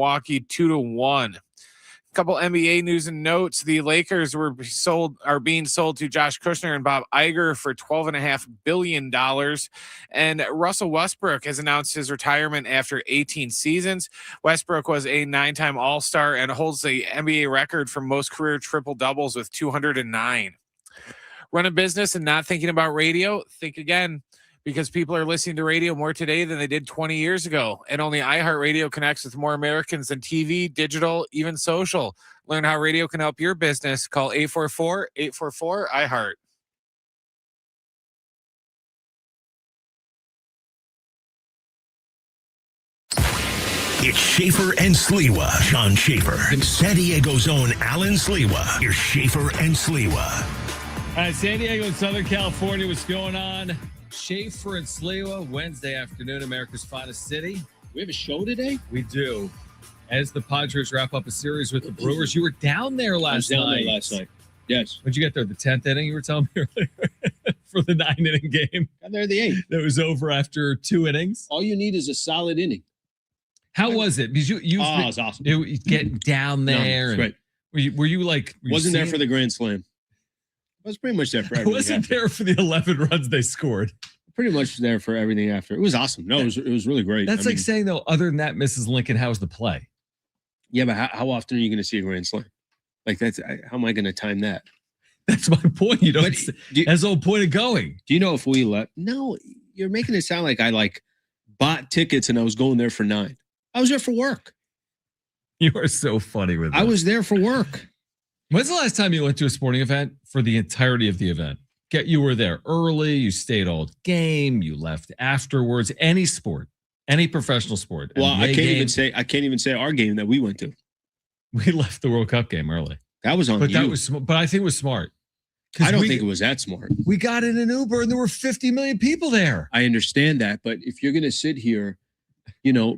Milwaukee 2-1. Couple NBA news and notes. The Lakers are being sold to Josh Kushner and Bob Iger for $12.5 billion. And Russell Westbrook has announced his retirement after 18 seasons. Westbrook was a 9-time All-Star and holds the NBA record for most career triple-doubles with 209. Run a business and not thinking about radio? Think again. Because people are listening to radio more today than they did 20 years ago. And only iHeartRadio connects with more Americans than TV, digital, even social. Learn how radio can help your business. Call 844-844-iHeart. It's Schaefer and Sliwa. Sean Schaefer. San Diego's own Alan Sliwa. Here's Schaefer and Sliwa. All right, San Diego and Southern California, what's going on? Schaefer and Sliwa, Wednesday afternoon, America's finest city. We have a show today? We do. As the Padres wrap up a series with the Brewers. You were down there last night. I was down there last night. Yes. When'd you get there? The 10th inning, you were telling me earlier? For the 9-inning game. Got there the 8th. That was over after 2 innings. All you need is a solid inning. How was it? Because you it was awesome. Getting down there. No, great. Were you like... Wasn't there for the Grand Slam. I was pretty much there for everything. I wasn't there for the 11 runs they scored. Pretty much there for everything after. It was awesome. No, it was really great. That's like saying, though, other than that, Mrs. Lincoln, how's the play? Yeah, but how often are you going to see a Grand Slam? Like, how am I going to time that? That's my point. That's the whole point of going. Do you know if we let... No, you're making it sound like I bought tickets and I was going there for 9. I was there for work. You are so funny with that. I was there for work. When's the last time you went to a sporting event for the entirety of the event? You were there early, you stayed all game, you left afterwards. Any sport, any professional sport. Well, I can't even say our game that we went to. We left the World Cup game early. That was on you. But I think it was smart. I don't think it was that smart. We got in an Uber and there were 50 million people there. I understand that, but if you're going to sit here,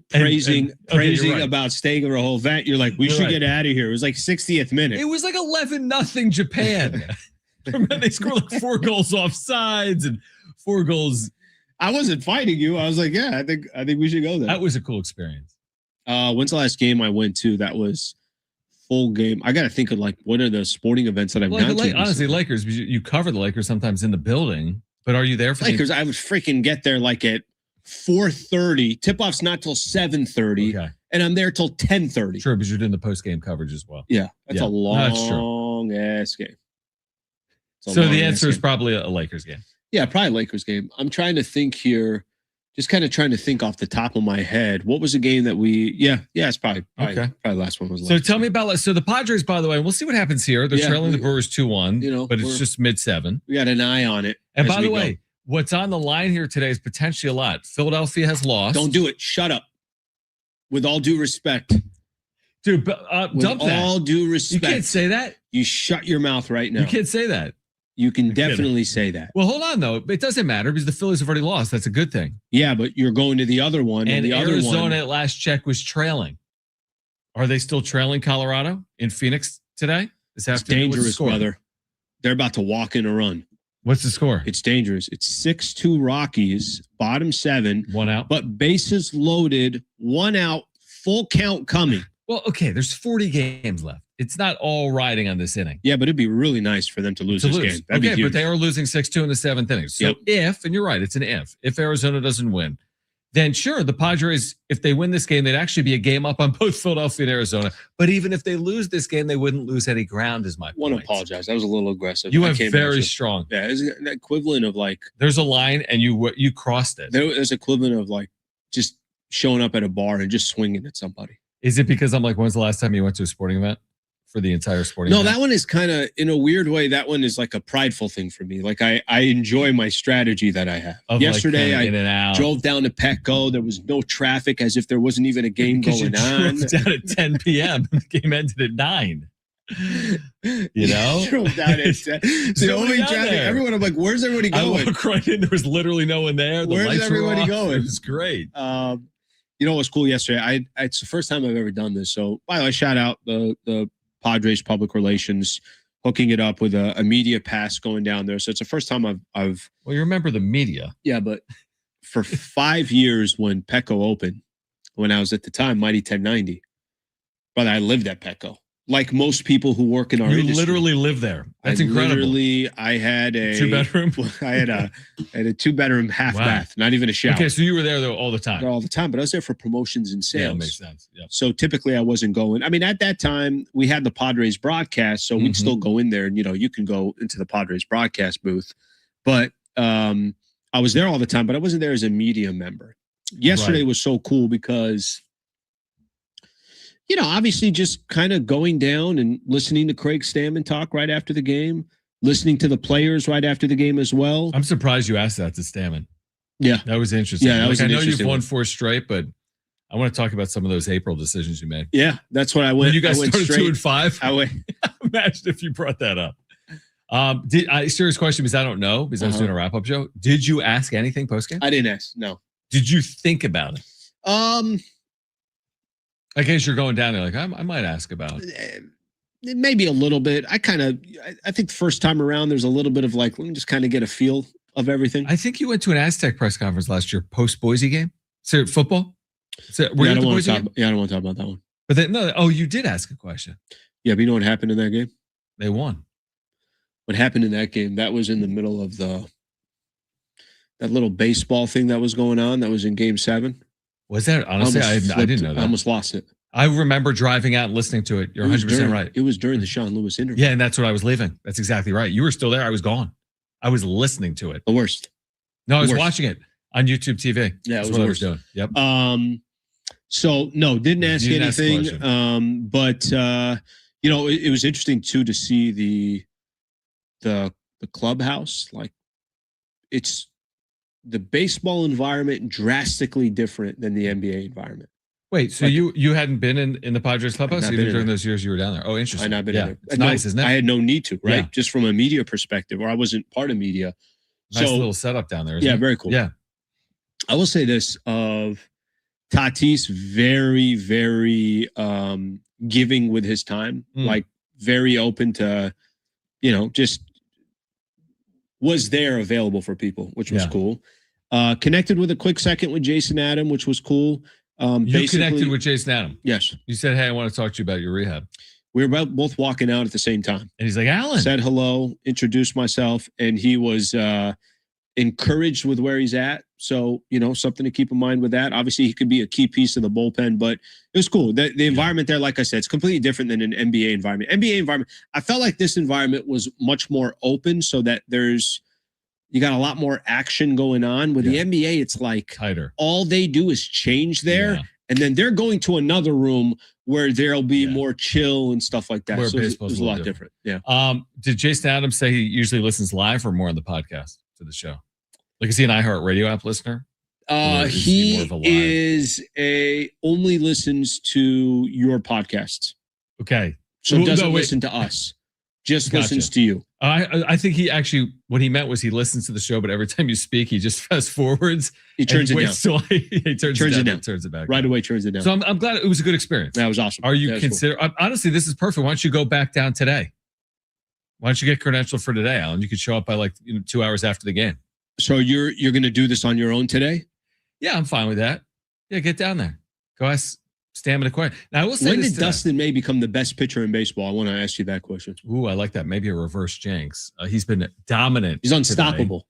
praising right. about staying for a whole event, you're like, we should get out of here. It was like 60th minute. It was like 11-0 Japan. Remember, they scored like 4 goals off sides and 4 goals. I wasn't fighting you. I was like, yeah, I think we should go there. That was a cool experience. When's the last game I went to that was full game? I got to think of what are the sporting events that I've gone to. Honestly, Lakers, you cover the Lakers sometimes in the building, but are you there for Lakers? I would freaking get there at 4:30. Tip-off's not till 7:30, and I'm there till 10:30. Sure, because you're doing the post-game coverage as well. Yeah, that's a long-ass game. So the answer is probably a Lakers game. Yeah, probably a Lakers game. I'm trying to think here, just kind of trying to think off the top of my head. What was the game that we? Yeah, it's probably the last one was. So tell me about the Padres. By the way, we'll see what happens here. They're trailing the Brewers 2-1. But it's just mid-7. We got an eye on it. And by the way, what's on the line here today is potentially a lot. Philadelphia has lost. Don't do it. Shut up. With all due respect. Dude, dump that. All due respect. You can't say that. You shut your mouth right now. You can't say that. You can definitely say that. Well, hold on, though. It doesn't matter because the Phillies have already lost. That's a good thing. Yeah, but you're going to the other one. And the Arizona other one, at last check was trailing. Are they still trailing Colorado in Phoenix today? It's dangerous, brother. They're about to walk in a run. What's the score? It's dangerous. It's 6-2 Rockies, bottom 7. 1 out. But bases loaded, 1 out, full count coming. Well, okay, there's 40 games left. It's not all riding on this inning. Yeah, but it'd be really nice for them to lose this game. Okay, but they are losing 6-2 in the 7th inning. So and you're right, it's an if Arizona doesn't win, then sure, the Padres, if they win this game, they'd actually be a game up on both Philadelphia and Arizona. But even if they lose this game, they wouldn't lose any ground, is my point. I want to apologize. That was a little aggressive. You have very strong. Yeah, it's the equivalent of there's a line and you crossed it. There's equivalent of just showing up at a bar and just swinging at somebody. Is it because I'm when's the last time you went to a sporting event? For the entire sporting event? That one is kind of, in a weird way, that one is like a prideful thing for me. I enjoy my strategy that I have. Yesterday, I drove down to Petco. There was no traffic, as if there wasn't even a game going on. Drove down at 10 p.m. The game ended at 9. Drove down at 10. The only traffic. Everyone, I'm like, where's everybody going? I walked right in. There was literally no one there. Where's everybody going? It was great. What was cool yesterday? It's the first time I've ever done this. So, by the way, shout out the Padres public relations hooking it up with a media pass going down there. So it's the first time I've. Well, you remember the media. Yeah, but for 5 years when Petco opened, when I was at the time Mighty 1090, But I lived at Petco. Like most people who work in our industry. You literally live there. That's incredible. Literally, I had a 2-bedroom. I had a 2-bedroom half bath, not even a shower. Okay, so you were there though all the time. All the time, but I was there for promotions and sales. Yeah, that makes sense. Yep. So typically, I wasn't going. I mean, at that time, we had the Padres broadcast, so we'd still go in there, and you can go into the Padres broadcast booth. But I was there all the time, but I wasn't there as a media member. Yesterday was so cool because, obviously just kind of going down and listening to Craig Stammen talk right after the game, listening to the players right after the game as well. I'm surprised you asked that to Stammen. Yeah. That was interesting. Yeah, I know you've won 4 straight, but I want to talk about some of those April decisions you made. Yeah, that's what I went. When you guys started 2-5. I went. Imagine if you brought that up. Serious question, because I don't know, because I was doing a wrap-up show. Did you ask anything post-game? I didn't ask, no. Did you think about it? I guess you're going down there like, I might ask about it. Maybe a little bit. I think the first time around, there's a little bit of like, let me just kind of get a feel of everything. I think you went to an Aztec press conference last year, post-Boise game. So football? So, I don't want to talk about that one. But then, you did ask a question. Yeah, but you know what happened in that game? They won. What happened in that game, that was in the middle of that little baseball thing that was going on. That was in Game 7. Was that? Honestly, I didn't know that. I almost lost it. I remember driving out and listening to it. You're 100% right. It was during the Sean Lewis interview. Yeah, and that's what I was leaving. That's exactly right. You were still there. I was gone. I was listening to it. The worst. No, I was watching it on YouTube TV. Yeah, that's what I was doing. Yep. So no, didn't ask anything. But it was interesting too to see the clubhouse. Like, it's the baseball environment drastically different than the NBA environment. Wait, so you hadn't been in the Padres clubhouse even during those years you were down there? Oh, interesting. I've not been in there. It's nice, isn't it? I had no need to, right? Yeah. Just from a media perspective, or I wasn't part of media. Nice little setup down there. Yeah, very cool. Yeah. I will say this of Tatis, very, very giving with his time, like very open to, just was there available for people, which was cool. Connected with a quick second with Jason Adam, which was cool. You connected with Jason Adam? Yes. You said, hey, I want to talk to you about your rehab. We were both walking out at the same time. And he's like, Alan. Said hello, introduced myself, and he was encouraged with where he's at. So, something to keep in mind with that. Obviously, he could be a key piece of the bullpen, but it was cool. The environment there, like I said, it's completely different than an NBA environment. NBA environment, I felt like this environment was much more open so that you got a lot more action going on. With the NBA, it's like tighter. All they do is change there, and then they're going to another room where there'll be more chill and stuff like that. Where so it was a lot different. Yeah. Did Jason Adams say he usually listens live or more on the podcast to the show? Like, is he an iHeartRadio app listener? He only listens to your podcasts. Okay. So doesn't listen to us. Just listens to you. I think he actually, what he meant was he listens to the show, but every time you speak, he just fast forwards. He turns it down. He turns it down. Turns it back. Right away, turns it down. So I'm glad it was a good experience. That was awesome. Are you honestly, this is perfect. Why don't you go back down today? Why don't you get credentialed for today, Alan? You could show up by 2 hours after the game. So you're going to do this on your own today? Yeah, I'm fine with that. Yeah, get down there. Go ask Stammen a question. Now, I will say, when did Dustin May become the best pitcher in baseball? I want to ask you that question. Ooh, I like that. Maybe a reverse jinx. He's been dominant. He's unstoppable.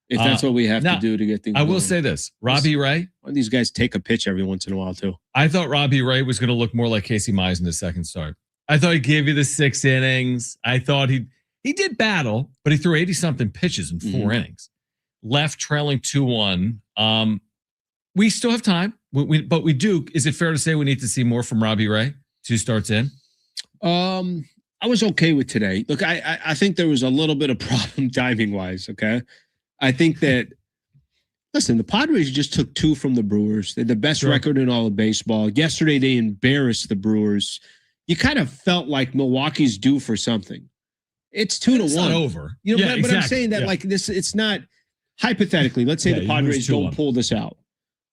Today. If that's what we have to do to get things I will going. say this. Robbie Ray. One of these guys take a pitch every once in a while, too. I thought Robbie Ray was going to look more like Casey Mize in the second start. I thought he'd give you the 6 innings. I thought he did battle, but he threw 80-something pitches in 4 innings. Left trailing 2-1. We still have time, but we do. Is it fair to say we need to see more from Robbie Ray? 2 starts in. I was okay with today. Look, I think there was a little bit of problem timing wise. Okay, I think that. Listen, the Padres just took 2 from the Brewers. They're the best record in all of baseball. Yesterday they embarrassed the Brewers. You kind of felt like Milwaukee's due for something. It's 2-1. It's not over. But I'm saying that like this. It's not. Hypothetically, let's say the Padres don't pull this out.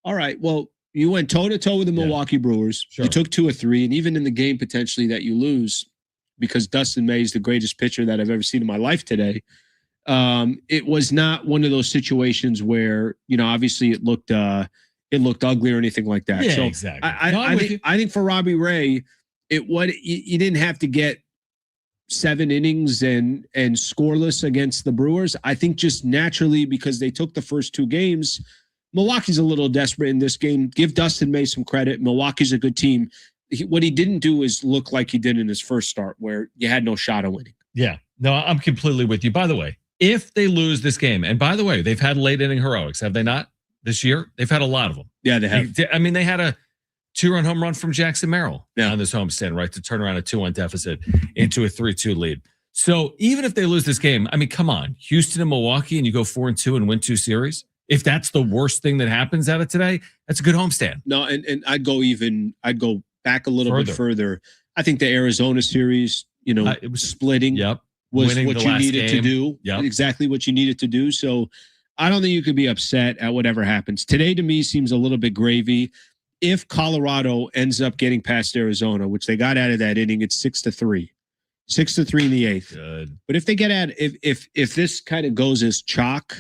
All right, well, you went toe-to-toe with the Milwaukee Brewers. Sure. You took 2 or 3, and even in the game potentially that you lose, because Dustin May is the greatest pitcher that I've ever seen in my life today, it was not one of those situations where, obviously it looked ugly or anything like that. Yeah, so exactly. I think for Robbie Ray, You didn't have to get 7 innings and scoreless against the Brewers. I think just naturally because they took the first 2 games, Milwaukee's a little desperate in this game. Give Dustin May some credit. Milwaukee's a good team. What he didn't do is look like he did in his first start where you had no shot of winning. Yeah. No, I'm completely with you. By the way, if they lose this game, and by the way, they've had late inning heroics, have they not? This year? They've had a lot of them. Yeah, they have. I mean, they had a 2-run home run from Jackson Merrill on this homestand, right, to turn around a 2-1 deficit into a 3-2 lead. So even if they lose this game, I mean, come on, Houston and Milwaukee, and you go 4-2 and win 2 series. If that's the worst thing that happens out of today, that's a good homestand. No, and I'd go back a little bit further. I think the Arizona series, it was splitting. Yep. Was what you needed to do. Yep. Exactly what you needed to do. So I don't think you could be upset at whatever happens. Today, to me, seems a little bit gravy. If Colorado ends up getting past Arizona, which they got out of that inning, it's 6-3. 6-3 in the 8th. Good. But if they get at if this kind of goes as chalk,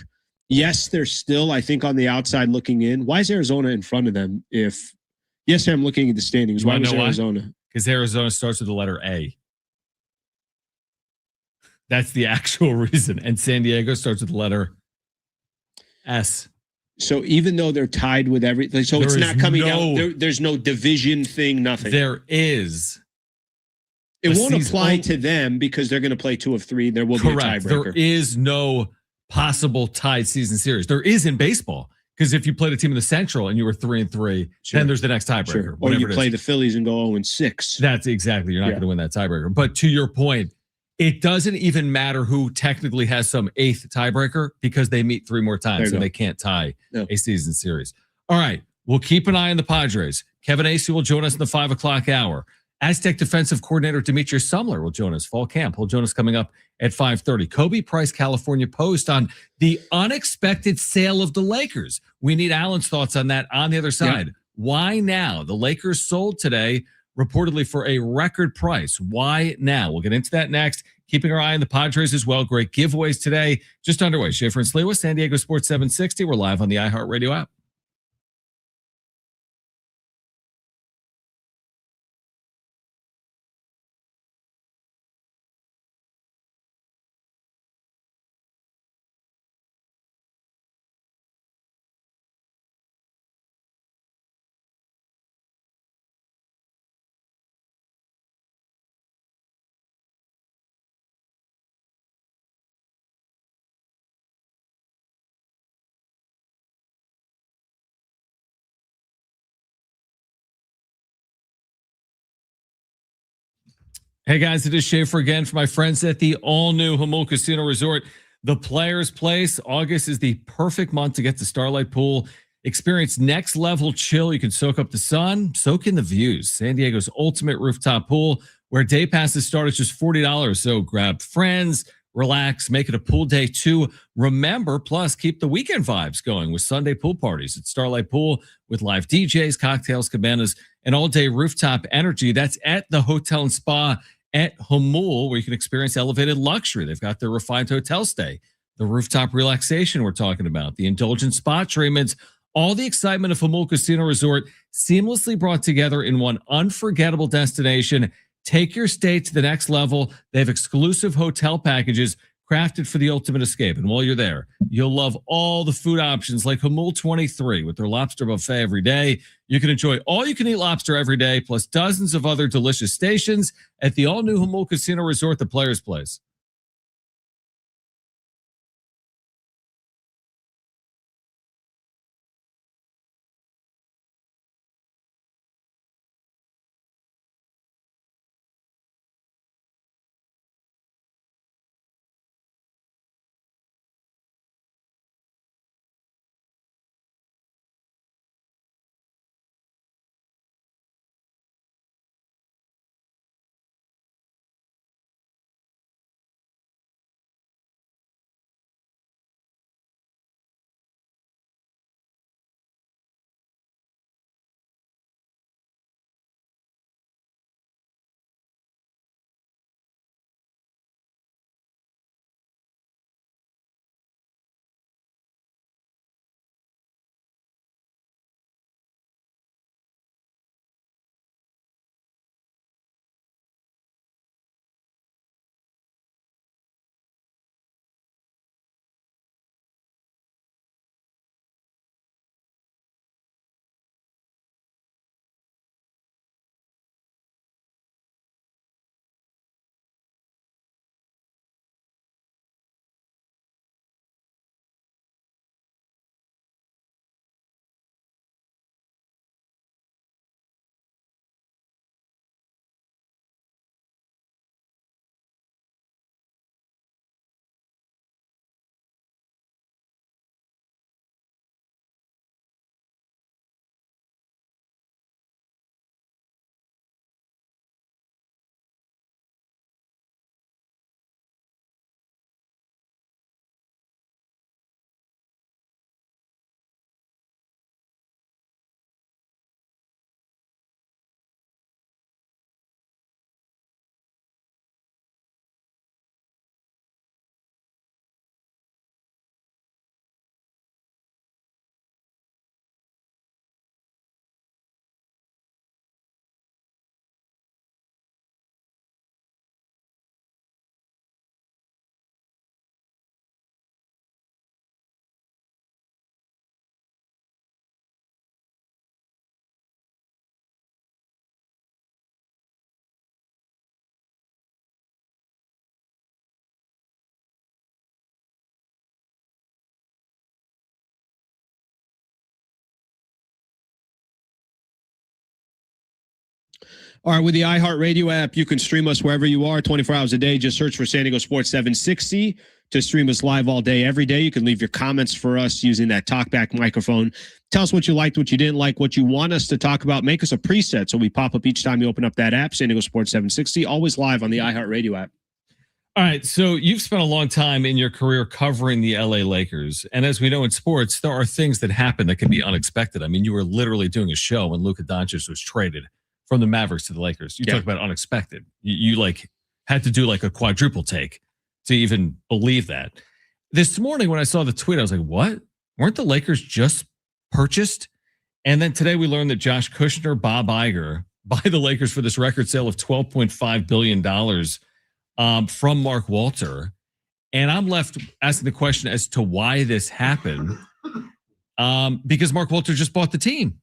yes, they're still, I think, on the outside looking in. Why is Arizona in front of them? Yes, I'm looking at the standings. Why was Arizona? Because Arizona starts with the letter A. That's the actual reason. And San Diego starts with the letter S. So even though they're tied with everything, so it's not coming out. There's no division thing, nothing. There is. It won't apply to them because they're going to play 2 of 3. There will be a tiebreaker. There is no possible tied season series. There is in baseball. Because if you played a team in the Central and you were 3-3, then there's the next tiebreaker. Sure. Or you play the Phillies and go 0-6. That's exactly. You're not going to win that tiebreaker. But to your point, it doesn't even matter who technically has some 8th tiebreaker because they meet 3 more times and they can't tie a season series. All right. We'll keep an eye on the Padres. Kevin Acee will join us in the 5 o'clock hour. Aztec defensive coordinator Demetrius Sumler will join us. Fall camp. He'll join us coming up at 5:30. Khobi Price, California Post on the unexpected sale of the Lakers. We need Alan's thoughts on that on the other side. Why now? The Lakers sold today, reportedly for a record price. Why now? We'll get into that next. Keeping our eye on the Padres as well. Great giveaways today. Just underway. Schaefer and Sliwa, San Diego Sports 760. We're live on the iHeartRadio app. Hey guys, it is Schaefer again for my friends at the all-new Jamul Casino Resort, the Players Place. August is the perfect month to get to Starlight Pool. Experience next level chill. You can soak up the sun, soak in the views. San Diego's ultimate rooftop pool, where day passes start at just $40. So grab friends, relax, make it a pool day to remember. Plus, keep the weekend vibes going with Sunday pool parties at Starlight Pool with live DJs, cocktails, cabanas, and all-day rooftop energy. That's at the Hotel and Spa at Jamul, where you can experience elevated luxury. They've got their refined hotel stay, the rooftop relaxation we're talking about, the indulgent spa treatments, all the excitement of Jamul Casino Resort seamlessly brought together in one unforgettable destination. Take your stay to the next level. They have exclusive hotel packages crafted for the ultimate escape. And while you're there, you'll love all the food options like Jamul 23 with their lobster buffet every day. You can enjoy all-you-can-eat lobster every day, plus dozens of other delicious stations at the all-new Jamul Casino Resort, the Players Place. All right, with the iHeartRadio app, you can stream us wherever you are 24 hours a day. Just search for San Diego Sports 760 to stream us live all day, every day. You can leave your comments for us using that talkback microphone. Tell us what you liked, what you didn't like, what you want us to talk about. Make us a preset so we pop up each time you open up that app, San Diego Sports 760, always live on the iHeartRadio app. All right, so you've spent a long time in your career covering the LA Lakers. And as we know in sports, there are things that happen that can be unexpected. I mean, you were literally doing a show when Luka Doncic was traded from the Mavericks to the Lakers. You talk about unexpected. You like had to do like a quadruple take to even believe that. This morning when I saw the tweet, I was like, what? Weren't the Lakers just purchased? And then today we learned that Josh Kushner, Bob Iger buy the Lakers for this record sale of $12.5 billion from Mark Walter. And I'm left asking the question as to why this happened. Because Mark Walter just bought the team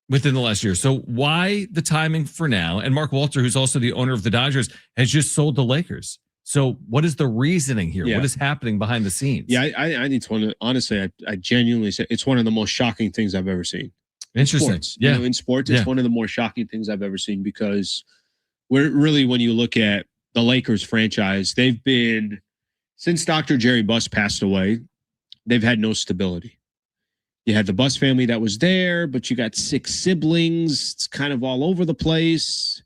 within the last year. So why the timing for now? And Mark Walter, who's also the owner of the Dodgers, has just sold the Lakers. So what is the reasoning here? Yeah. What is happening behind the scenes? Yeah, I think it's one of, honestly, I genuinely say it's one of the most shocking things I've ever seen. Interesting. Sports. Yeah. In sports, it's one of the more shocking things I've ever seen because we're really, when you look at the Lakers franchise, they've been, since Dr. Jerry Buss passed away, they've had no stability. You had the Buss family that was there, but you got 6 siblings. It's kind of all over the place.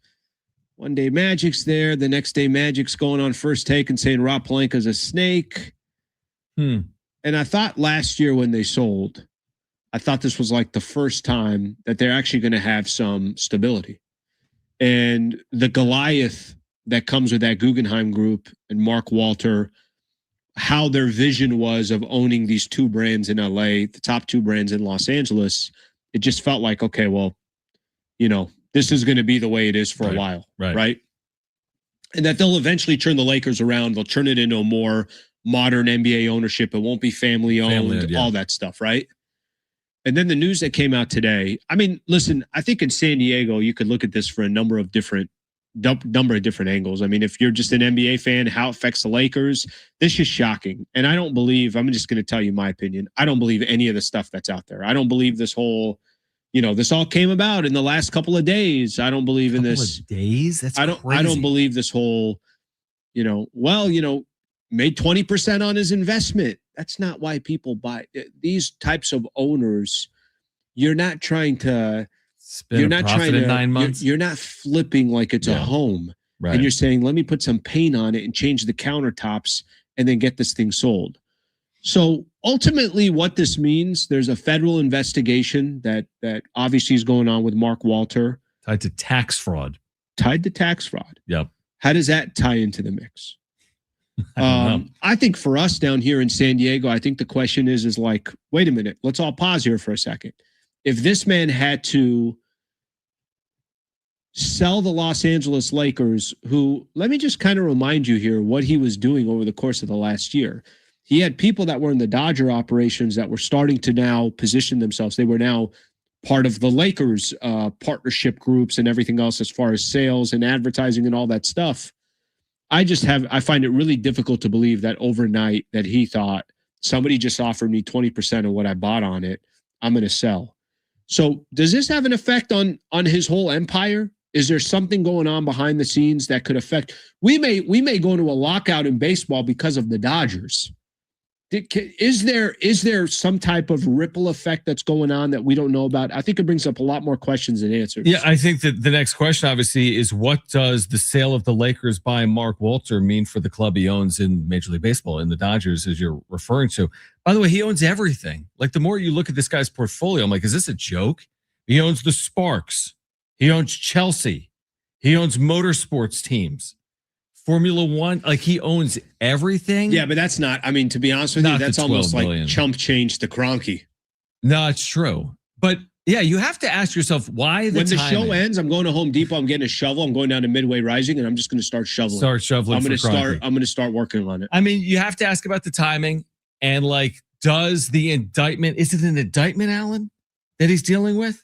One day Magic's there. The next day Magic's going on First Take and saying Rob Pelinka's a snake. And I thought last year when they sold, I thought this was like the first time that they're actually going to have some stability. And the Goliath that comes with that Guggenheim group and Mark Walter, how their vision was of owning these 2 brands in LA, the top 2 brands in Los Angeles, it just felt like, okay, well, you know, this is going to be the way it is for a while, right? And that they'll eventually turn the Lakers around. They'll turn it into a more modern NBA ownership. It won't be family-owned, all that stuff, right? And then the news that came out today, I mean, listen, I think in San Diego, you could look at this for a number of different angles. I mean, if you're just an NBA fan, how it affects the Lakers, this is shocking. And I don't believe, I'm just going to tell you my opinion, I don't believe any of the stuff that's out there. I don't believe this whole, you know, this all came about in the last couple of days. I don't believe in this. Days? That's crazy. I don't believe this whole, you know, well, you know, made 20% on his investment. That's not why people buy these types of owners. You're not trying to spin you're not trying to 9 months. You're not flipping like it's a home. Right. And you're saying, let me put some paint on it and change the countertops and then get this thing sold. So ultimately what this means, there's a federal investigation that obviously is going on with Mark Walter. Tied to tax fraud. Yep. How does that tie into the mix? I think for us down here in San Diego, I think the question is like, wait a minute, let's all pause here for a second. If this man had to sell the Los Angeles Lakers, who, let me just kind of remind you here what he was doing over the course of the last year. He had people that were in the Dodger operations that were starting to now position themselves. They were now part of the Lakers partnership groups and everything else as far as sales and advertising and all that stuff. I find it really difficult to believe that overnight that he thought somebody just offered me 20% of what I bought on it, I'm going to sell. So does this have an effect on his whole empire? Is there something going on behind the scenes that could affect? We may go into a lockout in baseball because of the Dodgers. Is there some type of ripple effect that's going on that we don't know about? I think it brings up a lot more questions than answers. Yeah, I think that the next question, obviously, is what does the sale of the Lakers by Mark Walter mean for the club he owns in Major League Baseball, in the Dodgers, as you're referring to? By the way, he owns everything. Like, the more you look at this guy's portfolio, I'm like, is this a joke? He owns the Sparks. He owns Chelsea. He owns motorsports teams. Formula One, like he owns everything. Yeah, but that's not, I mean, to be honest with you, that's almost like chump change to Kroenke. No, it's true. But yeah, you have to ask yourself why when the show ends, I'm going to Home Depot, I'm getting a shovel, I'm going down to Midway Rising, and I'm just going to start shoveling. I'm going to start working on it. I mean, you have to ask about the timing and like, does the indictment, is it an indictment, Alan, that he's dealing with?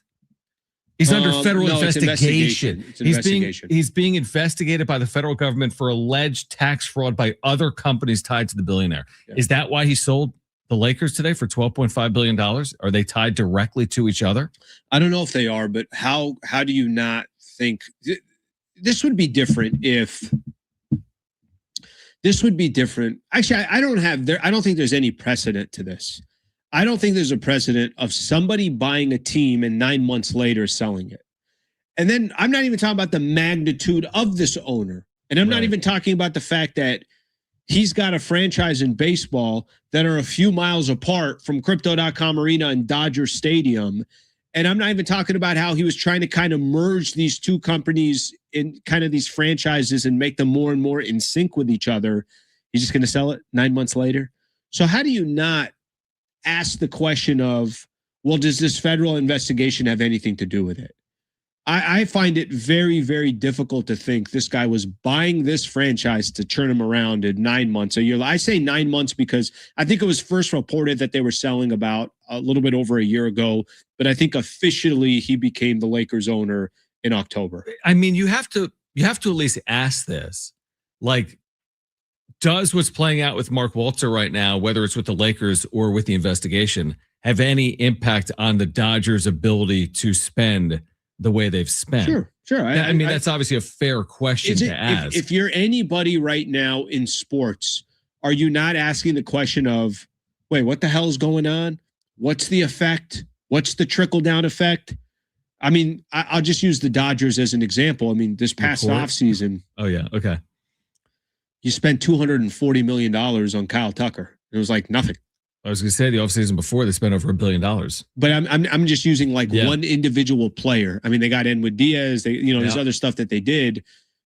He's under federal investigation. He's being investigated by the federal government for alleged tax fraud by other companies tied to the billionaire. Yeah. Is that why he sold the Lakers today for $12.5 billion? Are they tied directly to each other? I don't know if they are, but how do you not think this would be different if this would be different. Actually, I don't think there's any precedent to this. I don't think there's a precedent of somebody buying a team and 9 months later selling it. And then I'm not even talking about the magnitude of this owner. And I'm not even talking about the fact that he's got a franchise in baseball that are a few miles apart from Crypto.com Arena and Dodger Stadium. And I'm not even talking about how he was trying to kind of merge these two companies in kind of these franchises and make them more and more in sync with each other. He's just going to sell it 9 months later. So how do you not ask the question of, well, does this federal investigation have anything to do with it? I find it very, very difficult to think this guy was buying this franchise to turn him around in 9 months, a year. I say 9 months because I think it was first reported that they were selling about a little bit over a year ago, but I think officially he became the Lakers owner in October. I mean, you have to at least ask this. Like, does what's playing out with Mark Walter right now, whether it's with the Lakers or with the investigation, have any impact on the Dodgers' ability to spend the way they've spent? Sure. I mean, that's obviously a fair question to ask. If you're anybody right now in sports, are you not asking the question of, wait, what the hell is going on? What's the effect? What's the trickle-down effect? I mean, I'll just use the Dodgers as an example. I mean, this past offseason. Oh, yeah. Okay. You spent $240 million on Kyle Tucker. It was like nothing. I was going to say the offseason before they spent over $1 billion. But I'm just using one individual player. I mean, they got in with Diaz. There's other stuff that they did.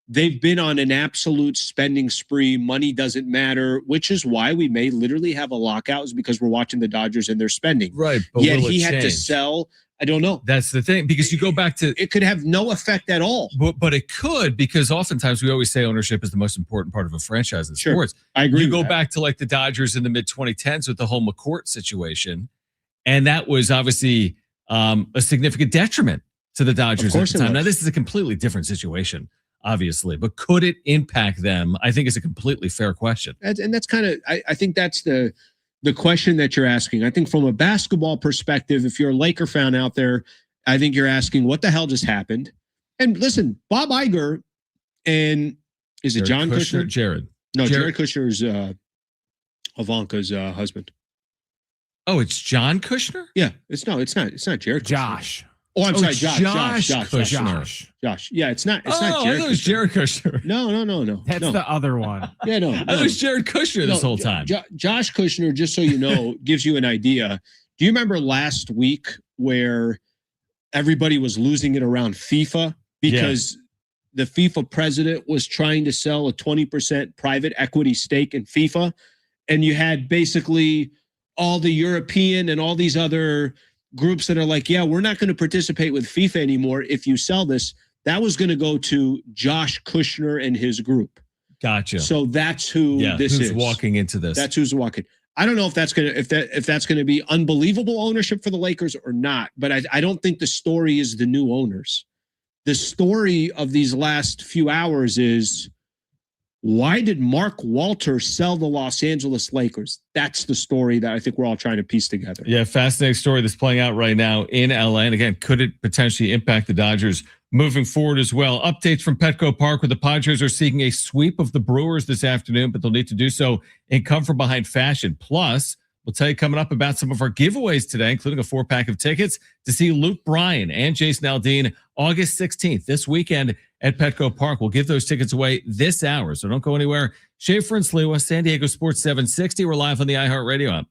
They've been on an absolute spending spree. Money doesn't matter, which is why we may literally have a lockout, is because we're watching the Dodgers and they're spending. Right. But yet he had to sell. I don't know. That's the thing, because you go back to it could have no effect at all. But it could, because oftentimes we always say ownership is the most important part of a franchise in sports. I agree. You go back to like the Dodgers in the mid 2010s with the whole McCourt situation, and that was obviously a significant detriment to the Dodgers at the time. Now this is a completely different situation, obviously, but could it impact them? I think it's a completely fair question. And that's kind of, I think that's the question that you're asking. I think from a basketball perspective, if you're a Laker fan out there, I think you're asking, what the hell just happened? And listen, Bob Iger and is it John Kushner? Jared. No, Jared Kushner is Ivanka's husband. Oh, it's John Kushner? Yeah, it's not Jared Kushner. Josh. Oh, I'm sorry, Josh Kushner. Josh. Yeah, it's not Jared Kushner. I thought it was Jared Kushner. No. That's the other one. Yeah, no. I thought it was Jared Kushner this whole time. Josh Kushner, just so you know, gives you an idea. Do you remember last week where everybody was losing it around FIFA because the FIFA president was trying to sell a 20% private equity stake in FIFA? And you had basically all the European and all these other groups that are like, yeah, we're not going to participate with FIFA anymore if you sell this. That was going to go to Josh Kushner and his group. Gotcha. So that's who this is. Who's walking into this. That's who's walking. I don't know if that's going to be unbelievable ownership for the Lakers or not, but I don't think the story is the new owners. The story of these last few hours is, why did Mark Walter sell the Los Angeles Lakers? That's the story that I think we're all trying to piece together. Yeah, fascinating story that's playing out right now in LA. And again, could it potentially impact the Dodgers moving forward as well? Updates from Petco Park, where the Padres are seeking a sweep of the Brewers this afternoon, but they'll need to do so in come from behind fashion. Plus, we'll tell you coming up about some of our giveaways today, including a 4-pack of tickets to see Luke Bryan and Jason Aldean August 16th, this weekend at Petco Park. We'll give those tickets away this hour, so don't go anywhere. Schaefer and Sliwa, San Diego Sports 760. We're live on the iHeartRadio app.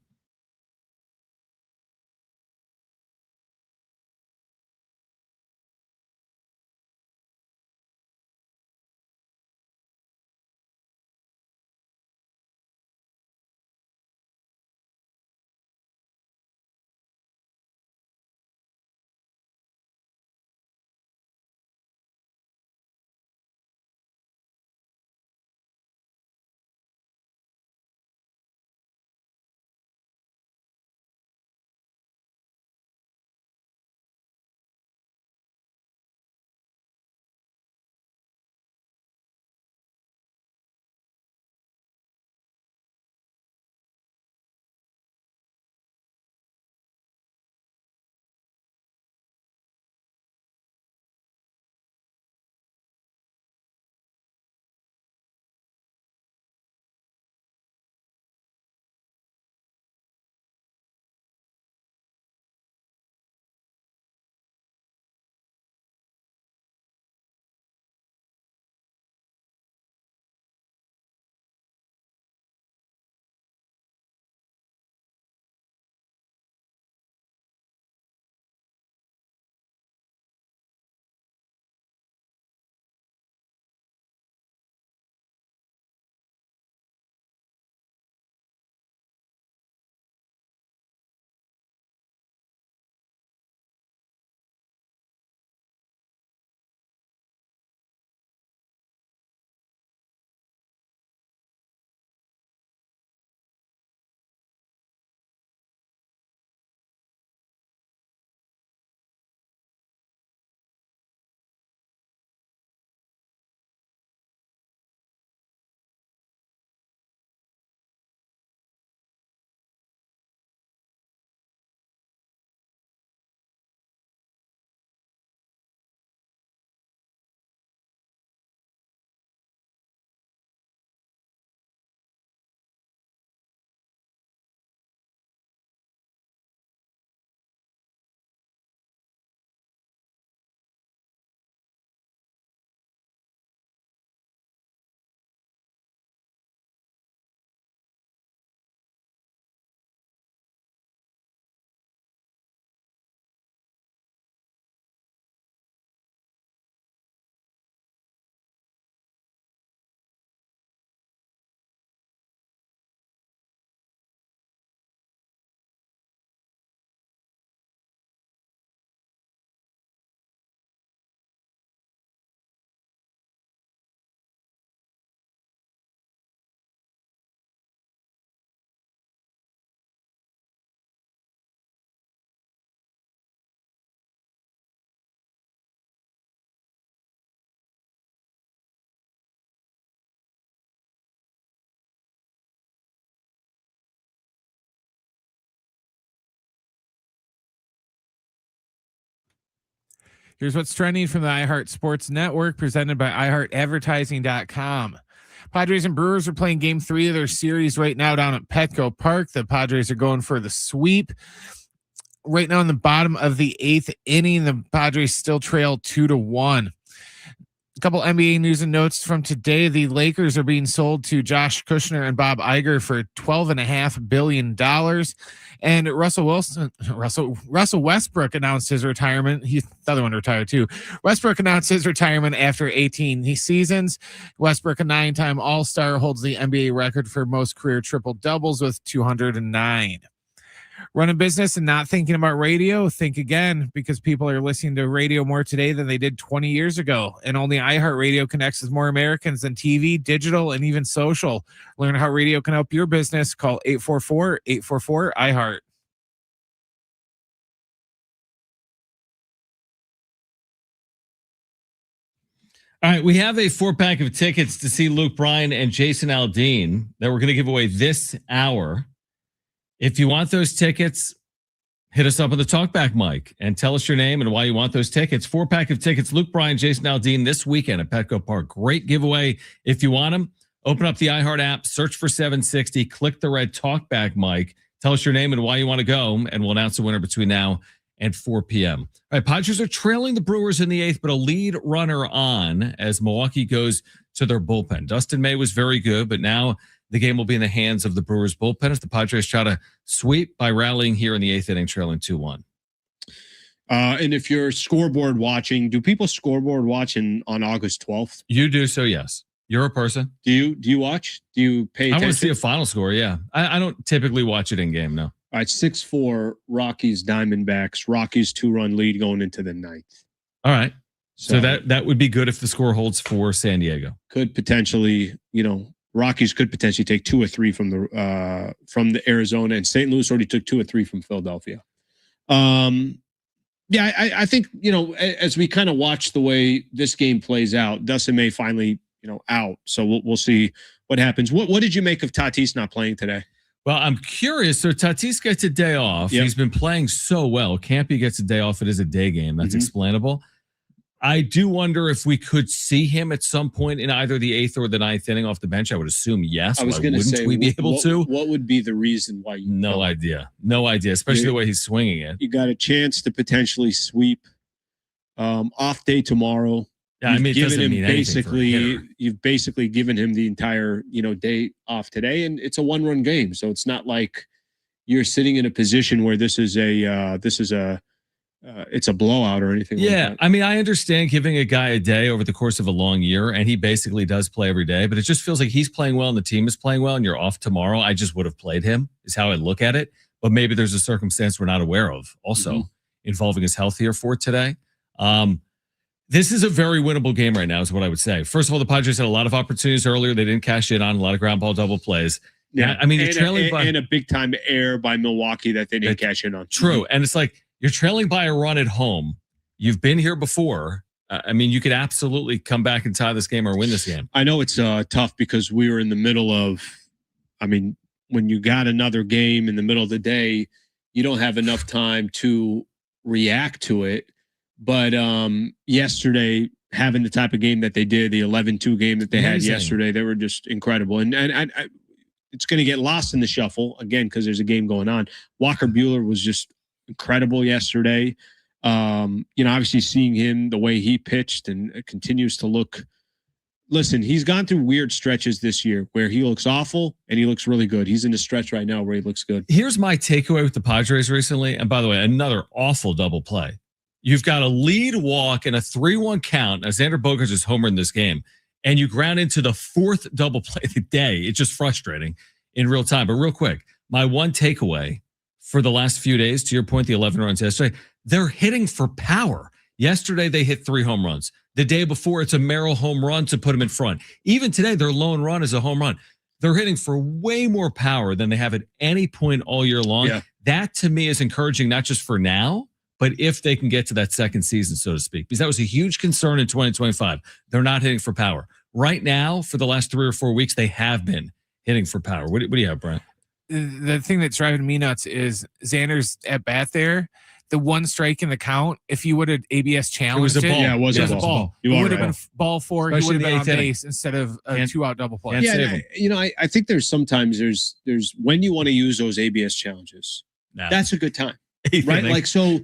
Here's what's trending from the iHeart Sports Network, presented by iHeartAdvertising.com. Padres and Brewers are playing game 3 of their series right now down at Petco Park. The Padres are going for the sweep. Right now in the bottom of the 8th inning, the Padres still trail 2-1. A couple NBA news and notes from today. The Lakers are being sold to Josh Kushner and Bob Iger for $12.5 billion. And Russell Westbrook announced his retirement. The other one retired too. Westbrook announced his retirement after 18 seasons. Westbrook, a 9-time All-Star, holds the NBA record for most career triple-doubles with 209. Running business and not thinking about radio? Think again, because people are listening to radio more today than they did 20 years ago. And only iHeartRadio connects with more Americans than TV, digital, and even social. Learn how radio can help your business. Call 844-844-iHeart. All right, we have a 4-pack of tickets to see Luke Bryan and Jason Aldean that we're going to give away this hour. If you want those tickets, hit us up on the talkback mic and tell us your name and why you want those tickets. 4-pack of tickets, Luke Bryan, Jason Aldean this weekend at Petco Park. Great giveaway. If you want them, open up the iHeart app, search for 760, click the red talkback mic, tell us your name and why you want to go, and we'll announce the winner between now and 4 p.m. All right, Padres are trailing the Brewers in the 8th, but a lead runner on as Milwaukee goes to their bullpen. Dustin May was very good, but now the game will be in the hands of the Brewers bullpen as the Padres try to sweep by rallying here in the 8th inning, trailing 2-1. And if you're scoreboard watching, do people scoreboard watch on August 12th? You do so, yes. You're a person. Do you watch? Do you pay attention? I want to see a final score, yeah. I don't typically watch it in game, no. All right, 6-4, Rockies, Diamondbacks. Rockies 2-run lead going into the 9th. All right. So that would be good if the score holds for San Diego. Could potentially, Rockies could potentially take 2 or 3 from the Arizona, and St. Louis already took 2 or 3 from Philadelphia. I think, as we kind of watch the way this game plays out, Dustin May finally, out. So we'll see what happens. What did you make of Tatis not playing today? Well, I'm curious. So Tatis gets a day off. Yep. He's been playing so well. Campy gets a day off. It is a day game. That's explainable. I do wonder if we could see him at some point in either the 8th or the 9th inning off the bench. I would assume yes. I was going to say, we be able to? What would be the reason why? No idea, especially the way he's swinging it. You got a chance to potentially sweep. Off day tomorrow. Yeah, it doesn't mean anything. You've basically given him the entire day off today, and it's a 1-run game, so it's not like you're sitting in a position where it's a blowout or anything like that. I understand giving a guy a day over the course of a long year, and he basically does play every day, but it just feels like he's playing well and the team is playing well and you're off tomorrow. I just would have played him is how I look at it, but maybe there's a circumstance we're not aware of also involving his health here for today. This is a very winnable game right now is what I would say. First of all, the Padres had a lot of opportunities earlier. They didn't cash in on a lot of ground ball double plays. Yeah, you're trailing by a big time error by Milwaukee that they didn't cash in on. True, and it's like, you're trailing by a run at home. You've been here before. You could absolutely come back and tie this game or win this game. I know it's tough because we were in the middle of, when you got another game in the middle of the day, you don't have enough time to react to it. But yesterday, having the type of game that they did, the 11-2 game that they had yesterday, they were just incredible. And it's going to get lost in the shuffle, again, because there's a game going on. Walker Buehler was just incredible yesterday. Obviously seeing him the way he pitched and it continues to look. Listen, he's gone through weird stretches this year where he looks awful and he looks really good. He's in a stretch right now where he looks good. Here's my takeaway with the Padres recently. And by the way, another awful double play. You've got a lead walk and a 3-1 count. Now, Xander Bogaerts is homer in this game, and you ground into the 4th double play of the day. It's just frustrating in real time. But real quick, my one takeaway for the last few days, to your point, the 11 runs yesterday, they're hitting for power. Yesterday, they hit 3 home runs. The day before, it's a Merrill home run to put them in front. Even today, their lone run is a home run. They're hitting for way more power than they have at any point all year long. Yeah. That, to me, is encouraging, not just for now, but if they can get to that second season, so to speak, because that was a huge concern in 2025. They're not hitting for power. Right now, for the last 3 or 4 weeks, they have been hitting for power. What do you have, Brent? The thing that's driving me nuts is Xander's at bat there. the one strike in the count, if you would have ABS challenged it was a ball. Yeah, it was a ball. It would have been ball 4. He would have been on Especially in the base instead of a 2-out double play. Yeah, I think there's sometimes there's when you want to use those ABS challenges. That's a good time, right? Like, so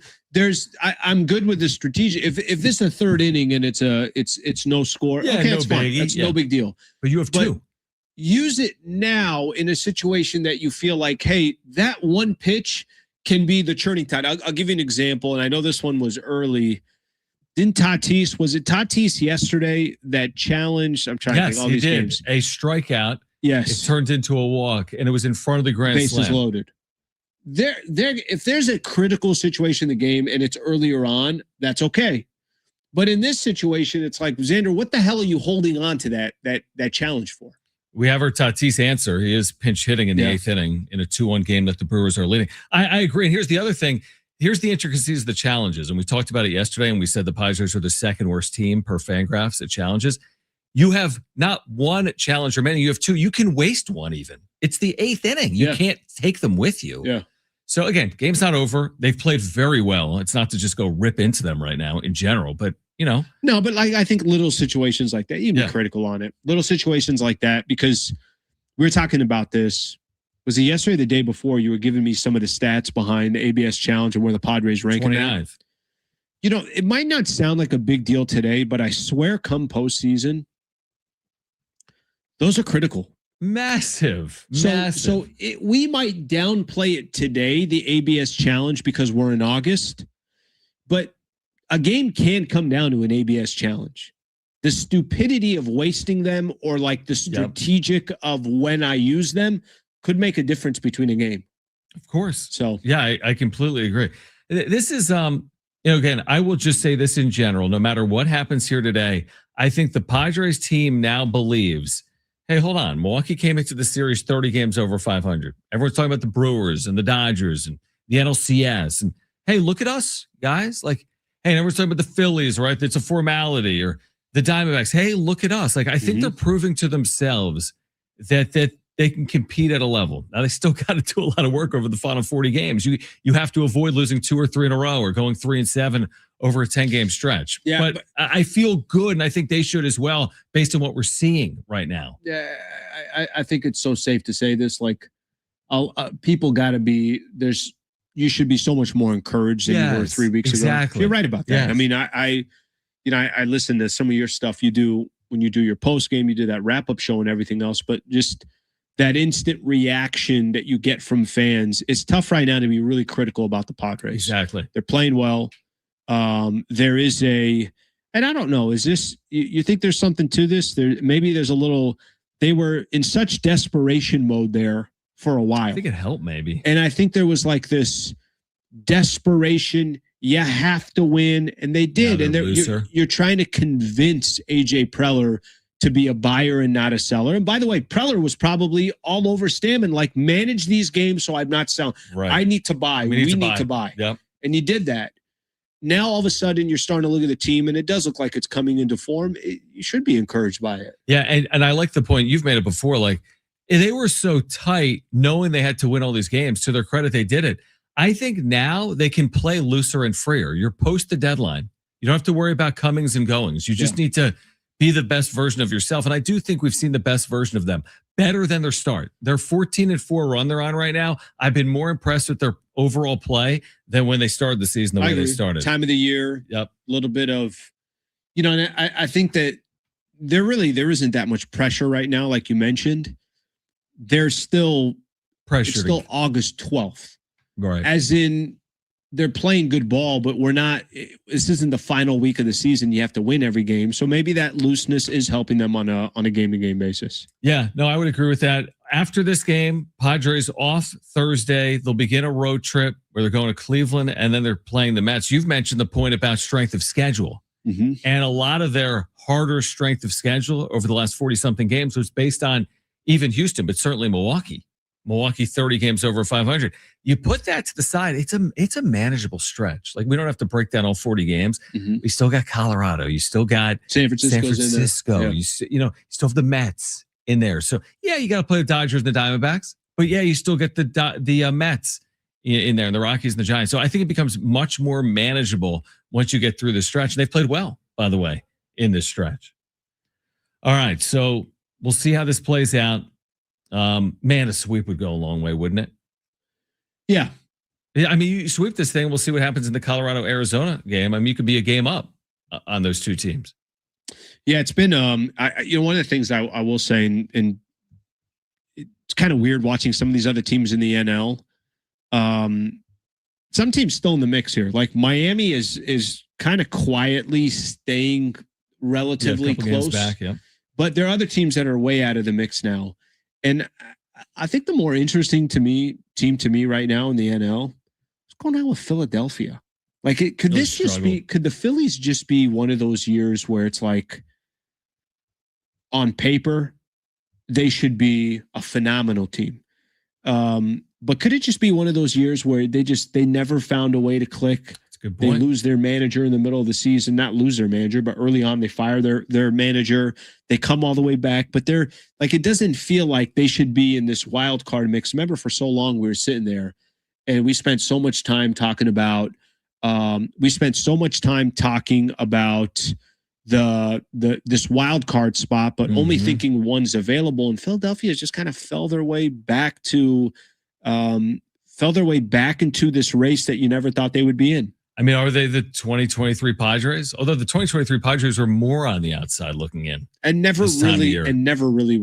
I'm good with the strategic. If this is a third inning and it's no score, okay, it's fine. That's no big deal. But you have 2. Use it now in a situation that you feel like, hey, that one pitch can be the turning tide. I'll give you an example, and I know this one was early. Was it Tatis yesterday that challenged? I'm trying to think all these games. A strikeout. Yes. It turned into a walk, and it was in front of the grand slam. Bases loaded. If there's a critical situation in the game and it's earlier on, that's okay. But in this situation, it's like, Xander, what the hell are you holding on to that challenge for? We have our Tatis answer. He is pinch hitting in the 8th inning in a 2-1 game that the Brewers are leading. I agree. And here's the other thing. Here's the intricacies of the challenges. And we talked about it yesterday, and we said the Padres are the 2nd worst team per Fangraphs at challenges. You have not one challenge remaining. You have 2. You can waste one even. It's the 8th inning. You can't take them with you. Yeah. So, again, game's not over. They've played very well. It's not to just go rip into them right now in general, but No, but like I think little situations like that, you'd be critical on it. Little situations like that, because we were talking about this. Was it yesterday or the day before? You were giving me some of the stats behind the ABS challenge and where the Padres rank. 29th. It might not sound like a big deal today, but I swear come postseason, those are critical. Massive. So we might downplay it today, the ABS challenge, because we're in August, but a game can come down to an ABS challenge. The stupidity of wasting them, or like the strategic of when I use them, could make a difference between a game. Of course. So yeah, I completely agree. This is, again, I will just say this in general, no matter what happens here today, I think the Padres team now believes, hey, hold on. Milwaukee came into the series 30 games over 500. Everyone's talking about the Brewers and the Dodgers and the NLCS. And hey, look at us, guys. Like, hey, everyone's talking about the Phillies, right? It's a formality. Or the Diamondbacks. Hey, look at us. Like, I think they're proving to themselves that they can compete at a level. Now, they still got to do a lot of work over the final 40 games. You have to avoid losing 2 or 3 in a row or going 3-7 over a 10-game stretch. Yeah, but I feel good, and I think they should as well, based on what we're seeing right now. Yeah, I think it's so safe to say this. Like, people got to be – you should be so much more encouraged than you were 3 weeks ago. You're right about that. Yes. I mean, I listen to some of your stuff you do when you do your post game, you do that wrap-up show and everything else, but just that instant reaction that you get from fans, it's tough right now to be really critical about the Padres. Exactly. They're playing well. There is and I don't know, is this, you think there's something to this? Maybe there's a little, they were in such desperation mode there for a while. I think it helped maybe. And I think there was like this desperation, you have to win, and they did. And you're trying to convince AJ Preller to be a buyer and not a seller. And by the way, Preller was probably all over Stammen, like, manage these games so I'm not selling. Right. I need to buy. We need to buy. Yep. And you did that. Now, all of a sudden, you're starting to look at the team, and it does look like it's coming into form. You should be encouraged by it. Yeah, and I like the point. You've made it before. Like, they were so tight, knowing they had to win all these games. To their credit, they did it. I think now they can play looser and freer. You're post the deadline. You don't have to worry about comings and goings. You just need to be the best version of yourself. And I do think we've seen the best version of them. Better than their start. Their 14-4 run they're on right now. I've been more impressed with their overall play than when they started the season, the way they started. Time of the year. Yep. A little bit of, and I think that there isn't that much pressure right now, like you mentioned. There's still pressure. It's still August 12th. Right. As in, they're playing good ball, but this isn't the final week of the season. You have to win every game. So maybe that looseness is helping them on a game-to-game basis. Yeah, no, I would agree with that. After this game, Padres off Thursday. They'll begin a road trip where they're going to Cleveland, and then they're playing the Mets. You've mentioned the point about strength of schedule. Mm-hmm. And a lot of their harder strength of schedule over the last 40-something games was based on even Houston, but certainly Milwaukee. Milwaukee 30 games over 500. You put that to the side, it's a manageable stretch. Like, we don't have to break down all 40 games. Mm-hmm. We still got Colorado. You still got San Francisco. In there. Yeah. You still have the Mets in there. So yeah, you got to play the Dodgers and the Diamondbacks. But yeah, you still get the Mets in there, and the Rockies and the Giants. So I think it becomes much more manageable once you get through the stretch. And they've played well, by the way, in this stretch. All right, so we'll see how this plays out. Man, a sweep would go a long way, wouldn't it? Yeah. I mean, you sweep this thing, we'll see what happens in the Colorado-Arizona game. I mean, you could be a game up on those two teams. Yeah, it's been one of the things I will say, and it's kind of weird watching some of these other teams in the NL. Some teams still in the mix here. Like Miami is kind of quietly staying relatively close. Back, yeah. But there are other teams that are way out of the mix now. And I think the more interesting team to me right now in the NL, what's going on with Philadelphia? Like, could the Phillies just be one of those years where it's like, on paper, they should be a phenomenal team. But could it just be one of those years where they never found a way to click? That's a good point. They lose their manager in the middle of the season, not lose their manager, but early on they fire their manager. They come all the way back, but they're like, it doesn't feel like they should be in this wild card mix. Remember, for so long we were sitting there and we spent so much time talking about this wild card spot, but only thinking one's available. And Philadelphia has just kind of fell their way back into this race that you never thought they would be in. I mean, are they the 2023 Padres? Although the 2023 Padres were more on the outside looking in, and never really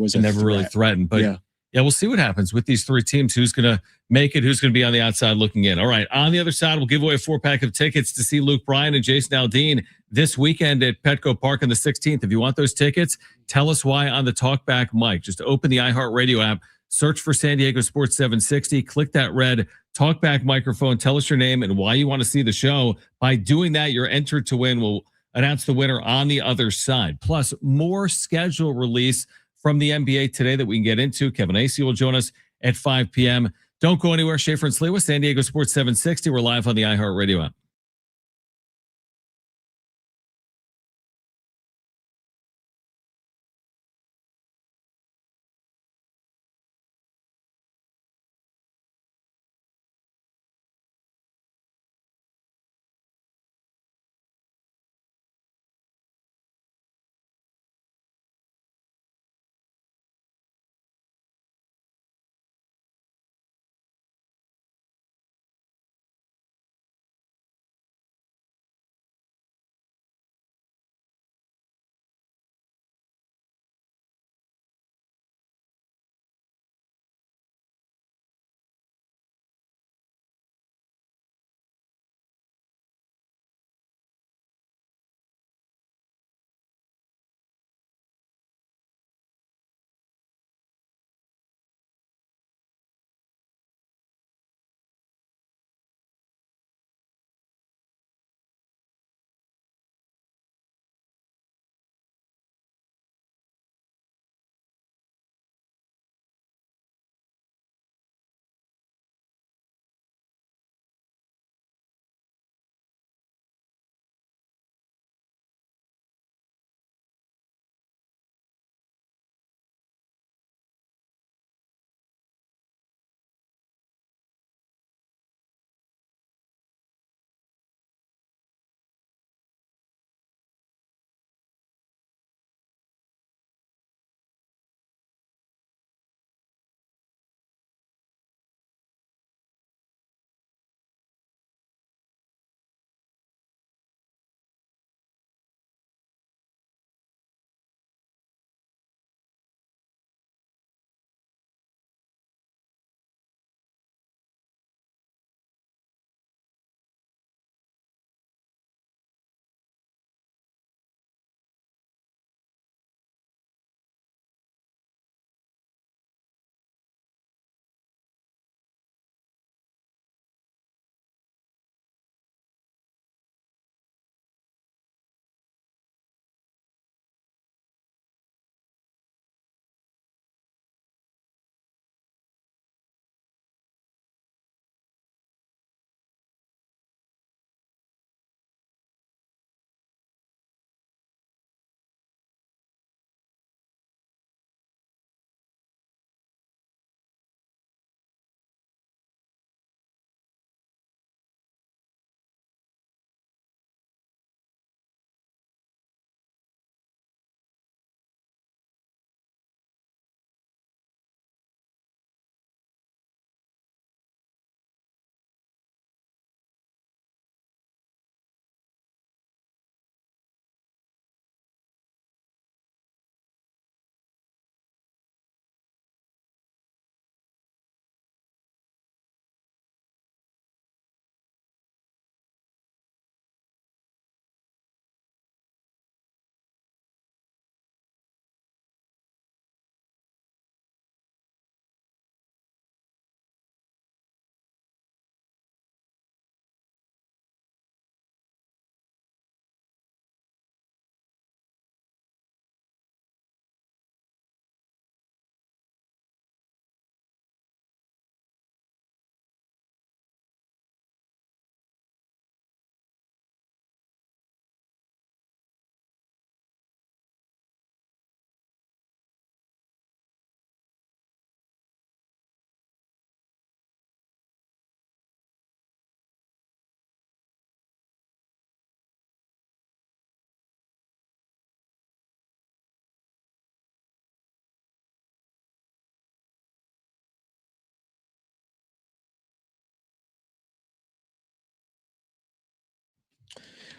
threatened. But yeah, we'll see what happens with these three teams. Who's going to make it? Who's going to be on the outside looking in? All right. On the other side, we'll give away a 4-pack of tickets to see Luke Bryan and Jason Aldean this weekend at Petco Park on the 16th. If you want those tickets, tell us why on the Talkback mic. Just open the iHeartRadio app, search for San Diego Sports 760, click that red Talkback microphone, tell us your name and why you want to see the show. By doing that, you're entered to win. We'll announce the winner on the other side. Plus, more schedule release from the NBA today that we can get into. Kevin Acee will join us at 5 p.m. Don't go anywhere. Schaefer and Sliwa, San Diego Sports 760. We're live on the iHeartRadio app.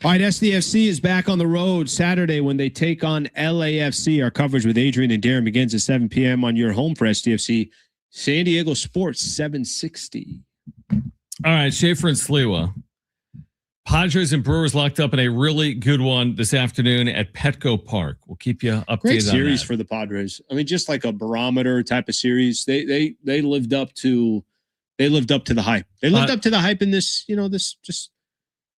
All right, SDFC is back on the road Saturday when they take on LAFC. Our coverage with Adrian and Darren begins at 7 p.m. on your home for SDFC. San Diego Sports 760. All right, Schaefer and Sliwa. Padres and Brewers locked up in a really good one this afternoon at Petco Park. We'll keep you updated. Great series on that. for the Padres. I mean, just like a barometer type of series. They lived up to the hype. They lived up to the hype in this,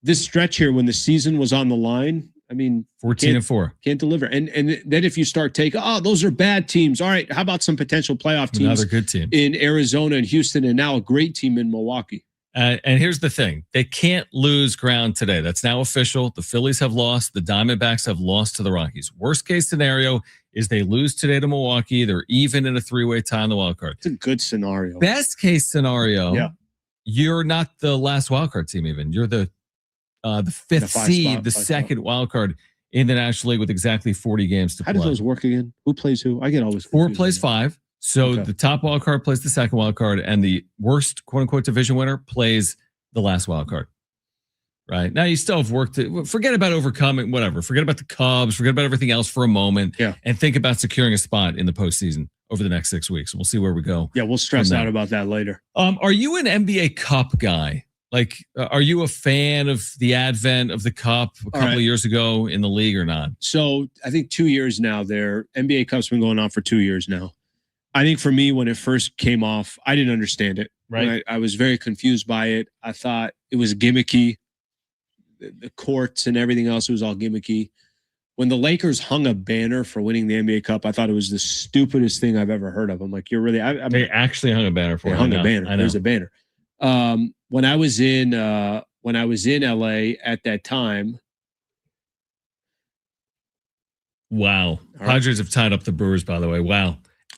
this stretch here when the season was on the line. I mean, 14-4 can't deliver. And then if you start taking, those are bad teams. All right, how about some potential playoff teams? Another good team in Arizona and Houston, and now a great team in Milwaukee. And here's the thing. They can't lose ground today. That's now official. The Phillies have lost. The Diamondbacks have lost to the Rockies. Worst case scenario is they lose today to Milwaukee. They're even in a three-way tie on the wild card. It's a good scenario. Best case scenario, you're not the last wild card team even. You're the fifth seed, the second wild card in the National League with exactly 40 games to play. How does those work again? Who plays who? I get always confused. 4 plays 5. So the top wild card plays the second wild card, and the worst quote unquote division winner plays the last wild card. Right now, you still have work to forget about overcoming whatever. Forget about the Cubs. Forget about everything else for a moment, and think about securing a spot in the postseason over the next 6 weeks. We'll see where we go. Yeah, we'll stress out about that later. Are you an NBA Cup guy? Like, are you a fan of the advent of the Cup a couple of years ago in the league or not? So I think 2 years now. Their NBA Cup's been going on for 2 years now. I think for me, when it first came off, I didn't understand it. Right. I was very confused by it. I thought it was gimmicky. The courts and everything else was all gimmicky. When the Lakers hung a banner for winning the NBA Cup, I thought it was the stupidest thing I've ever heard of. I'm like, you're really... They actually hung a banner for it. They hung a banner. There's a banner. When I was in LA at that time. Wow. Padres have tied up the Brewers, by the way. Wow.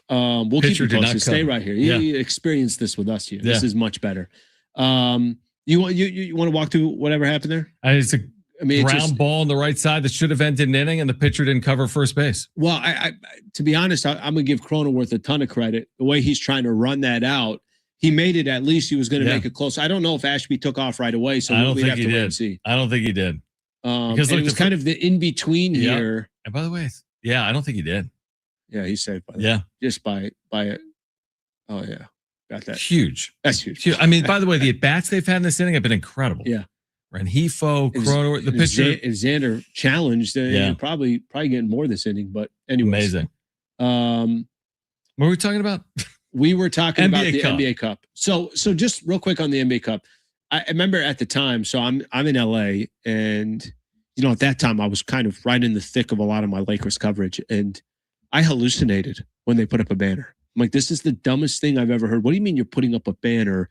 We'll keep you posted. Stay right here. You experienced this with us here. This is much better. You want to walk through whatever happened there? It's a ground ball on the right side that should have ended an inning, and the pitcher didn't cover first base. Well, I to be honest, I'm going to give Cronenworth a ton of credit. The way he's trying to run that out, he made it. At least he was going to make it close. I don't know if Ashby took off right away, so we'd have to wait and see. I don't think he did. Because it was kind of the in between here. And by the way, I don't think he did. Yeah, he's saved by that. Just by it. Oh yeah, got that. Huge. That's huge. I mean, by the way, the at bats they've had in this inning have been incredible. Yeah. Renhefo, Cronenworth, the pitcher. Xander challenged. Probably getting more this inning, but anyway. Amazing. What were we talking about? We were talking about the Cup. NBA Cup. So just real quick on the NBA Cup. I remember at the time, so I'm in LA, and at that time I was kind of right in the thick of a lot of my Lakers coverage, and I hallucinated when they put up a banner. I'm like, this is the dumbest thing I've ever heard. What do you mean you're putting up a banner?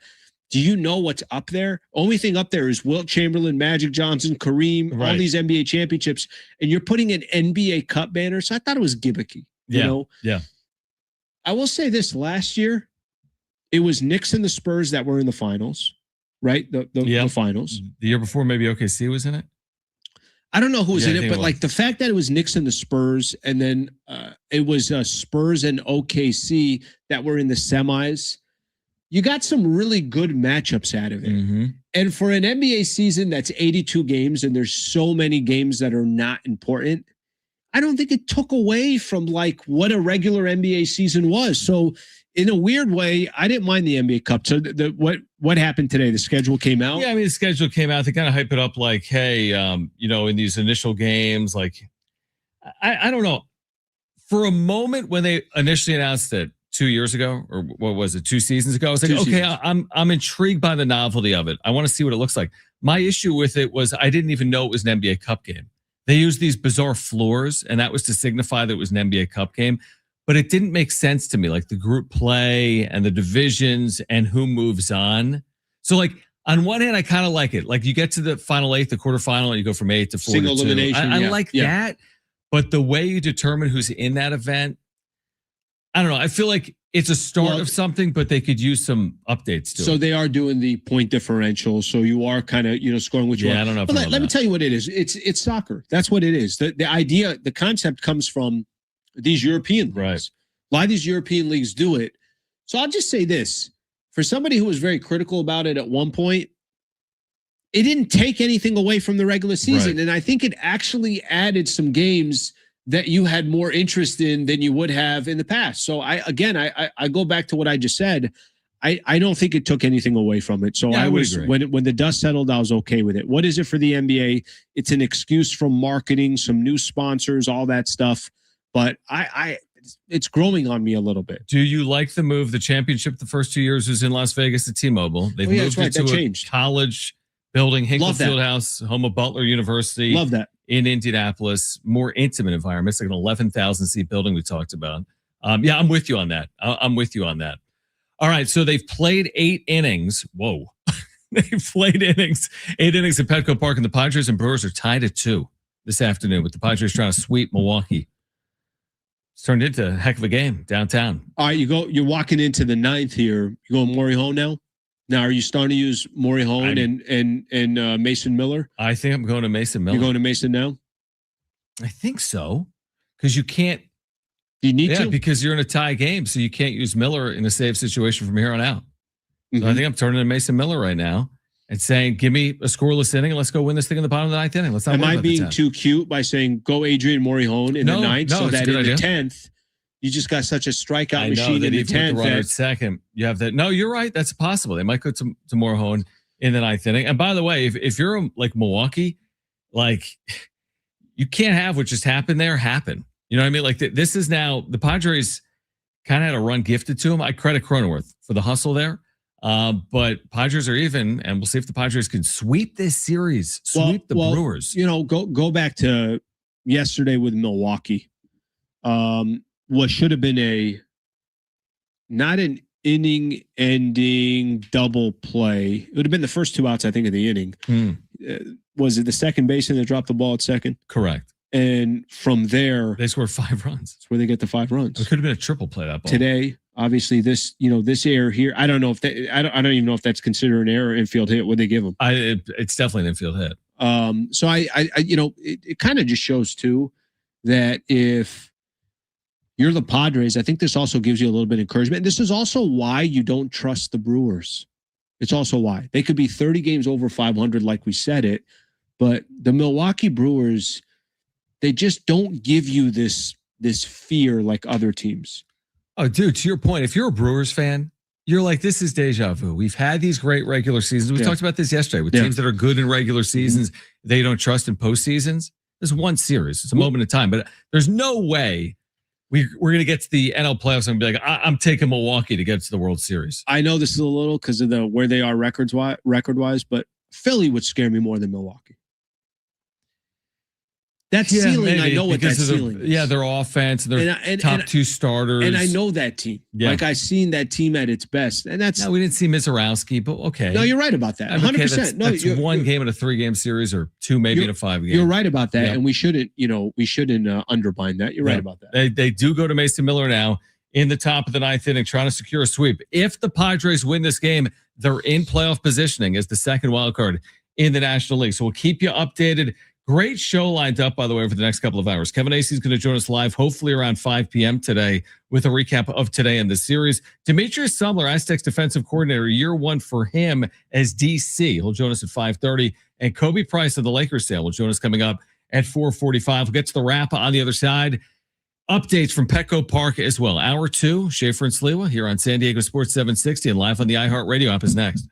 Do you know what's up there? Only thing up there is Wilt Chamberlain, Magic Johnson, Kareem, all these NBA championships, and you're putting an NBA Cup banner. So I thought it was gimmicky. You know? I will say this: last year, it was Knicks and the Spurs that were in the finals, right? The finals. The year before, maybe OKC was in it. I don't know who was in it, but like the fact that it was Knicks and the Spurs, and then it was Spurs and OKC that were in the semis. You got some really good matchups out of it. Mm-hmm. And for an NBA season that's 82 games and there's so many games that are not important, I don't think it took away from like what a regular NBA season was. So in a weird way, I didn't mind the NBA Cup. So what happened today? The schedule came out? Yeah, I mean, the schedule came out. They kind of hype it up like, hey, in these initial games, like, I don't know. For a moment when they initially announced it 2 years ago, or what was it, 2 seasons ago, I was like, okay, I'm intrigued by the novelty of it. I want to see what it looks like. My issue with it was I didn't even know it was an NBA Cup game. They used these bizarre floors, and that was to signify that it was an NBA Cup game. But it didn't make sense to me, like the group play and the divisions and who moves on. So, like, on one hand, I kind of like it. Like, you get to the final 8, the quarterfinal, and you go from 8 to 4 single to 2. elimination. I like that. But the way you determine who's in that event, I don't know. I feel like it's a start of something, but they could use some updates to it. So they are doing the point differential. So you are kind of, scoring what you want. I don't know. But let me tell you what it is. It's soccer. That's what it is. The idea, the concept comes from these European leagues. Right. A lot of these European leagues do it. So I'll just say this. For somebody who was very critical about it at one point, it didn't take anything away from the regular season. Right. And I think it actually added some games that you had more interest in than you would have in the past. So I go back to what I just said. I don't think it took anything away from it. So I was when the dust settled, I was okay with it. What is it for the NBA? It's an excuse from marketing, some new sponsors, all that stuff. But it's growing on me a little bit. Do you like the move? The championship the first 2 years was in Las Vegas at T-Mobile. They've moved it to a college building, Hinkle Fieldhouse, home of Butler University. Love that. In Indianapolis, more intimate environment. It's like an 11,000 seat building we talked about. Yeah, I'm with you on that. I'm with you on that. All right, so they've played 8 innings. Whoa. They've played 8 innings at Petco Park, and the Padres and Brewers are tied at 2 this afternoon, with the Padres trying to sweep Milwaukee. It's turned into a heck of a game downtown. All right, you're walking into the 9th here. You going Morihone now? Now, are you starting to use Morihone and Mason Miller? I think I'm going to Mason Miller. You're going to Mason now? I think so, because you can't. You need to? Yeah, because you're in a tie game, so you can't use Miller in a save situation from here on out. Mm-hmm. So I think I'm turning to Mason Miller right now and saying, give me a scoreless inning and let's go win this thing in the bottom of the 9th inning. Let's not. Am I being too cute by saying go Adrian Morihone in the 9th so that in the 10th you just got such a strikeout machine in the 10th? At second, you have that. No, you're right. That's possible. They might go to Morihone in the 9th inning. And by the way, if you're like Milwaukee, like you can't have what just happened there happen. You know what I mean? Like this is now the Padres kind of had a run gifted to them. I credit Cronenworth for the hustle there. But Padres are even, and we'll see if the Padres can sweep this series, sweep the Brewers. You know, go back to yesterday with Milwaukee. What should have been not an inning-ending double play. It would have been the first 2 outs, I think, of the inning. Was it the second baseman that dropped the ball at second? Correct. And from there, they scored 5 runs. That's where they get the 5 runs. It could have been a triple play that ball. Today, obviously, this error here. I don't know if that. I don't even know if that's considered an error infield hit. What they give them? It's definitely an infield hit. So it kind of just shows too that if you're the Padres, I think this also gives you a little bit of encouragement. And this is also why you don't trust the Brewers. It's also why they could be 30 games over 500, like we said it, but the Milwaukee Brewers, they just don't give you this fear like other teams. Oh, dude, to your point, if you're a Brewers fan, you're like, this is deja vu. We've had these great regular seasons. We talked about this yesterday with teams that are good in regular seasons. They don't trust in postseasons. There's one series. It's a moment in time, but there's no way we're going to get to the NL playoffs and be like, I'm taking Milwaukee to get to the World Series. I know this is a little because of where they are record-wise, but Philly would scare me more than Milwaukee. That ceiling, maybe, I know what that ceiling is. Yeah, their offense, their top 2 starters. And I know that team. Yeah. Like, I've seen that team at its best. And that's... No, we didn't see Mizorowski, but okay. No, you're right about that. 100%. That's one game in a 3-game series or 2 maybe in a 5-game. You're right about that. Yep. And we shouldn't undermine that. You're right about that. They do go to Mason Miller now in the top of the 9th inning, trying to secure a sweep. If the Padres win this game, they're in playoff positioning as the second wild card in the National League. So we'll keep you updated. Great show lined up, by the way, for the next couple of hours. Kevin Acee is going to join us live, hopefully around 5 p.m. today, with a recap of today in the series. Demetrius Sumler, Aztecs defensive coordinator, year 1 for him as DC. He'll join us at 5:30. And Khobi Price of the Lakers sale will join us coming up at 4:45. We'll get to the wrap on the other side. Updates from Petco Park as well. Hour 2, Schaefer and Sliwa here on San Diego Sports 760 and live on the iHeartRadio app is next.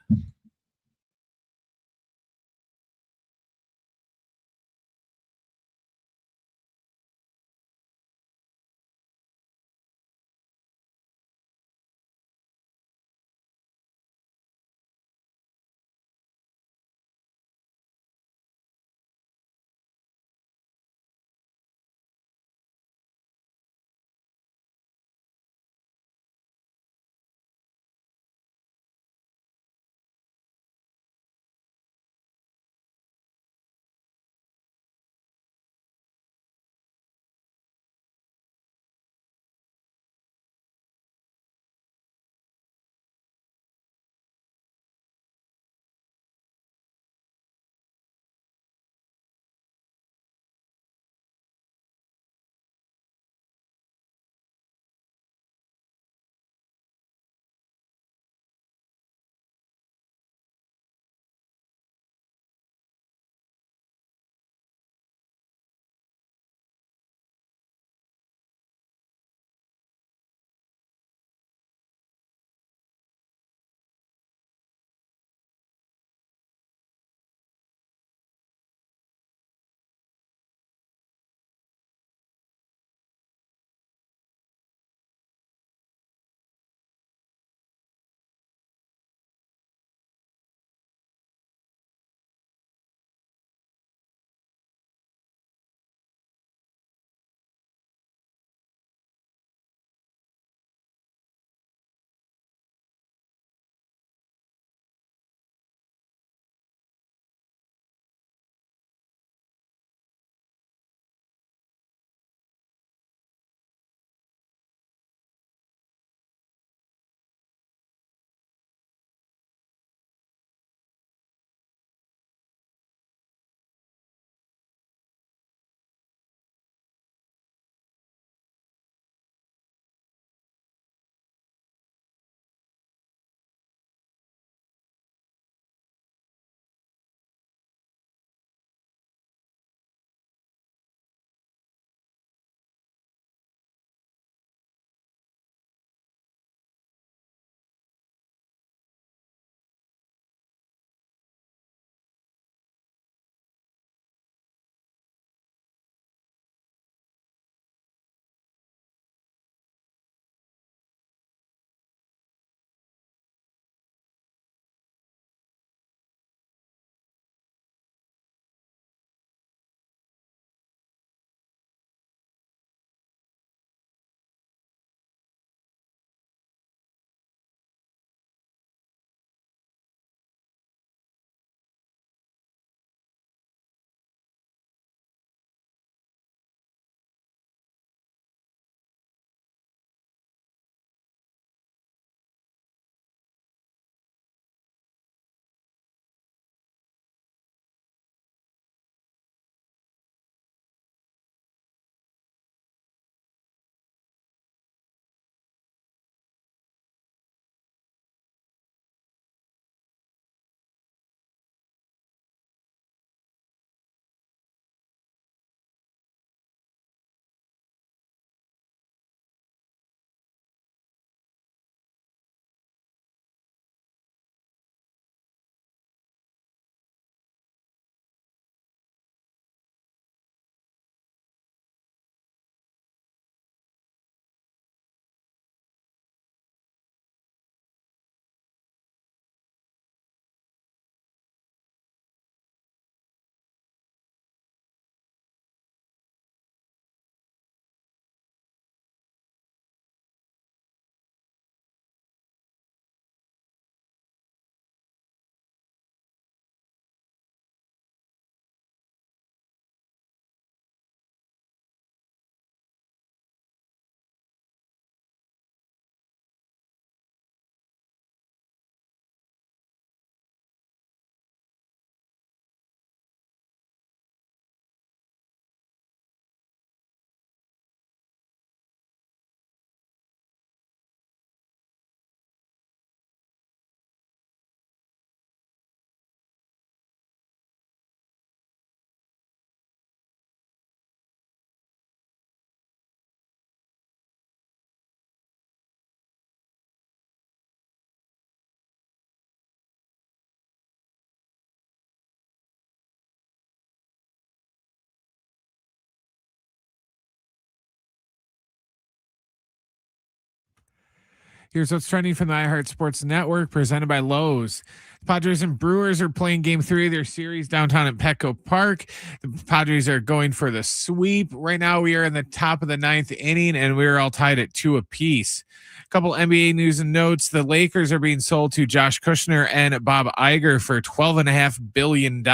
Here's what's trending from the iHeart Sports Network, presented by Lowe's. Padres and Brewers are playing game 3 of their series downtown at Petco Park. The Padres are going for the sweep. Right now, we are in the top of the 9th inning, and we're all tied at 2 apiece. A couple NBA news and notes. The Lakers are being sold to Josh Kushner and Bob Iger for $12.5 billion.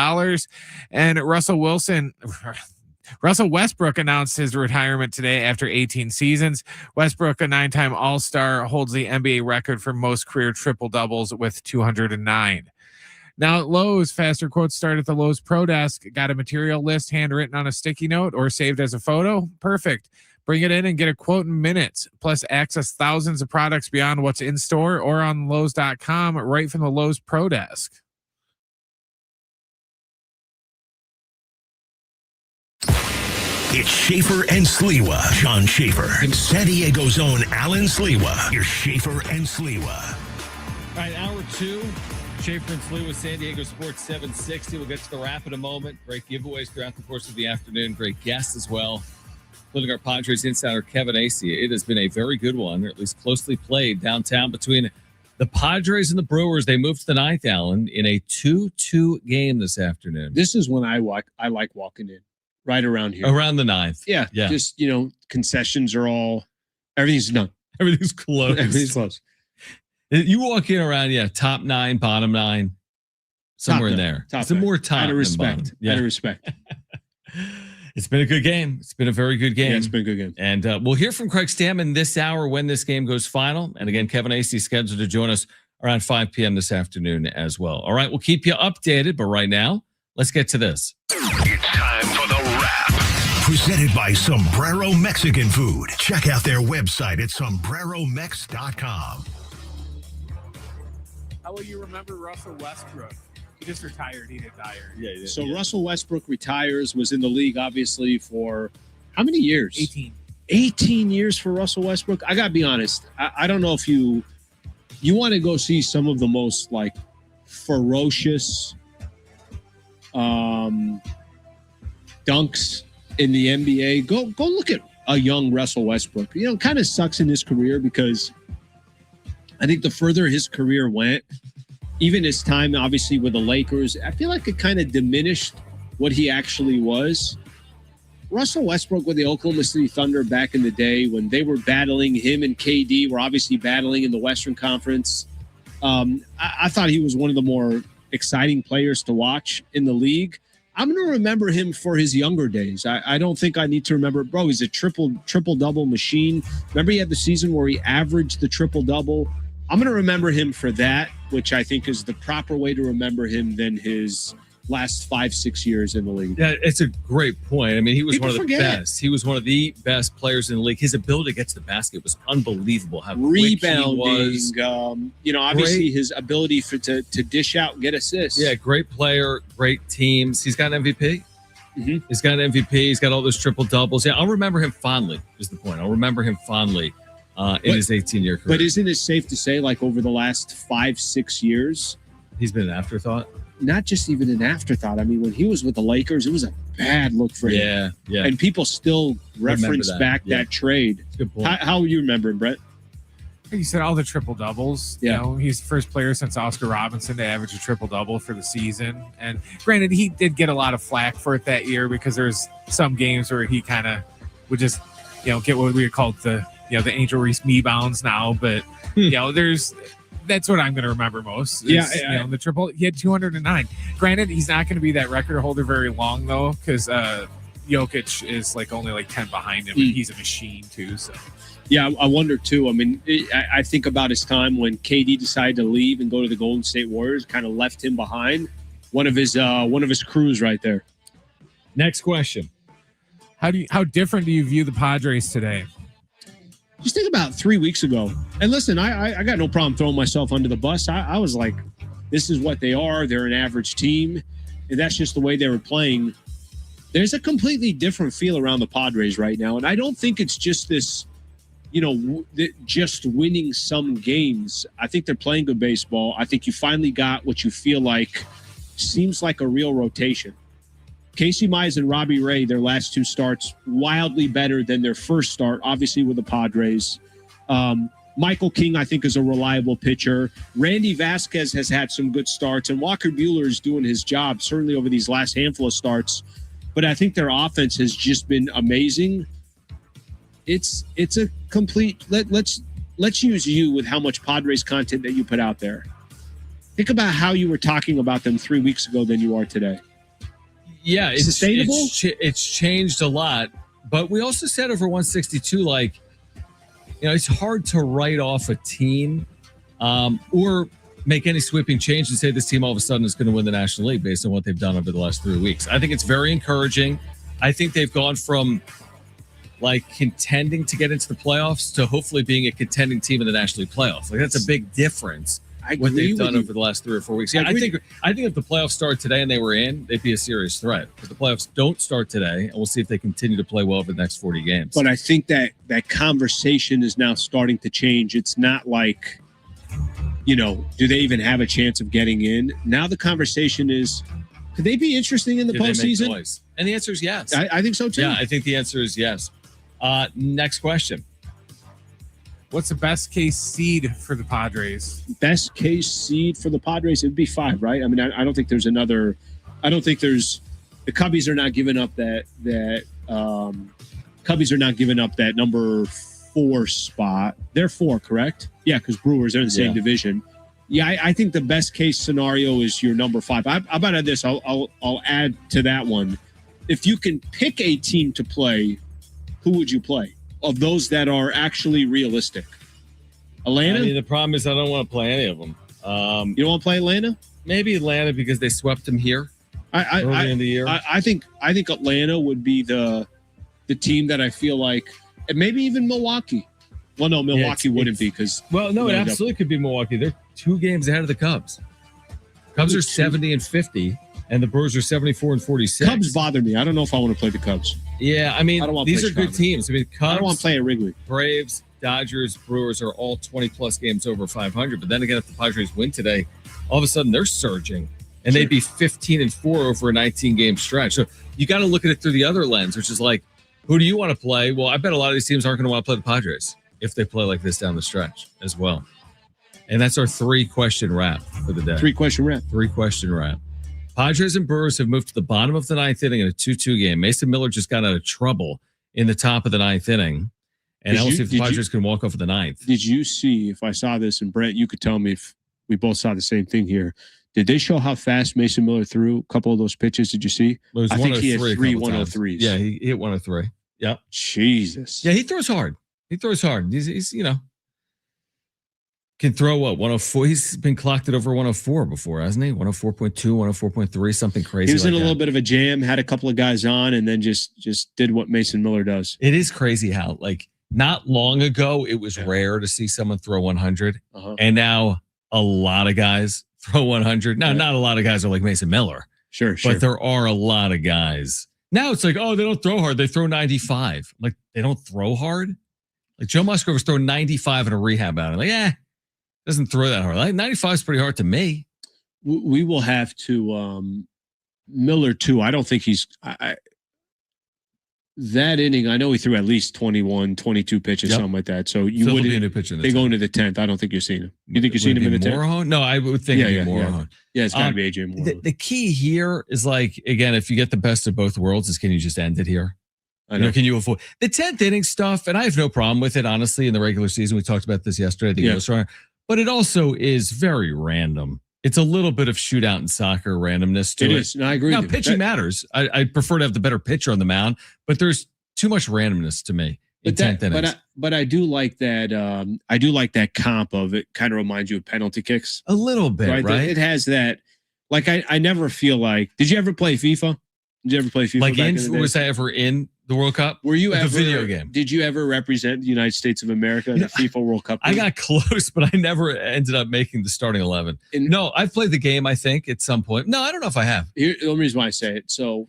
And Russell Westbrook announced his retirement today after 18 seasons. Westbrook, a 9-time All-Star, holds the NBA record for most career triple-doubles with 209. Now at Lowe's, faster quotes start at the Lowe's Pro Desk. Got a material list handwritten on a sticky note or saved as a photo? Perfect. Bring it in and get a quote in minutes. Plus, access thousands of products beyond what's in store or on Lowe's.com right from the Lowe's Pro Desk. It's Schaefer and Sliwa. Sean Schaefer and San Diego's own Alan Sliwa. Your Schaefer and Sliwa. All right, hour 2. Schaefer and Sliwa, San Diego Sports 760. We'll get to the wrap in a moment. Great giveaways throughout the course of the afternoon. Great guests as well, including our Padres Insider, Kevin Acee. It has been a very good one, or at least closely played downtown between the Padres and the Brewers. They moved to the 9th, Alan, in a 2-2 game this afternoon. This is when I like walking in. Right around here. Around the 9th. Yeah. Just, concessions are everything's done. Everything's closed. Everything's closed. You walk in around, top 9, bottom 9, somewhere in there. It's more top out of respect. Bottom. Yeah. Out of respect. It's been a good game. It's been a very good game. Yeah, it's been a good game. And we'll hear from Craig Stammen this hour when this game goes final. And again, Kevin Acee is scheduled to join us around 5 p.m. this afternoon as well. All right, we'll keep you updated. But right now, let's get to this. It's time for the wrap. Presented by Sombrero Mexican Food. Check out their website at sombreromex.com. How will you remember Russell Westbrook? He just retired. He didn't retire. Yeah. So Russell Westbrook retires, was in the league, obviously, for how many years? 18. 18 years for Russell Westbrook. I got to be honest. I don't know if you want to go see some of the most, ferocious dunks in the NBA. Go look at a young Russell Westbrook. Kind of sucks in his career because I think the further his career went, even his time obviously with the Lakers, I feel like it kind of diminished what he actually was. Russell Westbrook with the Oklahoma City Thunder back in the day when they were battling, him and KD were obviously battling in the Western Conference. I thought he was one of the more exciting players to watch in the league. I'm going to remember him for his younger days. I don't think I need to remember, bro, he's a triple-double machine. Remember he had the season where he averaged the triple-double? I'm going to remember him for that, which I think is the proper way to remember him than his last 5-6 years in the league. Yeah, it's a great point. I mean, he was one of the best. He was one of the best players in the league. His ability to get to the basket was unbelievable. How rebounding, quick he was. Obviously his ability to dish out and get assists. Yeah, great player, great teams. He's got an MVP. Mm-hmm. He's got an MVP. He's got all those triple doubles. Yeah, I'll remember him fondly. Is the point? I'll remember him fondly in his 18-year career. But isn't it safe to say, over the last 5-6 years, he's been an afterthought? Not just even an afterthought. I mean, when he was with the Lakers, it was a bad look for him. Yeah. And people still reference back that trade. Good point. How you remember him, Brett? You said all the triple doubles. Yeah. He's the first player since Oscar Robinson to average a triple double for the season. And granted, he did get a lot of flack for it that year because there's some games where he kind of would just, get what we would call the Angel Reese me-bounds now. But, that's what I'm going to remember most. The triple. He had 209. Granted, he's not going to be that record holder very long though, because Jokic is only 10 behind him, and he's a machine too. So, yeah, I wonder too. I mean, I think about his time when KD decided to leave and go to the Golden State Warriors, kind of left him behind. One of his crews right there. Next question: How different do you view the Padres today? Just think about 3 weeks ago. And listen, I got no problem throwing myself under the bus. I was like, this is what they are. They're an average team. And that's just the way they were playing. There's a completely different feel around the Padres right now. And I don't think it's just this, just winning some games. I think they're playing good baseball. I think you finally got what you feel like seems like a real rotation. Casey Mize and Robbie Ray, their last 2 starts, wildly better than their first start, obviously with the Padres. Michael King, I think, is a reliable pitcher. Randy Vasquez has had some good starts, and Walker Buehler is doing his job, certainly over these last handful of starts. But I think their offense has just been amazing. It's a complete. Let's use you with how much Padres content that you put out there. Think about how you were talking about them 3 weeks ago than you are today. Yeah, it's sustainable. It's changed a lot, but we also said over 162, like, it's hard to write off a team or make any sweeping change and say this team all of a sudden is going to win the National League based on what they've done over the last 3 weeks. I think it's very encouraging. I think they've gone from like contending to get into the playoffs to hopefully being a contending team in the National League playoffs. Like, that's a big difference. What they've done over the last 3 or 4 weeks. Yeah, I think if the playoffs start today and they were in, they'd be a serious threat. But the playoffs don't start today, and we'll see if they continue to play well over the next 40 games. But I think that conversation is now starting to change. It's not like, do they even have a chance of getting in? Now the conversation is, could they be interesting in the postseason? And the answer is yes. I think so too. Yeah, I think the answer is yes. Next question. What's the best case seed for the Padres? Best case seed for the Padres, it would be 5, right? I mean, I don't think there's another. I don't think there's. The Cubbies are not giving up that. Cubbies are not giving up that number 4 spot. They're 4, correct? Yeah, because Brewers are in the same division. Yeah, I think the best case scenario is your number 5. How about this? I'll add to that one. If you can pick a team to play, who would you play? Of those that are actually realistic. Atlanta? I mean, the problem is I don't want to play any of them. You don't want to play Atlanta? Maybe Atlanta because they swept them here early in the year. I think Atlanta would be the team that I feel like, and maybe even Milwaukee. Well, no, Milwaukee wouldn't be because. Well, no, it absolutely could be Milwaukee. They're 2 games ahead of the Cubs. Cubs are 70 and 50. And the Brewers are 74 and 46. Cubs bother me. I don't know if I want to play the Cubs. Yeah, I mean, these are good teams. I mean, Cubs, I don't want to play at Wrigley. Braves, Dodgers, Brewers are all 20-plus games over 500. But then again, if the Padres win today, all of a sudden they're surging. And they'd be 15 and 4 over a 19-game stretch. So you got to look at it through the other lens, which is like, who do you want to play? Well, I bet a lot of these teams aren't going to want to play the Padres if they play like this down the stretch as well. And that's our 3-question wrap for the day. 3-question wrap. 3-question wrap. Padres and Brewers have moved to the bottom of the 9th inning in a 2-2 game. Mason Miller just got out of trouble in the top of the 9th inning. And I will see if the Padres can walk off of the 9th. Did you see, if I saw this, and Brent, you could tell me if we both saw the same thing here. Did they show how fast Mason Miller threw a couple of those pitches? Did you see? I think he had 3 103s. Yeah, he hit 103. Yeah. Jesus. Yeah, he throws hard. He's can throw what, 104? He's been clocked at over 104 before, hasn't he? 104.2, 104.3, something crazy. He was like in a little bit of a jam, had a couple of guys on, and then just did what Mason Miller does. It is crazy how, like, not long ago, it was rare to see someone throw 100. And now a lot of guys throw 100. Now, not a lot of guys are like Mason Miller. Sure. But there are a lot of guys. Now it's like, oh, they don't throw hard. They throw 95. Like, they don't throw hard? Like, Joe Musgrove's throwing 95 in a rehab outing. Like, doesn't throw that hard. Like 95 is pretty hard to me. We will have to Miller too. I don't think he's that inning. I know he threw at least 21, 22 pitches, something like that. So you wouldn't. Be a new pitcher they go into the 10th. I don't think you're seeing him. You think you're seeing him in the 10th? No, I would think Morejon. Yeah, it's got to be AJ Morejon. The key here is, like, again, if you get the best of both worlds, is can you just end it here? I know. Can you avoid the 10th inning stuff? And I have no problem with it, honestly. In the regular season, we talked about this yesterday. But it also is very random. It's a little bit of shootout in soccer randomness to it. It is. No, I agree. Now, pitching matters. I prefer to have the better pitcher on the mound, but there's too much randomness to me in 10th innings. But I do like that. I do like that comp of it. Kind of reminds you of penalty kicks. A little bit, right? It has that. Like, I never feel like. Did you ever play FIFA? Did you ever play FIFA? Like, was I ever in the World Cup? Were you ever a video game? Did you ever represent the United States of America in the FIFA World Cup game? I got close, but I never ended up making the starting 11. No, I've played the game, I think, at some point. No, I don't know if I have. Here's the only reason why I say it. So,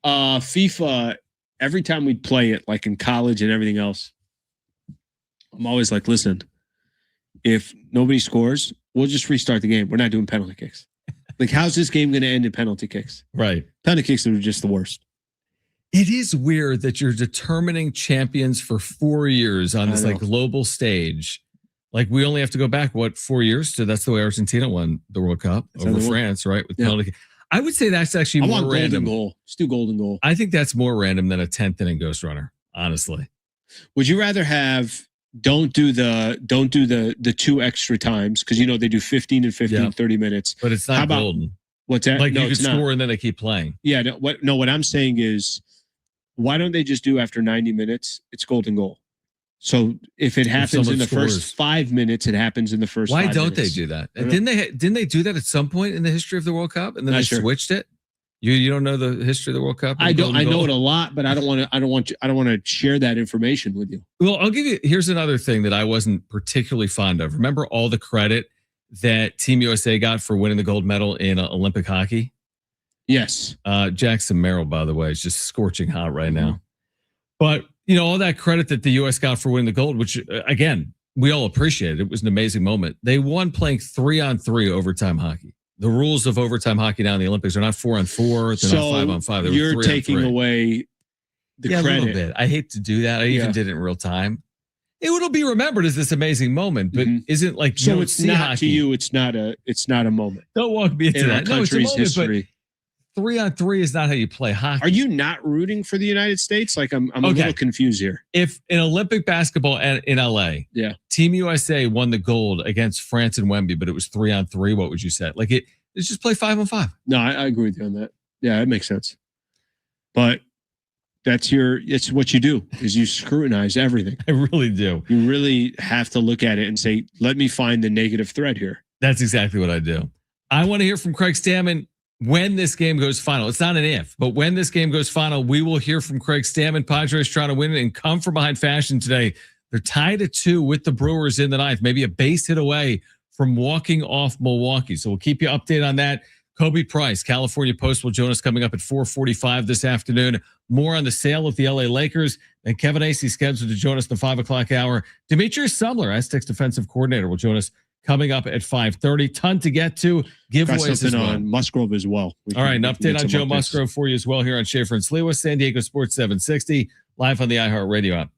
FIFA, every time we'd play it, like in college and everything else, I'm always like, listen, if nobody scores, we'll just restart the game. We're not doing penalty kicks. Like, how's this game going to end in penalty kicks? Right. Penalty kicks are just the worst. It is weird that you're determining champions for 4 years on this like global stage. Like we only have to go back 4 years? So that's the way Argentina won the World Cup over France, right? With penalty. I would say that's actually more random. Golden goal. Let's do golden goal. I think that's more random than a 10th inning ghost runner, honestly. Would you rather have don't do the 2 extra times because they do 15 and 15, 30 minutes. But it's not golden. What's that? Like you could score and then they keep playing. Yeah. What I'm saying is, why don't they just do after 90 minutes? It's golden goal. So if it happens in the first 5 minutes, it happens in the first. Why 5 don't minutes. they do that? Didn't they do that at some point in the history of the World Cup and then switched it? You don't know the history of the World Cup? I don't. I know it a lot, but I don't want to share that information with you. Well, I'll give you. Here's another thing that I wasn't particularly fond of. Remember all the credit that Team USA got for winning the gold medal in Olympic hockey? Yes. Jackson Merrill, by the way, is just scorching hot right now. But all that credit that the U.S. got for winning the gold, which again we all appreciated. It was an amazing moment. They won playing 3-on-3 overtime hockey. The rules of overtime hockey now in the Olympics are not 4-on-4. They're not 5-on-5. You're taking away the credit. A little bit. I hate to do that. I even did it in real time. It'll be remembered as this amazing moment, but isn't like so. It's not hockey. To you. It's not a moment. Don't walk me into that. No, it's a moment, history. But 3-on-3 is not how you play hockey. Are you not rooting for the United States? Like I'm a little confused here. If in Olympic basketball in LA, Team USA won the gold against France and Wemby, but it was 3-on-3, what would you say? Like it's just play 5-on-5. No, I agree with you on that. Yeah, it makes sense. But it's what you do is you scrutinize everything. I really do. You really have to look at it and say, let me find the negative thread here. That's exactly what I do. I want to hear from Craig Stammen when this game goes final. It's not an if, but when this game goes final, we will hear from Craig Stammen. Padres trying to win it and come from behind fashion today. They're tied at 2 with the Brewers in the 9th, maybe a base hit away from walking off Milwaukee. So we'll keep you updated on that. Khobi Price, California Post, will join us coming up at 4:45 this afternoon. More on the sale of the LA Lakers. And Kevin Acee scheduled to join us in the 5 o'clock hour. Demetrius Sumler, Aztecs defensive coordinator, will join us coming up at 5:30. Ton to get to. Giveaways as well. On Musgrove as well. All right, an update on Joe Musgrove for you as well here on Schaefer and Sliwa, San Diego Sports 760, live on the iHeartRadio app.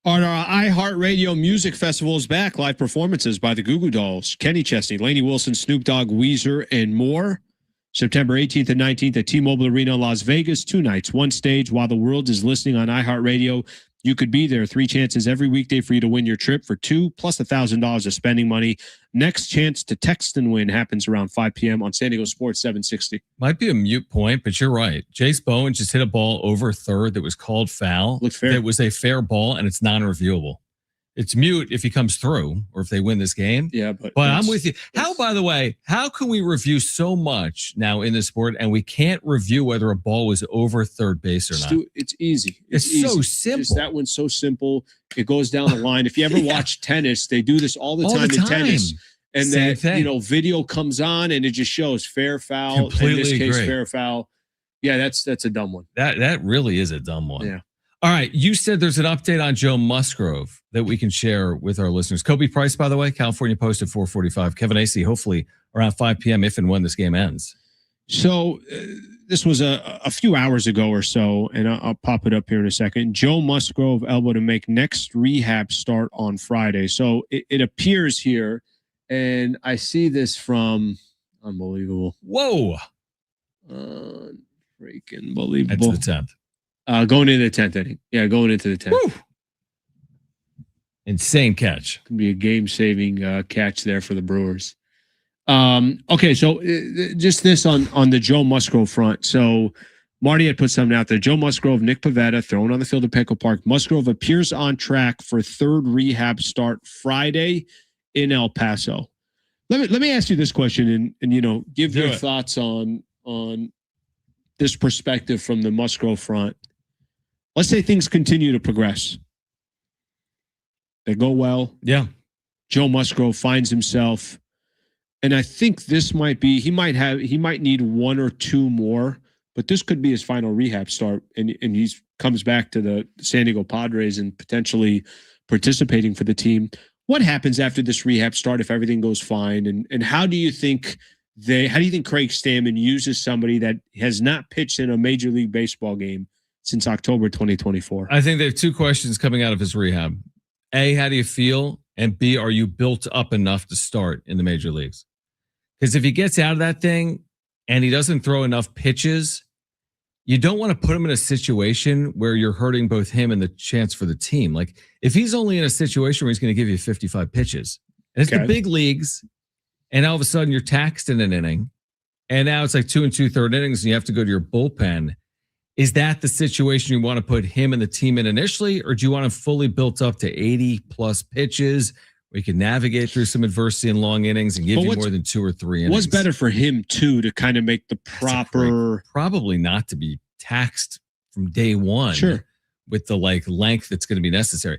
Our iHeartRadio Music Festival is back. Live performances by the Goo Goo Dolls, Kenny Chesney, Lainey Wilson, Snoop Dogg, Weezer, and more. September 18th and 19th at T-Mobile Arena, Las Vegas. 2 nights, 1 stage. While the world is listening on iHeartRadio, you could be there. 3 chances every weekday for you to win your trip for 2 plus $1,000 of spending money. Next chance to text and win happens around 5 p.m. on San Diego Sports 760. Might be a mute point, but you're right. Jace Bowen just hit a ball over third that was called foul. Looked fair. It was a fair ball, and it's non-reviewable. It's mute if he comes through or if they win this game. Yeah, but I'm with you. How, by the way, how can we review so much now in this sport and we can't review whether a ball was over third base or not? It's easy. It's easy. So simple. Just that one's so simple. It goes down the line. If you ever watch tennis, they do this all the time in tennis. And Same thing. Video comes on and it just shows fair foul. Completely in this case, agree. Fair foul. Yeah, that's a dumb one. That really is a dumb one. Yeah. All right. You said there's an update on Joe Musgrove that we can share with our listeners. Khobi Price, by the way, California Post at 4:45. Kevin Acee, hopefully around 5 p.m. if and when this game ends. So this was a few hours ago or so, and I'll pop it up here in a second. Joe Musgrove elbow to make next rehab start on Friday. So it appears here, and I see this from unbelievable. Whoa. Freaking believable. That's the 10th. Going into the 10th inning. Yeah, going into the 10th. Woo. Insane catch. Could be a game-saving catch there for the Brewers. Okay, so just this on the Joe Musgrove front. So Marty had put something out there. Joe Musgrove, Nick Pivetta, thrown on the field at Petco Park. Musgrove appears on track for 3rd rehab start Friday in El Paso. Let me ask you this question and give your thoughts on this perspective from the Musgrove front. Let's say things continue to progress. They go well. Yeah. Joe Musgrove finds himself, and I think this might be, he might need 1 or 2 more, but this could be his final rehab start, and he comes back to the San Diego Padres and potentially participating for the team. What happens after this rehab start if everything goes fine? And how do you think Craig Stammen uses somebody that has not pitched in a Major League Baseball game since October 2024? I think they have 2 questions coming out of his rehab. A, how do you feel? And B, are you built up enough to start in the major leagues? Because if he gets out of that thing and he doesn't throw enough pitches, you don't want to put him in a situation where you're hurting both him and the chance for the team. Like if he's only in a situation where he's going to give you 55 pitches, and it's the big leagues, and all of a sudden you're taxed in an inning, and now it's like 2 2/3 innings and you have to go to your bullpen. Is that the situation you want to put him and the team in initially, or do you want him fully built up to 80 plus pitches where he can navigate through some adversity in long innings and give you more than 2 or 3 innings? What's better for him too to kind of make the proper? Probably not to be taxed from day one. Sure. With the length that's going to be necessary.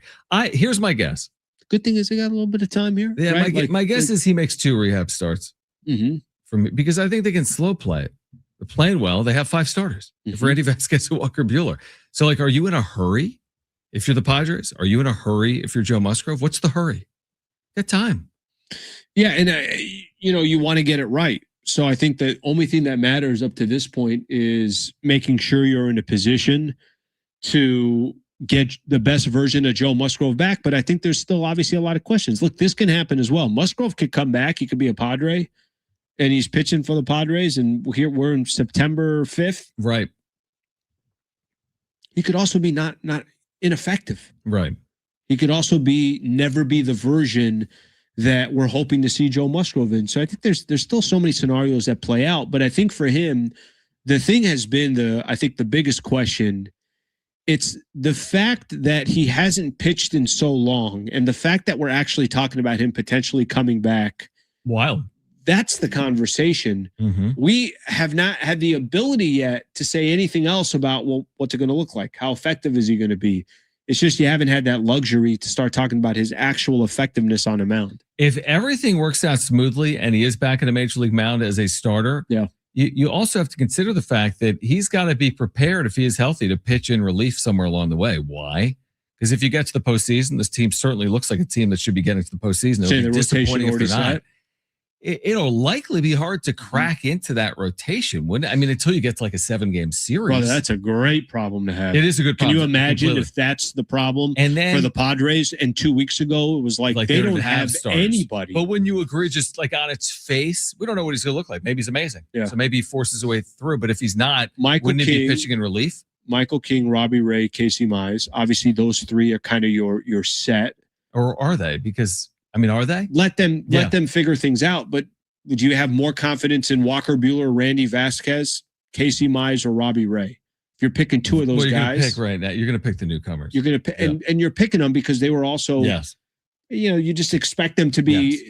Here's my guess. The good thing is they got a little bit of time here. Yeah, right? my guess is he makes 2 rehab starts. Mm-hmm. Because I think they can slow play it. They're playing well. They have 5 starters. If Randy Vasquez and Walker Buehler. So, are you in a hurry if you're the Padres? Are you in a hurry if you're Joe Musgrove? What's the hurry? Get time. Yeah, and you want to get it right. So I think the only thing that matters up to this point is making sure you're in a position to get the best version of Joe Musgrove back. But I think there's still obviously a lot of questions. Look, this can happen as well. Musgrove could come back. He could be a Padre. And he's pitching for the Padres, and here we're in September 5th. Right. He could also be not ineffective. Right. He could also never be the version that we're hoping to see Joe Musgrove in. So I think there's still so many scenarios that play out. But I think for him, the thing has been the biggest question. It's the fact that he hasn't pitched in so long, and the fact that we're actually talking about him potentially coming back. Wild. That's the conversation. Mm-hmm. We have not had the ability yet to say anything else about, what's it going to look like? How effective is he going to be? It's just you haven't had that luxury to start talking about his actual effectiveness on a mound. If everything works out smoothly and he is back in a major league mound as a starter, yeah, you also have to consider the fact that he's got to be prepared if he is healthy to pitch in relief somewhere along the way. Why? Because if you get to the postseason, this team certainly looks like a team that should be getting to the postseason. It'll be disappointing if they're not. it'll likely be hard to crack into that rotation, wouldn't it? I mean, until you get to like a 7-game series. Well, that's a great problem to have. It is a good problem. Can you imagine if that's the problem and then, for the Padres? And 2 weeks ago, it was like they don't have anybody. But when you agree, just like on its face, we don't know what he's going to look like. Maybe he's amazing. Yeah. So maybe he forces his way through. But if he's not, wouldn't he be pitching in relief? Michael King, Robbie Ray, Casey Mize. Obviously, those three are kind of your set. Or are they? Because, I mean, are they? Let them figure things out. But would you have more confidence in Walker Buehler, Randy Vasquez, Casey Mize, or Robbie Ray? If you're picking two of those guys, gonna pick right now. You're going to pick the newcomers. You're going to pick, and you're picking them because they were also, you just expect them to be,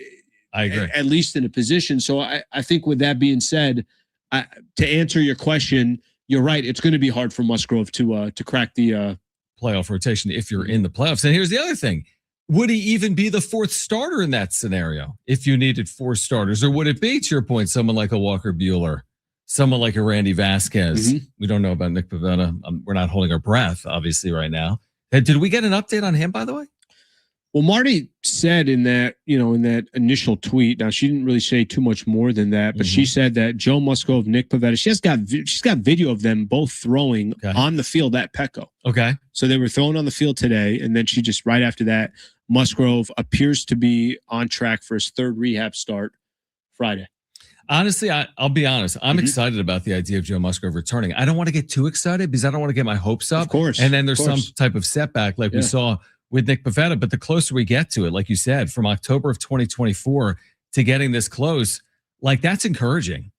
I agree, at least in a position. So I think with that being said, to answer your question, you're right. It's going to be hard for Musgrove to crack the playoff rotation if you're in the playoffs. And here's the other thing. Would he even be the fourth starter in that scenario if you needed 4 starters? Or would it be, to your point, someone like a Walker Buehler, someone like a Randy Vasquez? Mm-hmm. We don't know about Nick Pivetta. We're not holding our breath, obviously, right now. Did we get an update on him, by the way? Well, Marty said in that initial tweet, now she didn't really say too much more than that, but she said that Joe Musgrove, Nick Pivetta, she's got video of them both throwing on the field at Petco. Okay. So they were throwing on the field today, and then she just right after that, Musgrove appears to be on track for his 3rd rehab start Friday. Honestly, I'll be honest. I'm excited about the idea of Joe Musgrove returning. I don't want to get too excited because I don't want to get my hopes up. Of course. And then there's some type of setback like we saw with Nick Pivetta. But the closer we get to it, like you said, from October of 2024 to getting this close, like that's encouraging.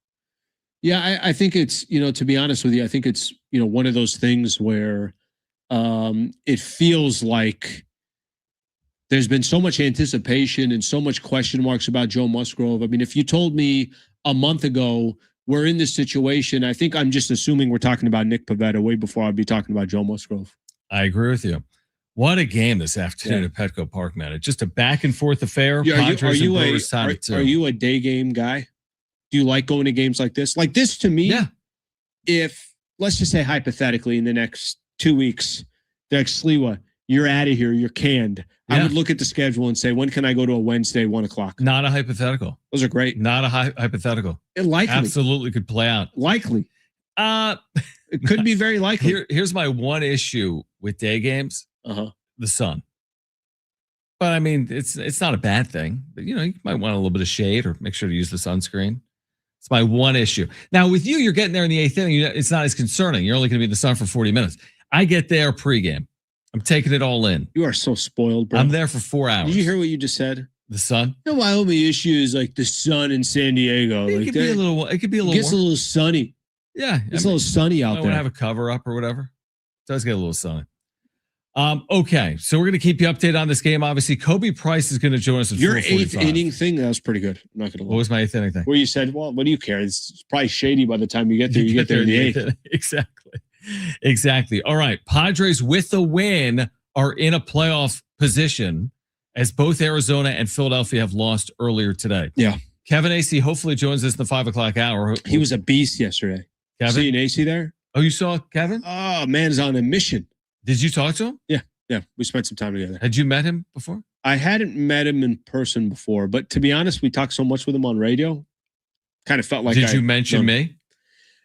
Yeah, I think it's, to be honest with you, I think it's, one of those things where it feels like there's been so much anticipation and so much question marks about Joe Musgrove. I mean, if you told me a month ago we're in this situation, I think I'm just assuming we're talking about Nick Pivetta way before I'd be talking about Joe Musgrove. I agree with you. What a game this afternoon at Petco Park, man. It's just a back and forth affair. Are you a day game guy? Do you like going to games like this? Like this to me, if, let's just say hypothetically in the next 2 weeks, they're like, Sliwa, you're out of here, you're canned. I would look at the schedule and say, when can I go to a Wednesday, 1 o'clock? Not a hypothetical. Those are great. Not a hypothetical. It likely. Absolutely could play out. Likely. It could be very likely. Here's my one issue with day games. The sun. But I mean, it's not a bad thing. But you might want a little bit of shade or make sure to use the sunscreen. It's my one issue. Now with you're getting there in the 8th inning. It's not as concerning. You're only going to be in the sun for 40 minutes. I get there pregame. I'm taking it all in. You are so spoiled, bro. I'm there for 4 hours. Did you hear what you just said? The sun? My only issue is like the sun in San Diego. It could be a little. It gets a little sunny. Yeah, it's a little sunny out there. I want to have a cover up or whatever. It does get a little sunny. Okay, so we're going to keep you updated on this game. Obviously, Khobi Price is going to join us at 4:45. Your 8th inning thing, that was pretty good. I'm not going to lie. What was my 8th inning thing? Where you said, well, what do you care? It's probably shady by the time you get there. You get there in the 8th. Exactly. All right, Padres with a win are in a playoff position as both Arizona and Philadelphia have lost earlier today. Yeah. Kevin Acee hopefully joins us in the 5 o'clock hour. He was a beast yesterday. Kevin? See an Acee there? Oh, you saw Kevin? Oh, man is on a mission. Did you talk to him? Yeah. We spent some time together. Had you met him before? I hadn't met him in person before, but to be honest, we talked so much with him on radio. Kind of felt like Did you mention me?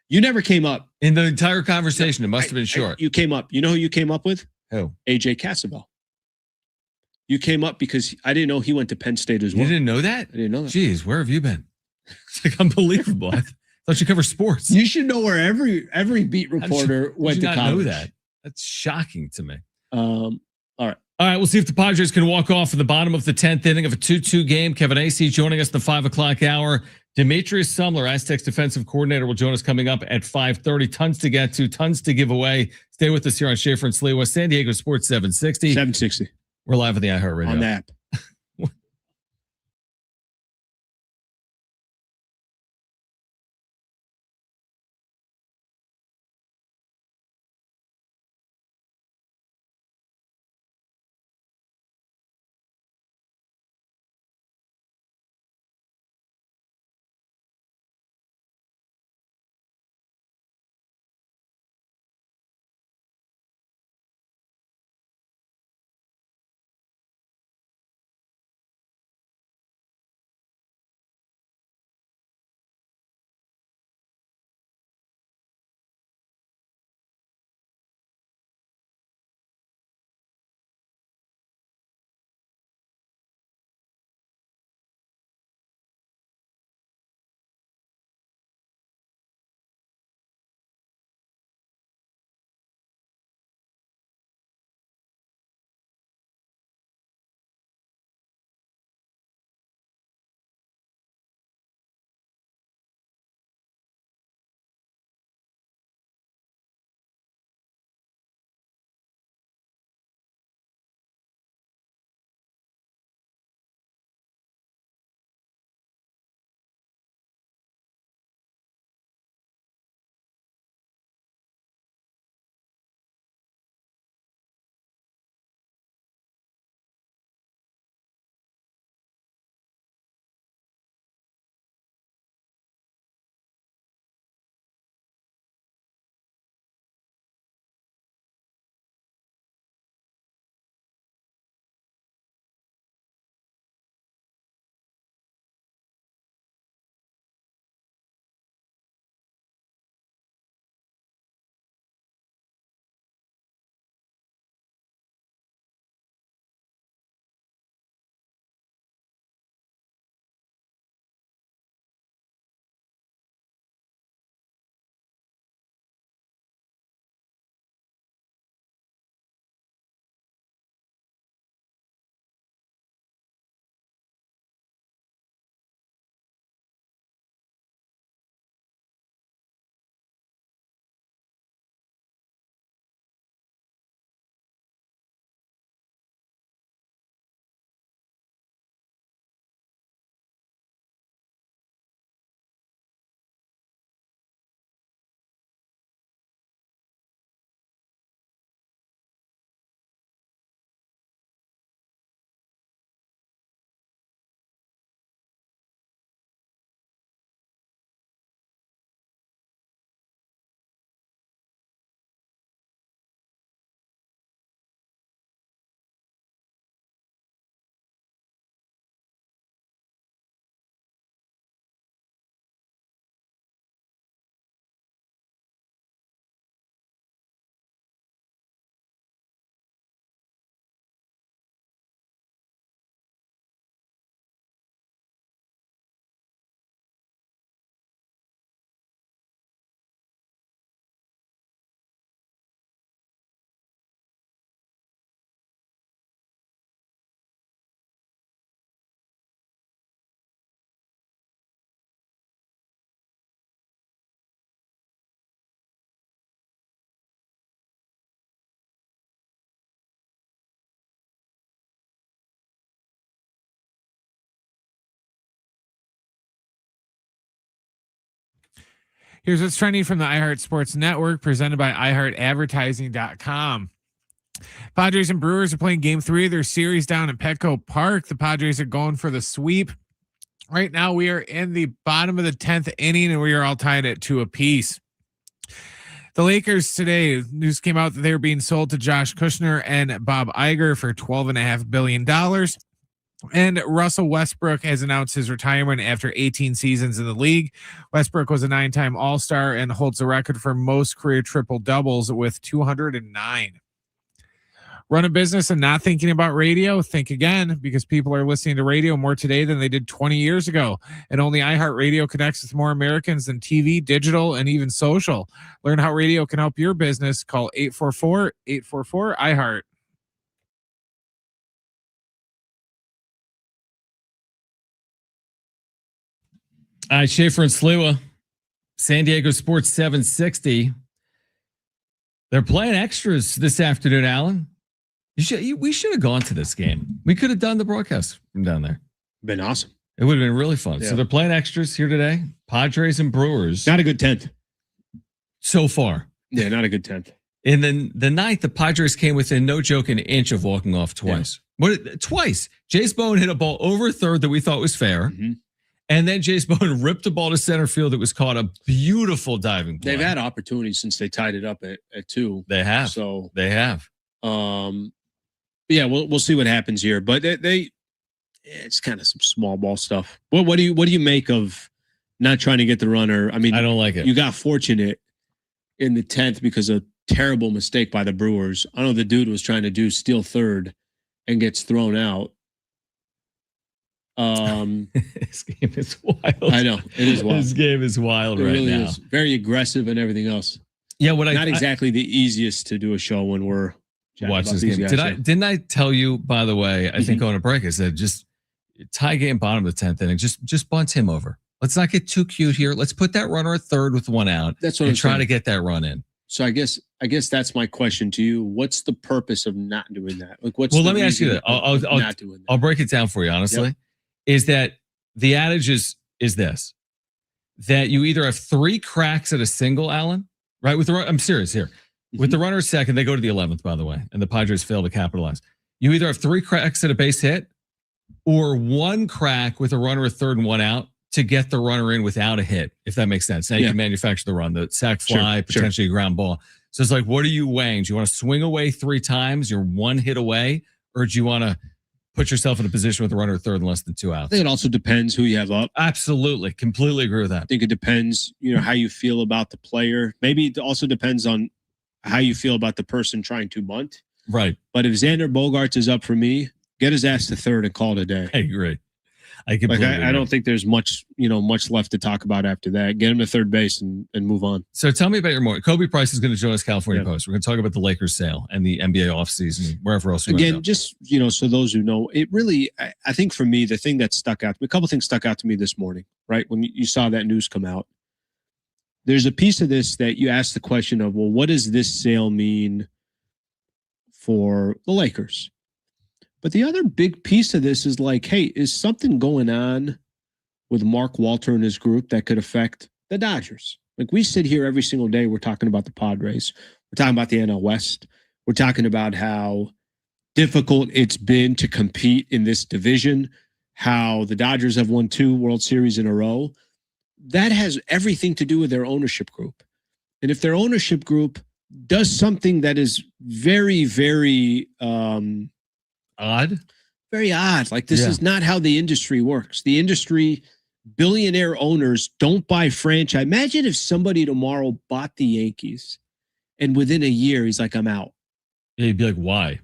You never came up. In the entire conversation, it must have been short. You came up. You know who you came up with? Who? AJ Casabell. You came up because I didn't know he went to Penn State as well. You didn't know that? I didn't know that. Jeez, where have you been? It's like unbelievable. I thought you covered sports. You should know where every beat reporter went to college. I know that. That's shocking to me. All right, we'll see if the Padres can walk off in the bottom of the 10th inning of a 2-2 game. Kevin Acee joining us in the 5 o'clock hour. Demetrius Sumler, Aztecs defensive coordinator, will join us coming up at 5:30. Tons to get to, tons to give away. Stay with us here on Schaefer and Sliwa, San Diego Sports 760. 760. We're live on the iHeartRadio on the app. Here's what's trending from the iHeart Sports Network, presented by iHeartAdvertising.com. Padres and Brewers are playing game 3 of their series down in Petco Park. The Padres are going for the sweep. Right now, we are in the bottom of the 10th inning, and we are all tied at 2 apiece. The Lakers today, news came out that they were being sold to Josh Kushner and Bob Iger for $12.5 billion. And Russell Westbrook has announced his retirement after 18 seasons in the league. Westbrook was a 9-time All-Star and holds the record for most career triple-doubles with 209. Run a business and not thinking about radio? Think again, because people are listening to radio more today than they did 20 years ago. And only iHeartRadio connects with more Americans than TV, digital, and even social. Learn how radio can help your business. Call 844-844-iHeart. All right, Schaefer and Sliwa, San Diego Sports 760. They're playing extras this afternoon, Alan. We should have gone to this game. We could have done the broadcast from down there. Been awesome. It would have been really fun. Yeah. So they're playing extras here today. Padres and Brewers. Not a good 10th. So far. Yeah, not a good 10th. And then the ninth, the Padres came within, no joke, an inch of walking off twice. Yeah. Twice. Jace Bowen hit a ball over third that we thought was fair. Mm-hmm. And then Jace Bowen ripped the ball to center field that was caught a beautiful diving play. They've had opportunities since they tied it up at 2. They have. So they have. Yeah, we'll see what happens here. But it's kind of some small ball stuff. What do you make of not trying to get the runner? I mean, I don't like it. You got fortunate in the 10th because of a terrible mistake by the Brewers. I know the dude was trying to steal third and gets thrown out. This game is wild. I know it is wild. This game is wild right now. Is very aggressive and everything else. Yeah, not exactly the easiest to do a show when we're watch this game. Didn't I tell you, by the way, I think on a break, I said, just tie game bottom of the 10th inning. Just bunt him over. Let's not get too cute here. Let's put that runner at third with 1 out. That's what I'm saying. Try to get that run in. So I guess that's my question to you. What's the purpose of not doing that? Like, let me ask you that. I'll break it down for you, honestly. Yep. Is that the adage is this, that you either have 3 cracks at a single, Alan, right? I'm serious here. With the runner second, they go to the 11th, by the way, and the Padres fail to capitalize. You either have 3 cracks at a base hit or 1 crack with a runner at third and 1 out to get the runner in without a hit, if that makes sense. Now you can manufacture the run, the sac fly, potentially a ground ball. So it's like, what are you weighing? Do you want to swing away 3 times? You're 1 hit away, or do you want to put yourself in a position with a runner at third and less than 2 outs? I think it also depends who you have up. Absolutely. Completely agree with that. I think it depends, how you feel about the player. Maybe it also depends on how you feel about the person trying to bunt. Right. But if Xander Bogaerts is up for me, get his ass to third and call it a day. I agree. I completely agree. I don't think there's much left to talk about after that. Get him to third base and move on. So tell me about your morning. Khobi Price is going to join us, California Post. We're going to talk about the Lakers sale and the NBA offseason, wherever else. Again, just, so those who know, it really, I think for me, the thing that stuck out, a couple things stuck out to me this morning, right? When you saw that news come out, there's a piece of this that you asked the question of, well, what does this sale mean for the Lakers? But the other big piece of this is like, hey, is something going on with Mark Walter and his group that could affect the Dodgers? Like, we sit here every single day, we're talking about the Padres. We're talking about the NL West. We're talking about how difficult it's been to compete in this division, how the Dodgers have won 2 World Series in a row. That has everything to do with their ownership group. And if their ownership group does something that is very, very odd, very odd, like this is not how the industry works. The industry, billionaire owners don't buy franchise. Imagine if somebody tomorrow bought the Yankees and within a year, he's like, I'm out. Yeah, you'd be like, why?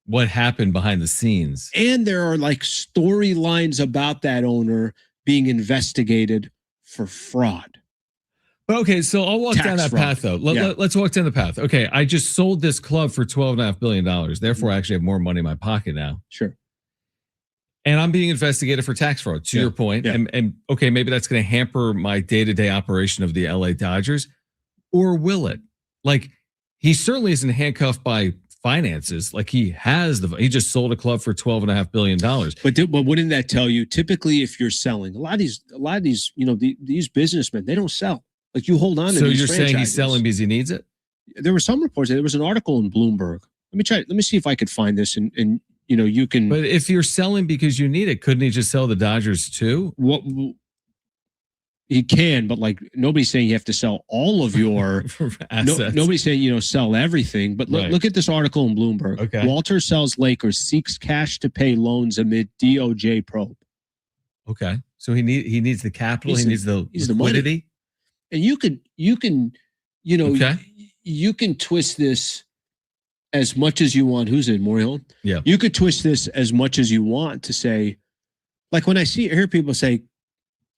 What happened behind the scenes? And there are like storylines about that owner being investigated for fraud. But okay, so I'll walk down that path though. Let's walk down the path. Okay, I just sold this club for $12.5 billion. Therefore, I actually have more money in my pocket now. Sure. And I'm being investigated for tax fraud, to your point. Yeah. And okay, maybe that's going to hamper my day-to-day operation of the LA Dodgers. Or will it? Like, he certainly isn't handcuffed by finances. Like, he just sold a club for $12.5 billion. But wouldn't that tell you, typically if you're selling, a lot of these, these businessmen, they don't sell. Like you hold on to So these you're saying he's franchises. selling because he needs it? There were some reports. There was an article in Bloomberg. Let me see if I could find this and you can. But if you're selling because you need it, couldn't he just sell the Dodgers too? What he can, but like nobody's saying you have to sell all of your assets. Nobody's saying sell everything. But look at this article in Bloomberg. Okay. Walter sells Lakers, seeks cash to pay loans amid DOJ probe. Okay, so he needs the capital. He needs the liquidity. And you can Okay. you can twist this as much as you want. Who's in Morion? Yeah. You could twist this as much as you want to say, like when I hear people say,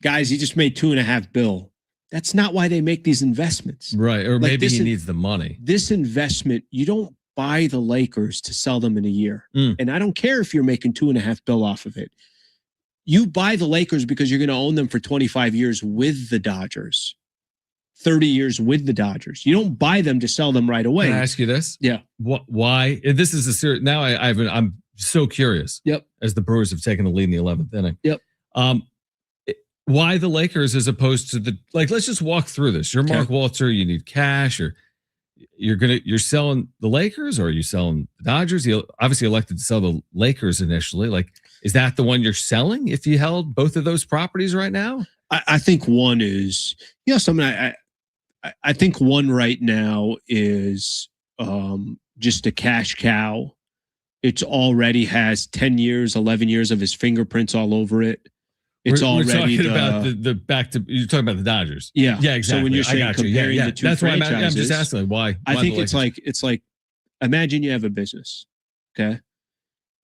guys, he just made $2.5 billion. That's not why they make these investments. Right. Or like maybe he needs the money. This investment, you don't buy the Lakers to sell them in a year. And I don't care if you're making $2.5 billion off of it. You buy the Lakers because you're going to own them for 25 years with the Dodgers. 30 years with the Dodgers. You don't buy them to sell them right away. Can I ask you this? Yeah. Why? This is a serious. Now I'm so curious. Yep. As the Brewers have taken the lead in the 11th inning. Yep. Why the Lakers as opposed to the let's just walk through this. You're Mark Walter. You need cash, or you're selling the Lakers, or are you selling the Dodgers? You obviously elected to sell the Lakers initially. Like, is that the one you're selling if you held both of those properties right now? I think one is something. I think one right now is just a cash cow. It's already has 10 years, 11 years of his fingerprints all over it. It's we're already talking about the back to. You're talking about the Dodgers. Yeah, yeah, exactly. So when you're saying comparing the two that's franchises, why I'm just asking why. I think it's like imagine you have a business, okay,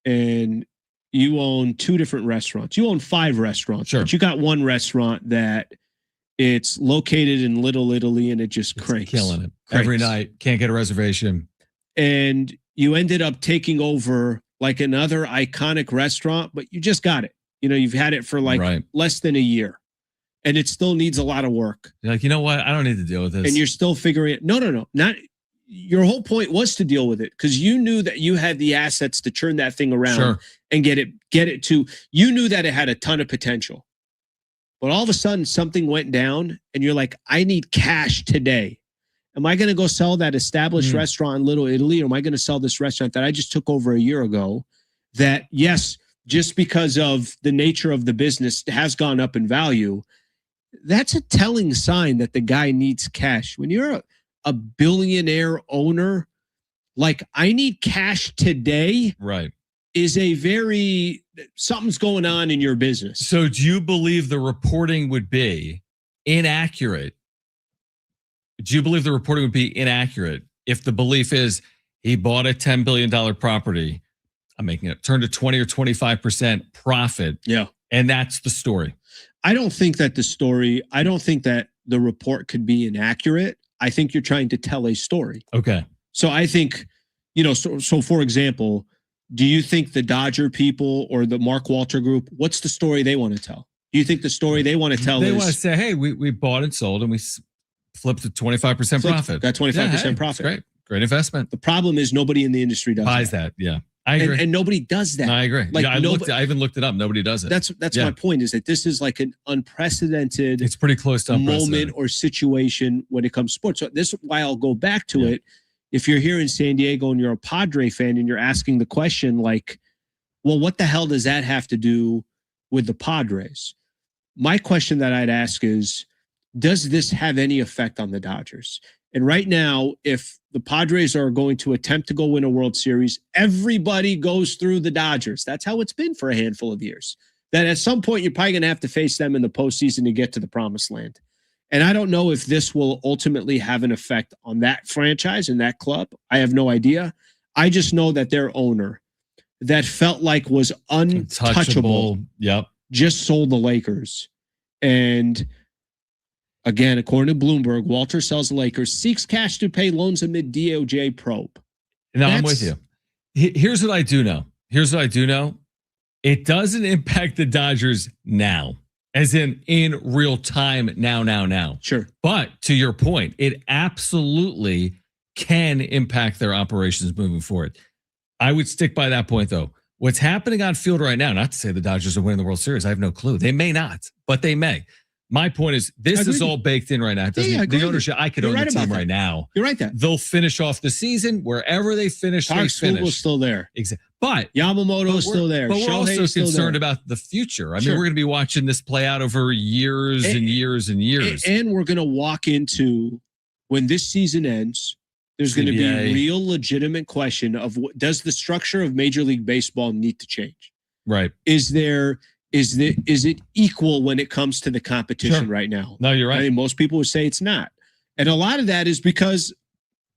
and you own 2 different restaurants. You own 5 restaurants. Sure. But you got one restaurant that it's located in Little Italy and it just cranks. Killing it. Every night. Can't get a reservation. And you ended up taking over like another iconic restaurant, but you just got it. You've had it for less than a year and it still needs a lot of work. You're like, you know what? I don't need to deal with this. And you're still figuring it. No. Not your whole point was to deal with it because you knew that you had the assets to turn that thing around and get it to, you knew that it had a ton of potential. But all of a sudden something went down and you're like, I need cash today. Am I going to go sell that established restaurant in Little Italy? Or am I going to sell this restaurant that I just took over a year ago that, yes, just because of the nature of the business has gone up in value? That's a telling sign that the guy needs cash. When you're a billionaire owner, like I need cash today. Right. Is something's going on in your business. So do you believe the reporting would be inaccurate? Do you believe the reporting would be inaccurate if the belief is he bought a $10 billion property, I'm making it, turned a 20 or 25% profit? Yeah. And that's the story. I don't think that the report could be inaccurate. I think you're trying to tell a story. Okay. So I think, so for example, do you think the Dodger people or the Mark Walter group, what's the story they want to tell? Do you think the story they want to tell They want to say, hey, we bought and sold and we flipped a 25% profit. Got 25% profit. Great. Great investment. The problem is nobody in the industry buys that. Yeah. I agree. And nobody does that. No, I agree. I even looked it up. Nobody does it. That's my point, is that this is like an unprecedented it's pretty close to moment or situation when it comes to sports. So this is why I'll go back to it. If you're here in San Diego and you're a Padre fan and you're asking the question like, well, what the hell does that have to do with the Padres? My question that I'd ask is, does this have any effect on the Dodgers? And right now, if the Padres are going to attempt to go win a World Series, everybody goes through the Dodgers. That's how it's been for a handful of years. That at some point, you're probably going to have to face them in the postseason to get to the promised land. And I don't know if this will ultimately have an effect on that franchise and that club. I have no idea. I just know that their owner, that felt like was untouchable, just sold the Lakers. And again, according to Bloomberg, Walter sells the Lakers, seeks cash to pay loans amid DOJ probe. No, I'm with you. Here's what I do know. It doesn't impact the Dodgers now, as in real time now. Sure. But to your point, it absolutely can impact their operations moving forward. I would stick by that point, though. What's happening on field right now, not to say the Dodgers are winning the World Series, I have no clue. They may not, but they may. My point is, this is all baked in right now. It doesn't, the ownership, I could own the team right now. You're right there. They'll finish off the season wherever they finish. Parks still there. Exactly. But Yamamoto is still there. But we're also concerned about the future. I mean, we're going to be watching this play out over years and years and years. And we're going to walk into, when this season ends, there's going to be a real legitimate question of does the structure of Major League Baseball need to change? Right. Is it equal when it comes to the competition right now? No, you're right. I mean, most people would say it's not. And a lot of that is because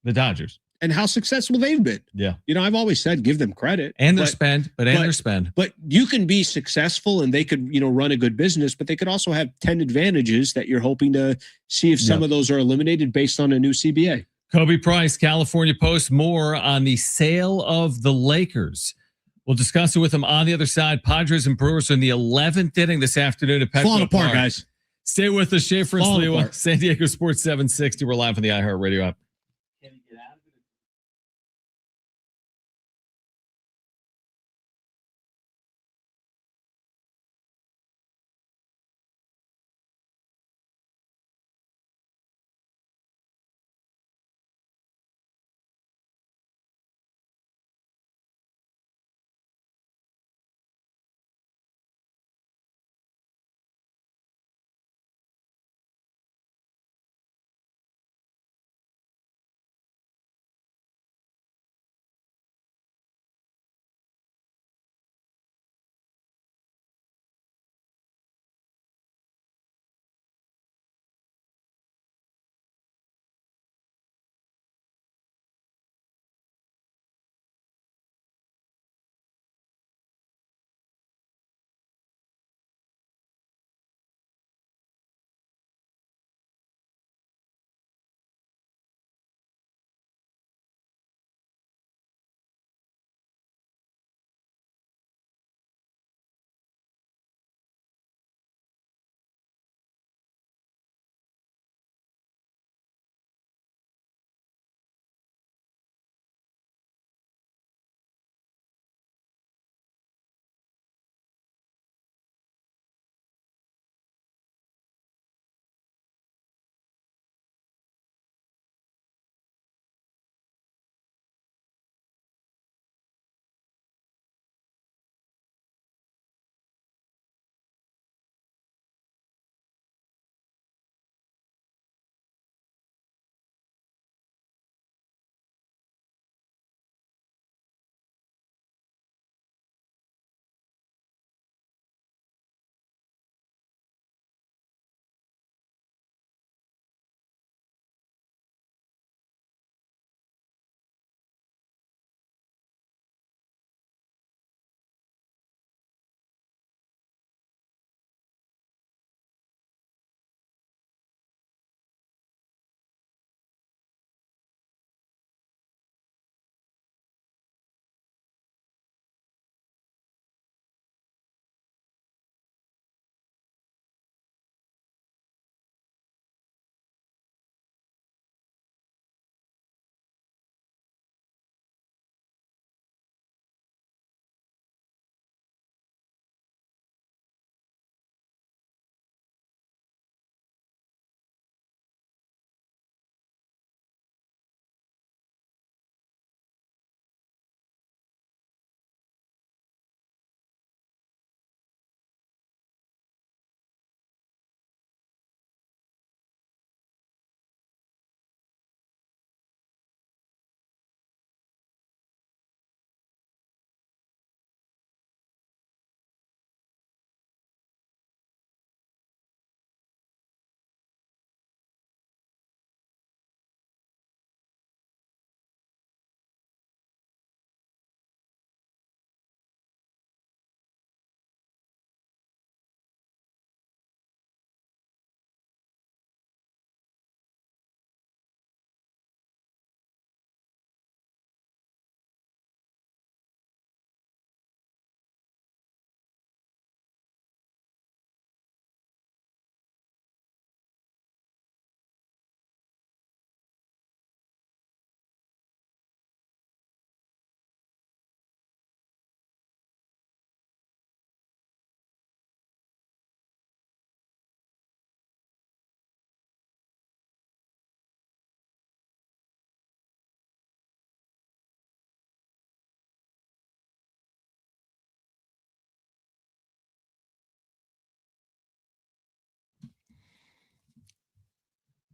the Dodgers and how successful they've been. Yeah. I've always said give them credit. And their spend, their spend. But you can be successful and they could, run a good business, but they could also have 10 advantages that you're hoping to see if some of those are eliminated based on a new CBA. Khobi Price, California Post, more on the sale of the Lakers. We'll discuss it with him on the other side. Padres and Brewers are in the 11th inning this afternoon at Petco Falling apart, Park. guys. Stay with us, Schaefer and Sliwa. San Diego Sports 760. We're live on the iHeartRadio app.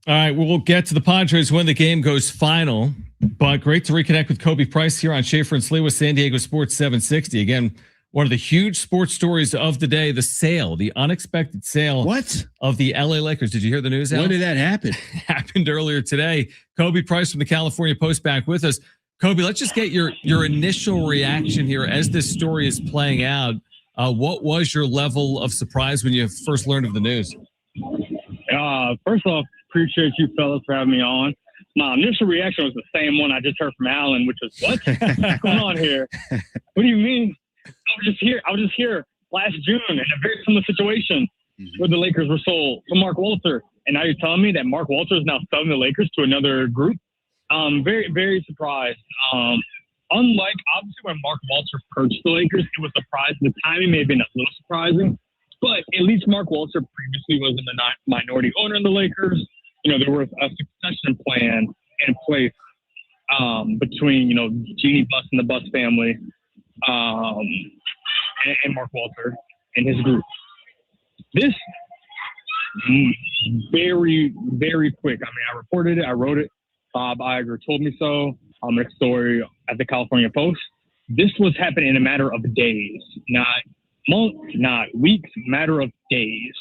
All right, we'll get to the Padres when the game goes final. But great to reconnect with Khobi Price here on Schaefer and Sliwa, San Diego Sports 760. Again, one of the huge sports stories of the day, the unexpected sale of the LA Lakers. Did you hear the news, Alex? When did that happen? It happened earlier today. Khobi Price from the California Post back with us. Khobi, let's just get your initial reaction here as this story is playing out. What was your level of surprise when you first learned of the news? First off, appreciate you fellas for having me on. My initial reaction was the same one I just heard from Alan, which was, what's going on here? What do you mean? I was just here last June in a very similar situation where the Lakers were sold to Mark Walter. And now you're telling me that Mark Walter is now selling the Lakers to another group? Very, very surprised. Unlike, obviously, when Mark Walter purchased the Lakers, it was surprising. The timing may have been a little surprising. But at least Mark Walter previously was a minority owner in the Lakers. There was a succession plan in place between, Jeannie Buss and the Buss family and Mark Walter and his group. This very, very quick. I mean, I reported it. I wrote it. Bob Iger told me so. A story at the California Post. This was happening in a matter of days, not months, not weeks, matter of days.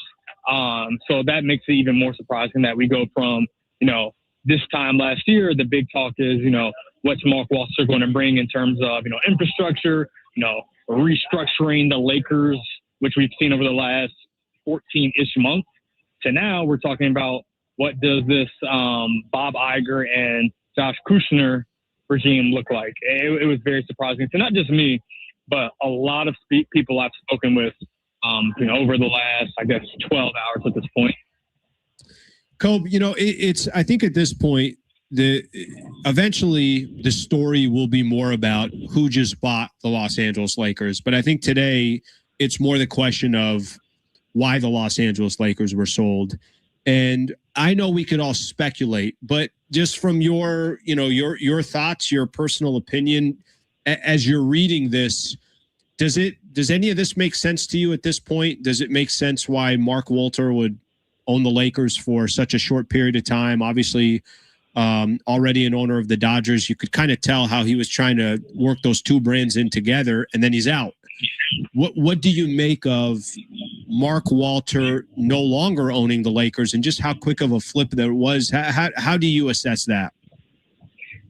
So that makes it even more surprising that we go from, this time last year, the big talk is, what's Mark Walter going to bring in terms of, infrastructure, restructuring the Lakers, which we've seen over the last 14-ish months, to now we're talking about what does this Bob Iger and Josh Kushner regime look like. It was very surprising to not just me, but a lot of people I've spoken with, over the last, 12 hours at this point. Khobi, I think at this point, eventually the story will be more about who just bought the Los Angeles Lakers. But I think today it's more the question of why the Los Angeles Lakers were sold. And I know we could all speculate, but just from your thoughts, your personal opinion, as you're reading this, does any of this make sense to you at this point? Does it make sense why Mark Walter would own the Lakers for such a short period of time? Obviously, already an owner of the Dodgers, you could kind of tell how he was trying to work those two brands in together, and then he's out. What do you make of Mark Walter no longer owning the Lakers, and just how quick of a flip there was? How do you assess that?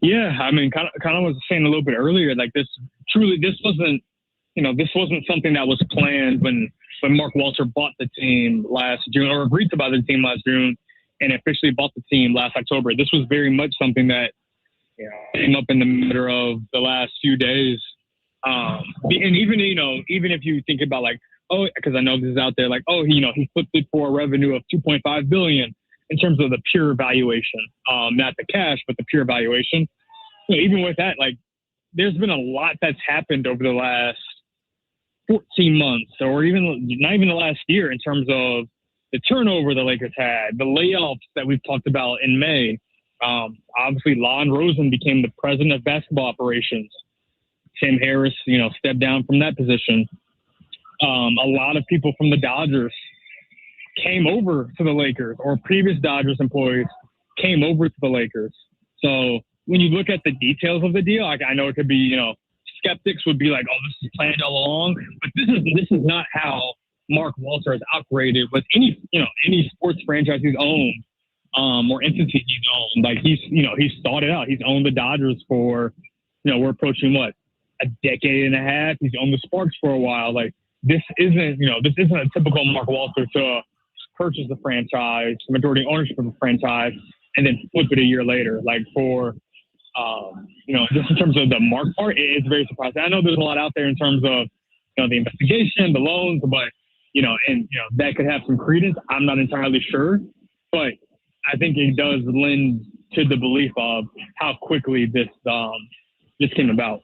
Yeah, I mean, kind of was saying a little bit earlier, like this wasn't something that was planned when Mark Walter bought the team last June, or agreed to buy the team last June, and officially bought the team last October. This was very much something that came up in the middle of the last few days. And even if you think about because I know this is out there, he flipped it for a revenue of $2.5 billion in terms of the pure valuation, not the cash, but the pure valuation. Even with that, there's been a lot that's happened over the last 14 months, or not even the last year, in terms of the turnover the Lakers had, the layoffs that we've talked about in May. Obviously, Lon Rosen became the president of basketball operations. Tim Harris, stepped down from that position. A lot of people from the Dodgers came over to the Lakers, or previous Dodgers employees came over to the Lakers. So when you look at the details of the deal, I know it could be, skeptics would be like, "Oh, this is planned all along," but this is not how Mark Walter has operated with any sports franchise he's owned, or entity he's owned. He's thought it out. He's owned the Dodgers for, we're approaching a decade and a half. He's owned the Sparks for a while. This isn't a typical Mark Walter to purchase the franchise, majority ownership of the franchise, and then flip it a year later. Just in terms of the Mark part, it's very surprising. I know there's a lot out there in terms of, the investigation, the loans, but, that could have some credence. I'm not entirely sure, but I think it does lend to the belief of how quickly this came about.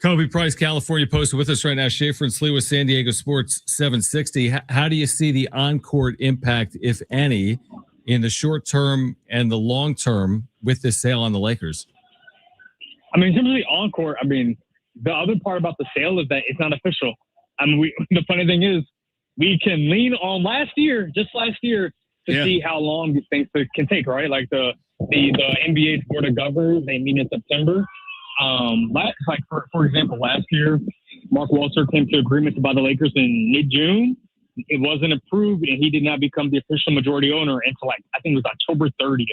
Khobi Price, California Post, with us right now. Schaefer and Sliwa, San Diego Sports 760. How do you see the on-court impact, if any, in the short term and the long term with this sale on the Lakers? I mean, in terms of the on-court, the other part about the sale is that it's not official. The funny thing is, we can lean on just last year, to to see how long these things can take, right? Like the NBA's Board of Governors, they meet in September. For example, last year, Mark Walter came to agreement to buy the Lakers in mid-June. It wasn't approved, and he did not become the official majority owner until I think it was October 30th.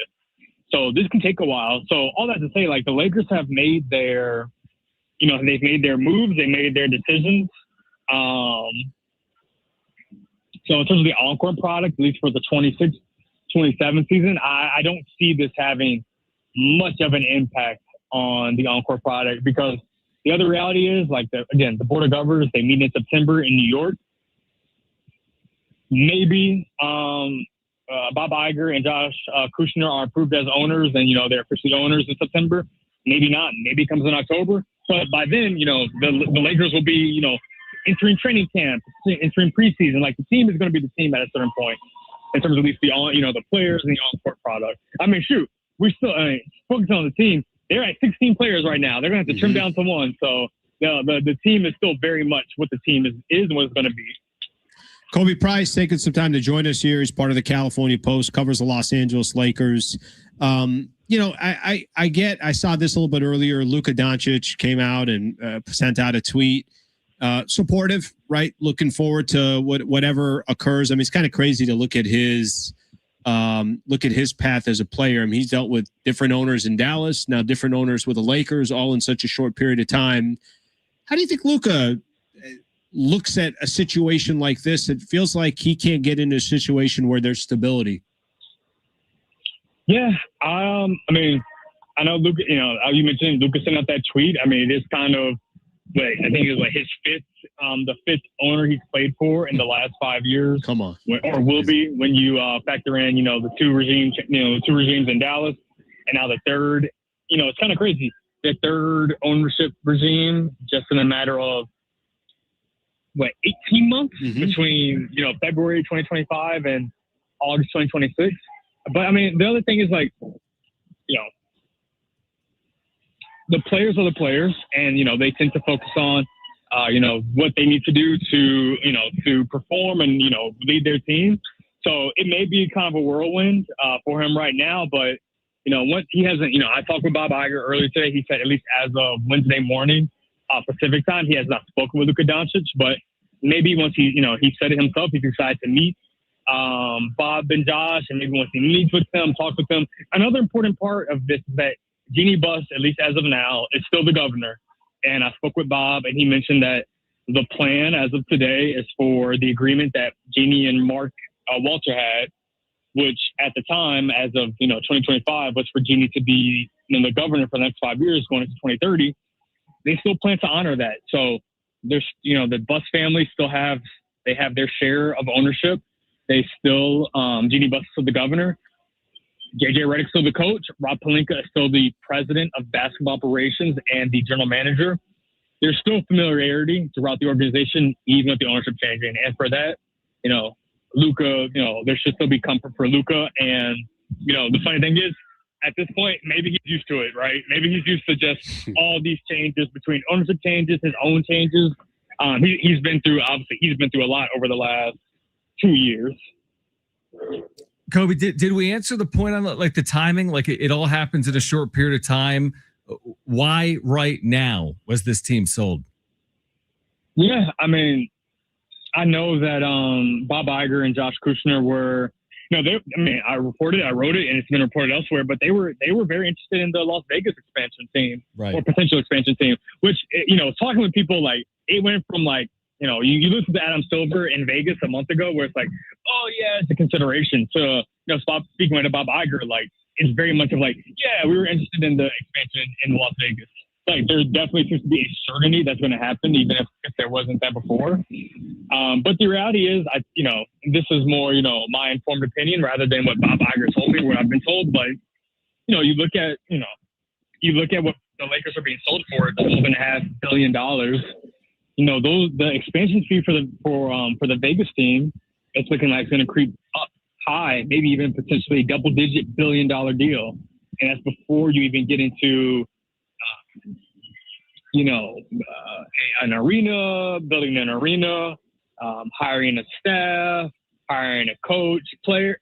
So this can take a while. So all that to say, the Lakers have made their, they've made their moves, they made their decisions. So in terms of the Encore product, at least for the 26-27 season, I don't see this having much of an impact on the Encore product, because the other reality is, the Board of Governors, they meet in September in New York. Maybe Bob Iger and Josh Kushner are approved as owners, and they're officially owners in September. Maybe not. Maybe it comes in October. But by then, the Lakers will be, entering training camp, entering preseason. The team is going to be the team at a certain point in terms of at least the players and the on-court product. I mean, shoot, we still focus on the team. They're at 16 players right now. They're going to have to trim down to one. So the team is still very much what the team is and what it's going to be. Khobi Price taking some time to join us here. He's part of the California Post, covers the Los Angeles Lakers. I saw this a little bit earlier. Luka Doncic came out and sent out a tweet, supportive, right? Looking forward to whatever occurs. I mean, it's kind of crazy to look at his path as a player. I mean, he's dealt with different owners in Dallas, now different owners with the Lakers, all in such a short period of time. How do you think Luka looks at a situation like this? It feels like he can't get into a situation where there's stability. Yeah. I mean, I know Luka, you mentioned Luka sent out that tweet. I mean, it is kind of I think it was his the fifth owner he's played for in the last 5 years. Come on. Or will be when you factor in, the two regimes in Dallas, and now the third. It's kind of crazy. The third ownership regime, just in a matter of 18 months between, February 2025 and August 2026. But I mean, the other thing is the players are the players, and, they tend to focus on, what they need to do to perform and, lead their team. So it may be kind of a whirlwind for him right now, but, once he hasn't, I talked with Bob Iger earlier today. He said at least as of Wednesday morning, Pacific time, he has not spoken with Luka Doncic, but maybe once he said it himself, he decided to meet Bob and Josh, and maybe once he meets with them, talk with them. Another important part of this is that Jeanie Buss, at least as of now, is still the governor. And I spoke with Bob, and he mentioned that the plan as of today is for the agreement that Jeanie and Mark Walter had, which at the time, as of 2025, was for Jeanie to be the governor for the next 5 years, going into 2030. They still plan to honor that. So there's, the Buss family still have their share of ownership. They still, Jeanie Buss is still the governor. JJ Redick's still the coach. Rob Pelinka is still the president of basketball operations and the general manager. There's still familiarity throughout the organization, even with the ownership changing. And for that, Luka, there should still be comfort for Luka. And, the funny thing is, at this point, maybe he's used to it, right? Maybe he's used to just all these changes between ownership changes, his own changes. He's been through a lot over the last 2 years. Khobi, did we answer the point on the timing? It all happens in a short period of time. Why right now was this team sold? Yeah, I mean, I know that Bob Iger and Josh Kushner were, I reported, I wrote it, and it's been reported elsewhere, but they were very interested in the Las Vegas expansion team, right, or potential expansion team, which, talking with people, it went from you listen to Adam Silver in Vegas a month ago, where it's oh yeah, it's a consideration. So, speaking to Bob Iger, it's very much of yeah, we were interested in the expansion in Las Vegas. There definitely seems to be a certainty that's going to happen, even if there wasn't that before. But the reality is, this is more, my informed opinion rather than what Bob Iger told me, what I've been told. But, you look at what the Lakers are being sold for, $12.5 billion. The expansion fee for the Vegas team, it's looking like it's going to creep up high, maybe even potentially double-digit billion-dollar deal, and that's before you even get into, an arena, building an arena, hiring a staff, hiring a coach, player.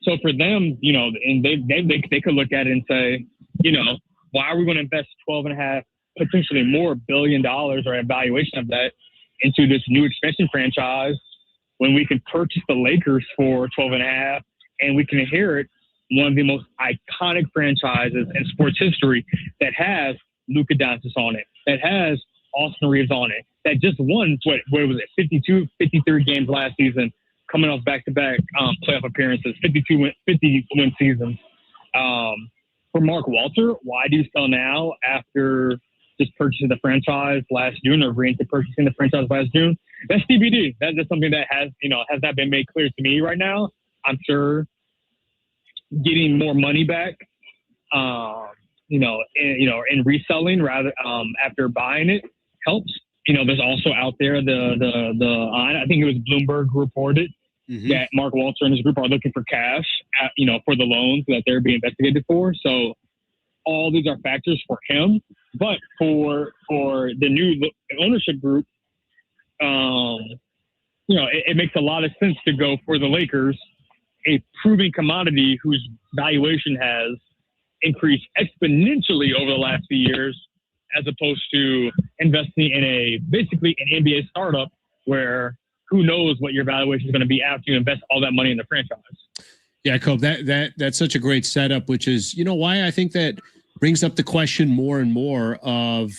So for them, and they could look at it and say, why are we going to invest 12.5, potentially more $1 billion or evaluation of that into this new expansion franchise when we can purchase the Lakers for 12.5 and we can inherit one of the most iconic franchises in sports history that has Luka Doncic on it, that has Austin Reeves on it, that just won, what was it, 52, 53 games last season, coming off back-to-back playoff appearances, 50-win seasons. For Mark Walter, why do you sell now after just purchasing the franchise last June or agreeing to purchasing the franchise last June? That's TBD. That's just something that has not been made clear to me right now. I'm sure getting more money back, in reselling rather after buying it helps. There's also out there I think it was Bloomberg reported that Mark Walter and his group are looking for cash, for the loans that they're being investigated for. So all these are factors for him, but for the new ownership group, it makes a lot of sense to go for the Lakers, a proven commodity whose valuation has increased exponentially over the last few years, as opposed to investing in basically an NBA startup where who knows what your valuation is going to be after you invest all that money in the franchise. Yeah, Khobi, that's such a great setup, which is, why I think that brings up the question more and more of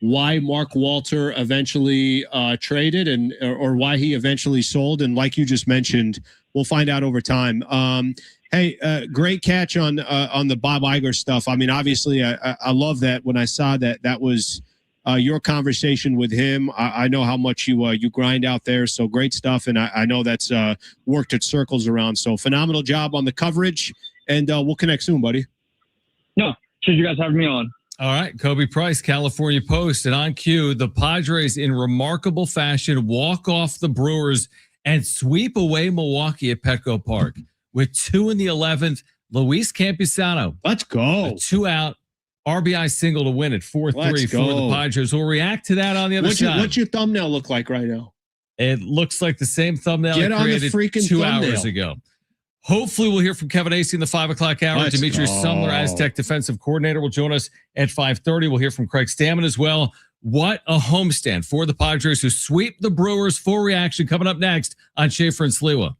why Mark Walter eventually traded or why he eventually sold. And like you just mentioned, we'll find out over time. Hey, great catch on the Bob Iger stuff. I mean, obviously, I love that when I saw that was your conversation with him. I know how much you grind out there. So great stuff. And I know that's worked at circles around. So phenomenal job on the coverage. And we'll connect soon, buddy. No, should you guys have me on? All right. Khobi Price, California Post. And on cue, the Padres in remarkable fashion walk off the Brewers and sweep away Milwaukee at Petco Park. With 2 in the 11th, Luis Campusano. Let's go. A 2-out RBI single to win at 4-3 for the Padres. We'll react to that on the other side. What's your thumbnail look like right now? It looks like the same thumbnail I created 2 hours ago. Hopefully, we'll hear from Kevin Acee in the 5 o'clock hour. Demetrius Sumler, Aztec defensive coordinator, will join us at 5:30. We'll hear from Craig Stammen as well. What a homestand for the Padres who sweep the Brewers. Full reaction coming up next on Schaefer and Sliwa.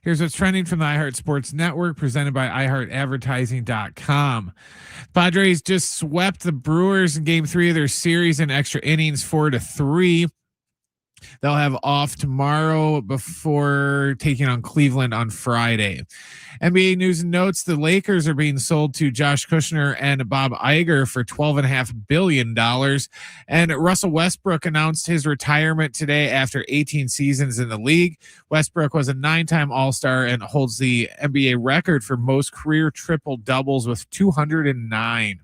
Here's what's trending from the iHeart Sports Network, presented by iHeartAdvertising.com. Padres just swept the Brewers in Game 3 of their series in extra innings, 4-3. They'll have off tomorrow before taking on Cleveland on Friday. NBA news and notes: the Lakers are being sold to Josh Kushner and Bob Iger for $12.5 billion. And Russell Westbrook announced his retirement today after 18 seasons in the league. Westbrook was a 9-time All-Star and holds the NBA record for most career triple doubles with 209.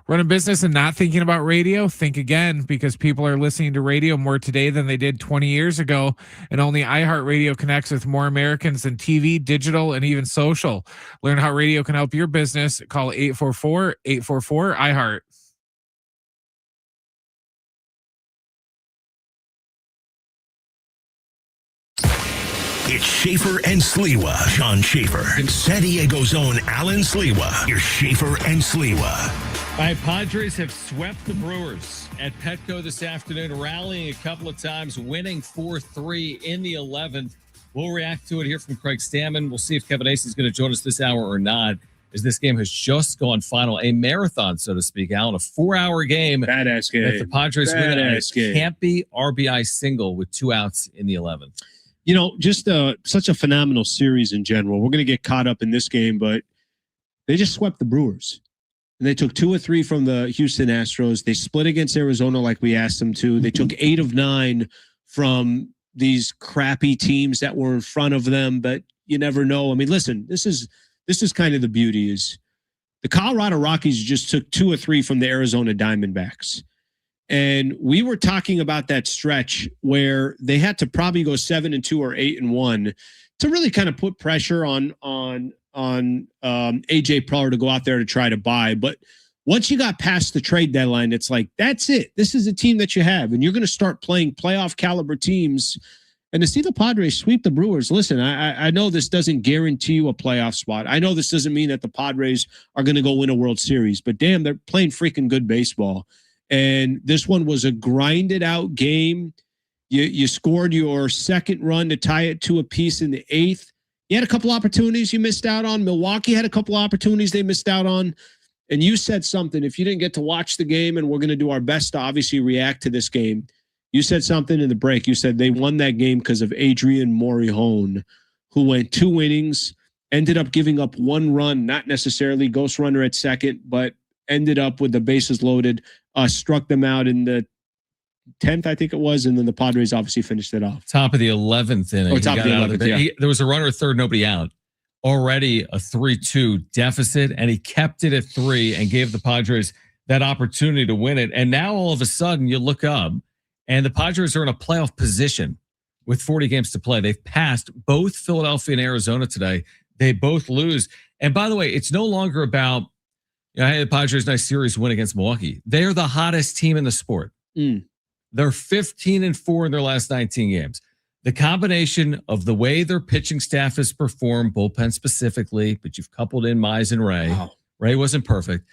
Running business and not thinking about radio? Think again, because people are listening to radio more today than they did 20 years ago, and only iHeartRadio connects with more Americans than TV, digital, and even social. Learn how radio can help your business. Call 844-844-iHeart. It's Schaefer and Sliwa. Sean Schaefer and San Diego's own Alan Sliwa. You're Schaefer and Sliwa. All right, Padres have swept the Brewers at Petco this afternoon, rallying a couple of times, winning 4-3 in the 11th. We'll react to it here from Craig Stammen. We'll see if Kevin Acee is going to join us this hour or not, as this game has just gone final, a marathon, so to speak, Alan, a 4-hour game. Badass game. If the Padres win it, can't be RBI single with 2 outs in the 11th. You know, just such a phenomenal series in general. We're going to get caught up in this game, but they just swept the Brewers. And they took 2 of 3 from the Houston Astros. They split against Arizona like we asked them to. They took 8 of 9 from these crappy teams that were in front of them, but you never know. I mean, listen, this is kind of the beauty is the Colorado Rockies just took 2 of 3 from the Arizona Diamondbacks. And we were talking about that stretch where they had to probably go 7-2 or 8-1 to really kind of put pressure on AJ Preller to go out there to try to buy. But once you got past the trade deadline, it's like, that's it. This is a team that you have, and you're going to start playing playoff caliber teams. And to see the Padres sweep the Brewers, listen, I know this doesn't guarantee you a playoff spot. I know this doesn't mean that the Padres are going to go win a World Series, but damn, they're playing freaking good baseball. And this one was a grinded out game. You scored your second run to tie it 2 apiece in the 8th. You had a couple opportunities you missed out on. Milwaukee had a couple opportunities they missed out on. And you said something, if you didn't get to watch the game, and we're going to do our best to obviously react to this game, you said something in the break. You said they won that game because of Adrian Morejon, who went 2 innings, ended up giving up 1 run, not necessarily ghost runner at second, but ended up with the bases loaded, struck them out in the 10th, I think it was, and then the Padres obviously finished it off. Top of the 11th inning. Top of the 11th, yeah. There was a runner at third, nobody out. Already a 3-2 deficit, and he kept it at 3 and gave the Padres that opportunity to win it. And now all of a sudden you look up, and the Padres are in a playoff position with 40 games to play. They've passed both Philadelphia and Arizona today. They both lose. And by the way, it's no longer about, hey, the Padres' nice series win against Milwaukee. They're the hottest team in the sport. They're 15-4 in their last 19 games. The combination of the way their pitching staff has performed, bullpen specifically, but you've coupled in Mize and Ray. Wow. Ray wasn't perfect.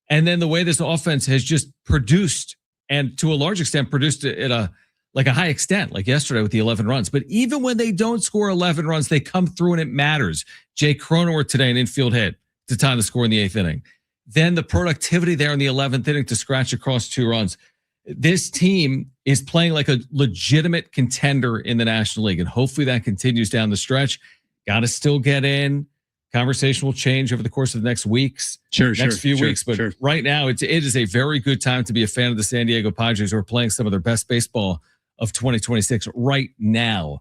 And then the way this offense has just produced, and to a large extent produced at a high extent, like yesterday with the 11 runs. But even when they don't score 11 runs, they come through and it matters. Jake Cronenworth today, an infield hit to tie the score in the 8th inning. Then the productivity there in the 11th inning to scratch across 2 runs. This team is playing like a legitimate contender in the National League, and hopefully that continues down the stretch. Got to still get in. Conversation will change over the course of the next weeks, next few weeks. But right now, it is a very good time to be a fan of the San Diego Padres, who are playing some of their best baseball of 2026 right now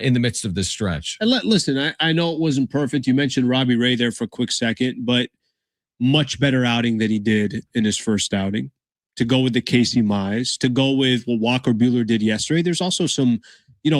in the midst of this stretch. And listen, I know it wasn't perfect. You mentioned Robbie Ray there for a quick second, but much better outing than he did in his first outing. To go with the Casey Mize, to go with what Walker Buehler did yesterday. There's also some,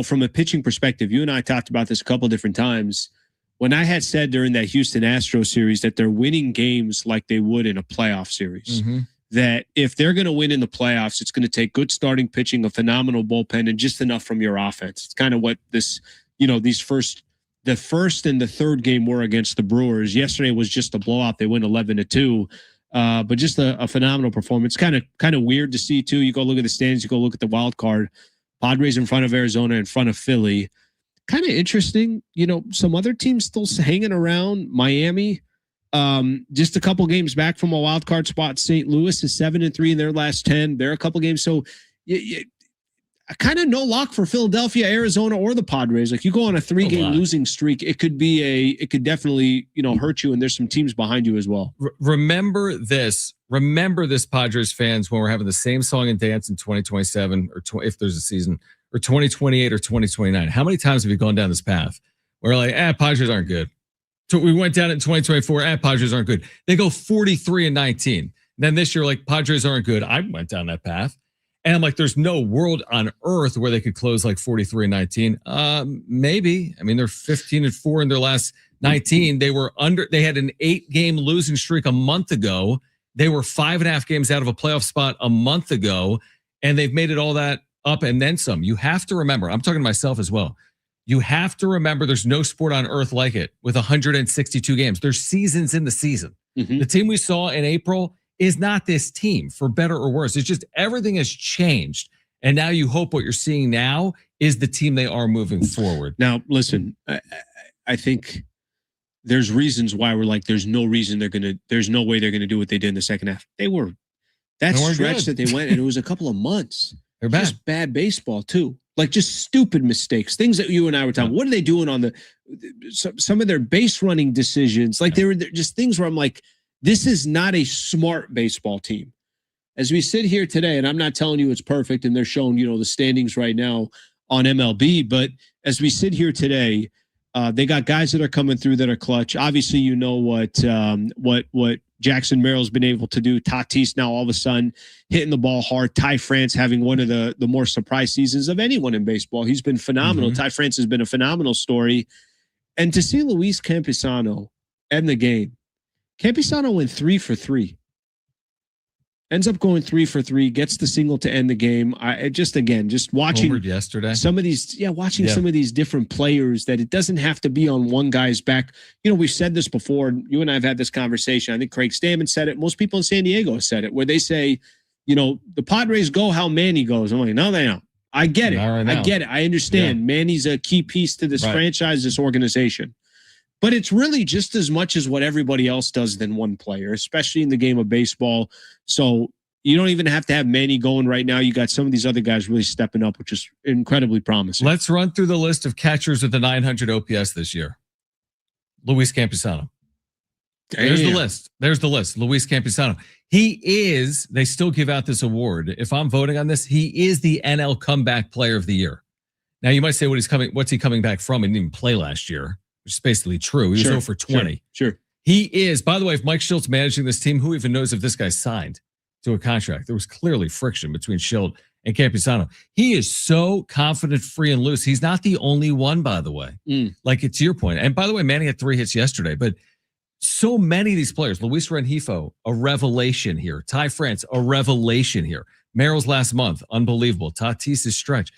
from a pitching perspective, you and I talked about this a couple different times. When I had said during that Houston Astros series that they're winning games like they would in a playoff series, that if they're going to win in the playoffs, it's going to take good starting pitching, a phenomenal bullpen, and just enough from your offense. It's kind of what this, the first and the third game were against the Brewers. Yesterday was just a blowout. They win 11-2. But just a phenomenal performance. Kind of weird to see too. You go look at the standings, you go look at the wild card. Padres in front of Arizona, in front of Philly. Kind of interesting. Some other teams still hanging around. Miami, just a couple games back from a wild card spot. St. Louis is 7-3 in their last 10. They're a couple games. So kind of no lock for Philadelphia, Arizona, or the Padres. Like, you go on a 3-game losing streak, it could definitely, hurt you. And there's some teams behind you as well. Remember this, Padres fans, when we're having the same song and dance in 2027 or if there's a season, or 2028 or 2029. How many times have you gone down this path where like, Padres aren't good? So we went down in 2024, Padres aren't good. They go 43-19. Then this year, like, Padres aren't good. I went down that path. And I'm like, there's no world on earth where they could close like 43-19. Maybe. I mean, they're 15-4 in their last 19. They had an 8-game losing streak a month ago. They were 5.5 games out of a playoff spot a month ago. And they've made it all that up and then some. You have to remember, I'm talking to myself as well. You have to remember there's no sport on earth like it with 162 games. There's seasons in the season. Mm-hmm. The team we saw in April is not this team, for better or worse. It's just everything has changed. And now you hope what you're seeing now is the team they are moving forward. Now, listen, I think there's reasons why we're like, there's no way they're going to do what they did in the second half. That stretch that they went, and it was a couple of months. They're bad. Just bad baseball too. Like, just stupid mistakes, things that you and I were talking. What are they doing on some of their base running decisions? Like, they were just things where I'm like, this is not a smart baseball team. As we sit here today, and I'm not telling you it's perfect, and they're showing, the standings right now on MLB, but as we sit here today, they got guys that are coming through that are clutch. Obviously, what Jackson Merrill's been able to do. Tatis now all of a sudden hitting the ball hard. Ty France having one of the more surprise seasons of anyone in baseball. He's been phenomenal. Mm-hmm. Ty France has been a phenomenal story. And to see Luis Campusano end the game, Campusano went 3 for 3. Ends up going 3 for 3, gets the single to end the game. Just watching yesterday. Some of these, some of these different players, that it doesn't have to be on one guy's back. We've said this before. You and I have had this conversation. I think Craig Stammen said it. Most people in San Diego have said it, where they say, the Padres go how Manny goes. I'm like, no, they don't. I get it. Right, I get it. I understand. Yeah. Manny's a key piece to this franchise, this organization. But it's really just as much as what everybody else does than one player, especially in the game of baseball. So you don't even have to have Manny going right now. You got some of these other guys really stepping up, which is incredibly promising. Let's run through the list of catchers with the 900 OPS this year. Luis Campusano. There's the list. Luis Campusano. They still give out this award. If I'm voting on this, he is the NL Comeback Player of the Year. Now, you might say, what's he coming back from? He didn't even play last year, which is basically true. He was 0 for 20. Sure. He is, by the way, if Mike Schilt's managing this team, who even knows if this guy signed to a contract? There was clearly friction between Schilt and Campusano. He is so confident, free, and loose. He's not the only one, by the way. Like, it's your point. And by the way, Manny had 3 hits yesterday, but so many of these players, Luis Rengifo, a revelation here. Ty France, a revelation here. Merrill's last month, unbelievable. Tatis's stretch.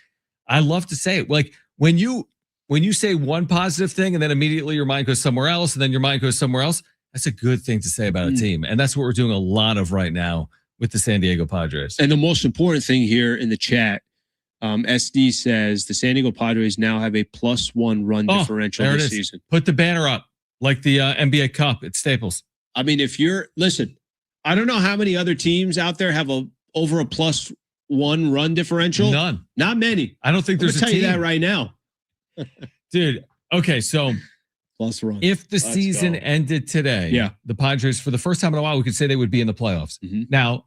I love to say it. Like, when you say one positive thing and then immediately your mind goes somewhere else and then your mind goes somewhere else, that's a good thing to say about a team. And that's what we're doing a lot of right now with the San Diego Padres. And the most important thing here in the chat, SD says the San Diego Padres now have a +1 run differential this season. Put the banner up like the NBA Cup at Staples. I mean, listen, I don't know how many other teams out there have over a +1 run differential. None. Not many. I don't think there's a team. I'll tell you that right now. Dude, okay, so +1. If the season ended today, the Padres, for the first time in a while, we could say they would be in the playoffs. Mm-hmm. Now,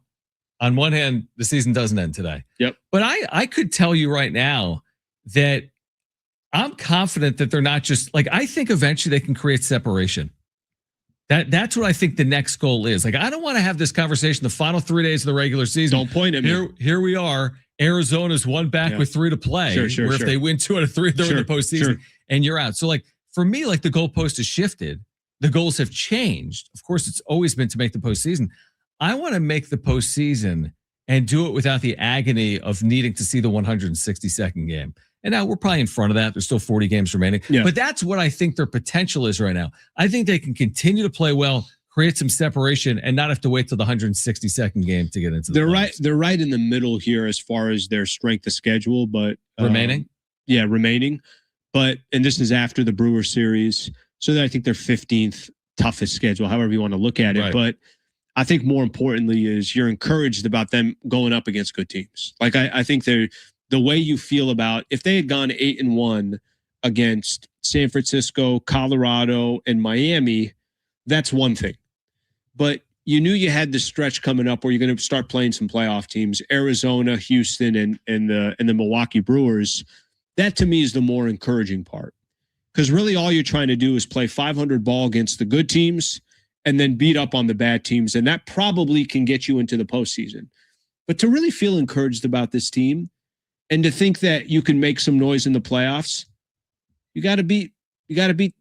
on one hand, the season doesn't end today. Yep. But I could tell you right now that I'm confident that they're not just, like, I think eventually they can create separation. That's what I think the next goal is. Like, I don't want to have this conversation the final 3 days of the regular season. Don't point at me. Here we are. Arizona's one back with 3 to play. Sure. If they win 2 out of 3, they're in the postseason, and you're out. So, like, for me, like, the goalpost has shifted. The goals have changed. Of course, it's always been to make the postseason. I want to make the postseason and do it without the agony of needing to see the 162nd game. And now we're probably in front of that. There's still 40 games remaining. Yeah. But that's what I think their potential is right now. I think they can continue to play well, create some separation, and not have to wait till the 162nd game to get into the playoffs. They're right in the middle here as far as their strength of schedule, but remaining. But and this is after the Brewers series, so I think they're 15th toughest schedule, however you want to look at it. Right. But I think more importantly is you're encouraged about them going up against good teams. Like I think the way you feel about if they had gone 8-1 against San Francisco, Colorado, and Miami, that's one thing. But you knew you had this stretch coming up where you're going to start playing some playoff teams, Arizona, Houston, and the Milwaukee Brewers. That to me is the more encouraging part. Because really all you're trying to do is play 500 ball against the good teams and then beat up on the bad teams. And that probably can get you into the postseason. But to really feel encouraged about this team and to think that you can make some noise in the playoffs, you got to beat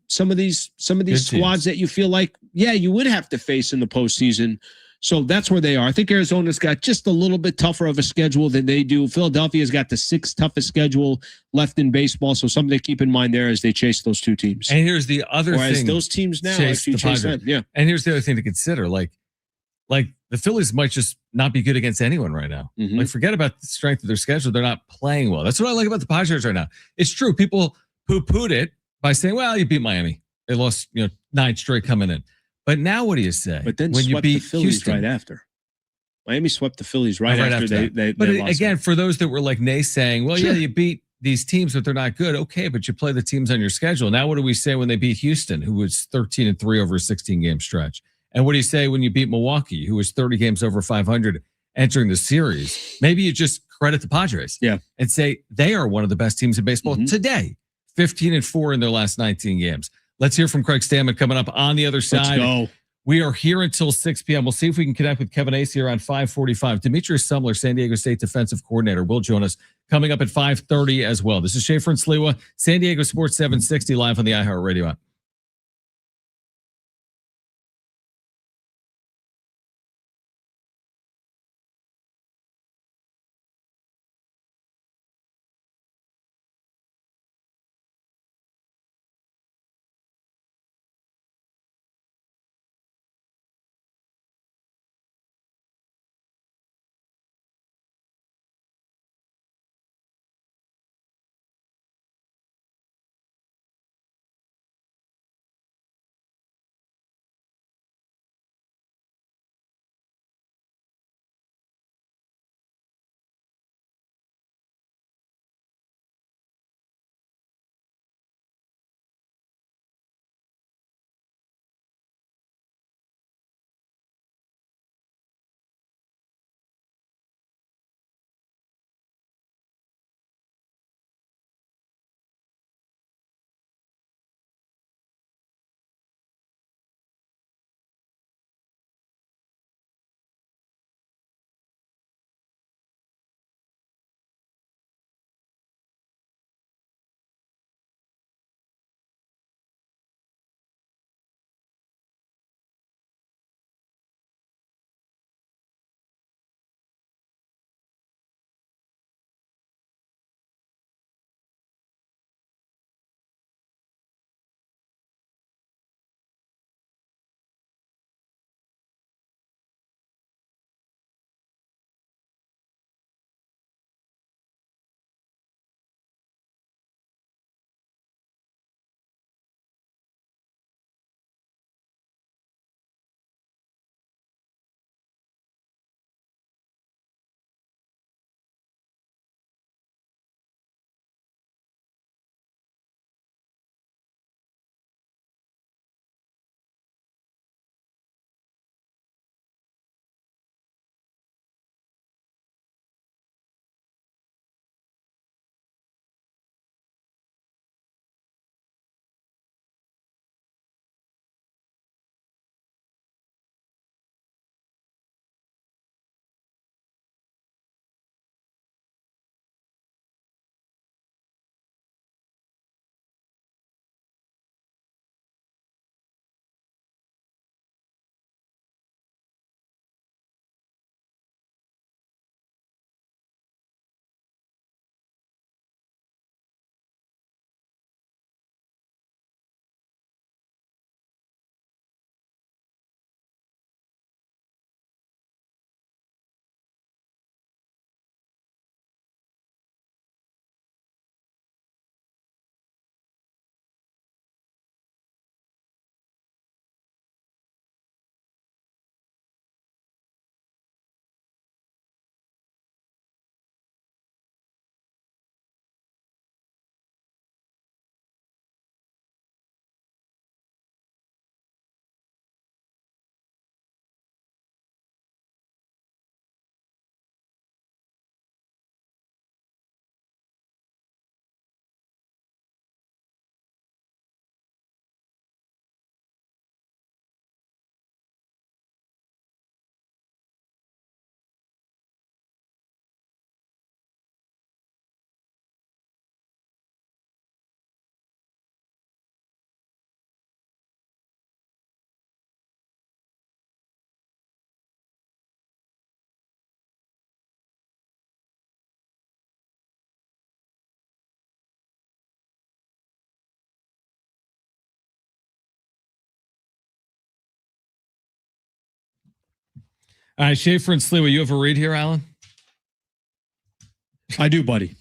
some of these squads that you feel like, yeah, you would have to face in the postseason. So that's where they are. I think Arizona's got just a little bit tougher of a schedule than they do. Philadelphia's got the 6th toughest schedule left in baseball. So something to keep in mind there as they chase those two teams. And here's the other thing. Whereas those teams now actually chase them. Yeah. And here's the other thing to consider. Like the Phillies might just not be good against anyone right now. Mm-hmm. Like forget about the strength of their schedule. They're not playing well. That's what I like about the Padres right now. It's true. People poo-pooed it by saying, well, you beat Miami. They lost, 9 straight coming in. But now what do you say? But then when you beat the Phillies Houston, right after. Miami swept the Phillies right after they But lost again, for those that were like naysaying, well, yeah, you beat these teams, but they're not good. Okay, but you play the teams on your schedule. Now what do we say when they beat Houston, who was 13-3 over a 16-game stretch? And what do you say when you beat Milwaukee, who was 30 games over 500 entering the series? Maybe you just credit the Padres and say they are one of the best teams in baseball today, 15-4 in their last 19 games. Let's hear from Craig Stammen coming up on the other side. Let's go. We are here until 6 p.m. We'll see if we can connect with Kevin Acee around 5:45. Demetrius Sumler, San Diego State defensive coordinator, will join us coming up at 5:30 as well. This is Schaefer and Sliwa, San Diego Sports 760 live on the iHeartRadio app. All right, Schaefer and Sliwa, you have a read here, Alan? I do, buddy.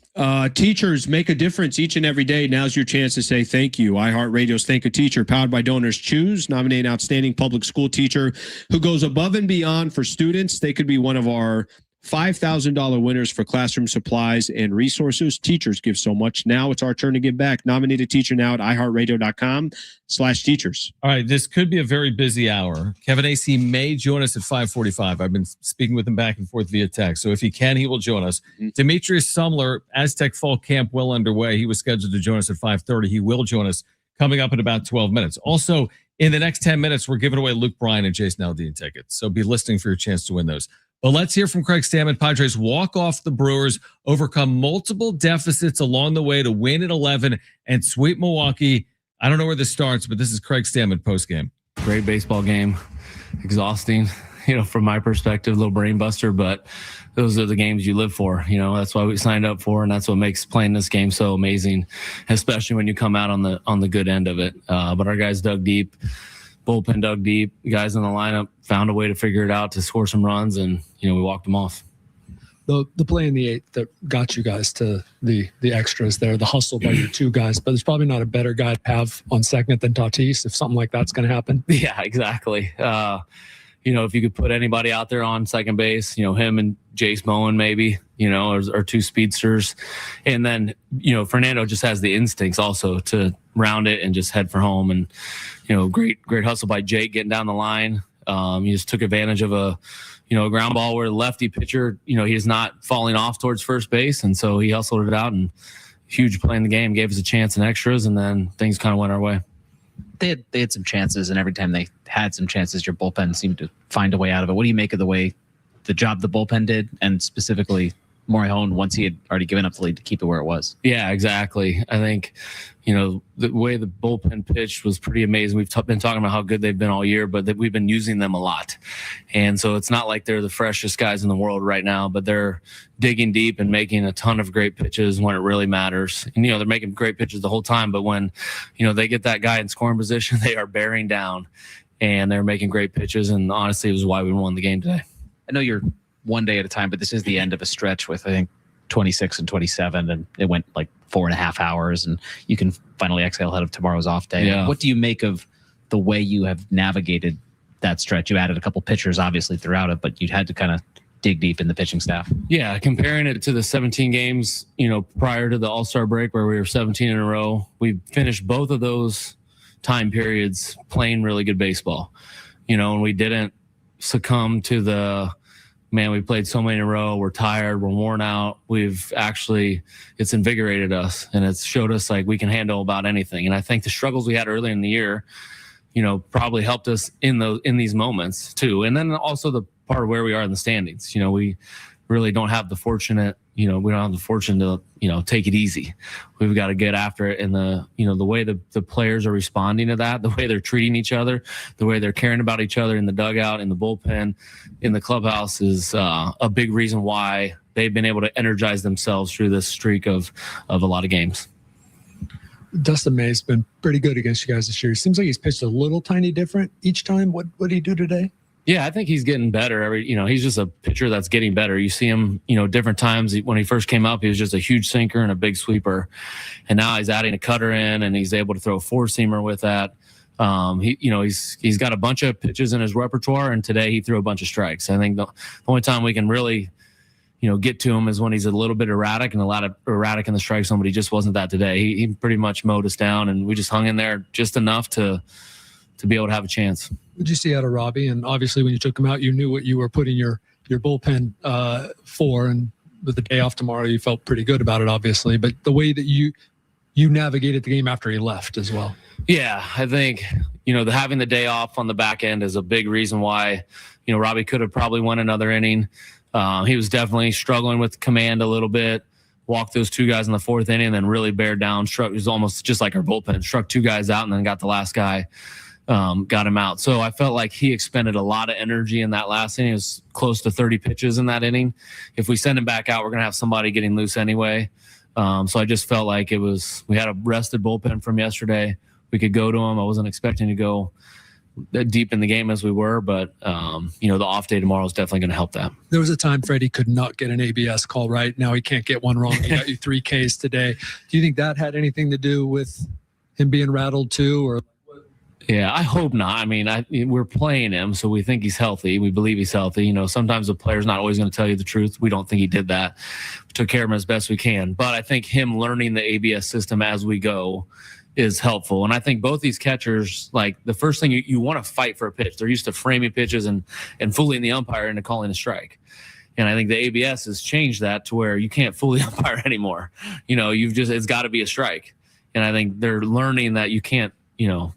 Teachers make a difference each and every day. Now's your chance to say thank you. iHeartRadio's Thank a Teacher, powered by donors. Choose, nominate an outstanding public school teacher who goes above and beyond for students. They could be one of our $5,000 winners for classroom supplies and resources. Teachers give so much. Now it's our turn to give back. Nominate a teacher now at iHeartRadio.com/teachers. All right, this could be a very busy hour. Kevin Acee may join us at 5:45. I've been speaking with him back and forth via text. So if he can, he will join us. Demetrius Sumler, Aztec fall camp well underway. He was scheduled to join us at 5:30. He will join us coming up in about 12 minutes. Also, in the next 10 minutes, we're giving away Luke Bryan and Jason Aldean tickets. So be listening for your chance to win those. But let's hear from Craig Stammen. Padres walk off the Brewers, overcome multiple deficits along the way to win at 11 and sweep Milwaukee. I don't know where this starts, but this is Craig Stammen postgame. Great baseball game. Exhausting, from my perspective, a little brain buster, but those are the games you live for. That's why we signed up for, and that's what makes playing this game so amazing, especially when you come out on the good end of it. But our guys dug deep. Bullpen dug deep. Guys in the lineup found a way to figure it out to score some runs, and we walked them off. The play in the 8th that got you guys to the extras there, the hustle by your two guys, but there's probably not a better guy to have on second than Tatis if something like that's going to happen. Yeah, exactly. If you could put anybody out there on second base, him and Jace Bowen maybe, or two speedsters. And then, Fernando just has the instincts also to round it and just head for home. And, great hustle by Jake getting down the line. He just took advantage of a ground ball where the lefty pitcher, he's not falling off towards first base. And so he hustled it out, and huge play in the game, gave us a chance in extras, and then things kind of went our way. They had some chances, and every time they had some chances, your bullpen seemed to find a way out of it. What do you make of the job the bullpen did, and specifically Morejon once he had already given up the lead to keep it where it was? Yeah, exactly. I think, the way the bullpen pitched was pretty amazing. We've been talking about how good they've been all year, but we've been using them a lot. And so it's not like they're the freshest guys in the world right now, but they're digging deep and making a ton of great pitches when it really matters. And, they're making great pitches the whole time, but when, they get that guy in scoring position, they are bearing down, and they're making great pitches. And honestly, it was why we won the game today. I know you're one day at a time, but this is the end of a stretch with, I think, 26 and 27, and it went like 4.5 hours, and you can finally exhale ahead of tomorrow's off day. Yeah. What do you make of the way you have navigated that stretch? You added a couple pitchers, obviously, throughout it, but you had to kind of dig deep in the pitching staff. Yeah, comparing it to the 17 games, prior to the All-Star break where we were 17 in a row, we finished both of those time periods playing really good baseball, and we didn't succumb to the, man, we played so many in a row, we're tired, we're worn out. It's invigorated us, and it's showed us like we can handle about anything. And I think the struggles we had earlier in the year, probably helped us in these moments too. And then also the part of where we are in the standings. We really don't have the fortune to, take it easy. We've got to get after it. And the way the players are responding to that, the way they're treating each other, the way they're caring about each other in the dugout, in the bullpen, in the clubhouse is a big reason why they've been able to energize themselves through this streak of a lot of games. Dustin May's been pretty good against you guys this year. It seems like he's pitched a little tiny different each time. What did he do today? Yeah, I think he's getting better. He's just a pitcher that's getting better. You see him, different times. When he first came up, he was just a huge sinker and a big sweeper. And now he's adding a cutter in, and he's able to throw a four-seamer with that. He's got a bunch of pitches in his repertoire, and today he threw a bunch of strikes. I think the only time we can really, get to him is when he's a little bit erratic and a lot of erratic in the strike zone, but he just wasn't that today. He pretty much mowed us down, and we just hung in there just enough to be able to have a chance. What did you see out of Robbie? And obviously when you took him out, you knew what you were putting your bullpen for, and with the day off tomorrow, you felt pretty good about it, obviously. But the way that you navigated the game after he left as well. Yeah, I think, having the day off on the back end is a big reason why, Robbie could have probably won another inning. He was definitely struggling with command a little bit. Walked those two guys in the fourth inning and then really bared down. It was almost just like our bullpen. Struck two guys out and then got the last guy. Got him out. So I felt like he expended a lot of energy in that last inning. It was close to 30 pitches in that inning. If we send him back out, we're going to have somebody getting loose anyway. So I just felt like we had a rested bullpen from yesterday. We could go to him. I wasn't expecting to go deep in the game as we were, but the off day tomorrow is definitely going to help that. There was a time Freddie could not get an ABS call right. Now he can't get one wrong. He got you 3 Ks today. Do you think that had anything to do with him being rattled too, or? Yeah, I hope not. I mean, we're playing him, so we think he's healthy. We believe he's healthy. Sometimes a player's not always going to tell you the truth. We don't think he did that. We took care of him as best we can. But I think him learning the ABS system as we go is helpful. And I think both these catchers, like the first thing you want to fight for a pitch. They're used to framing pitches and fooling the umpire into calling a strike. And I think the ABS has changed that to where you can't fool the umpire anymore. It's got to be a strike. And I think they're learning that you can't,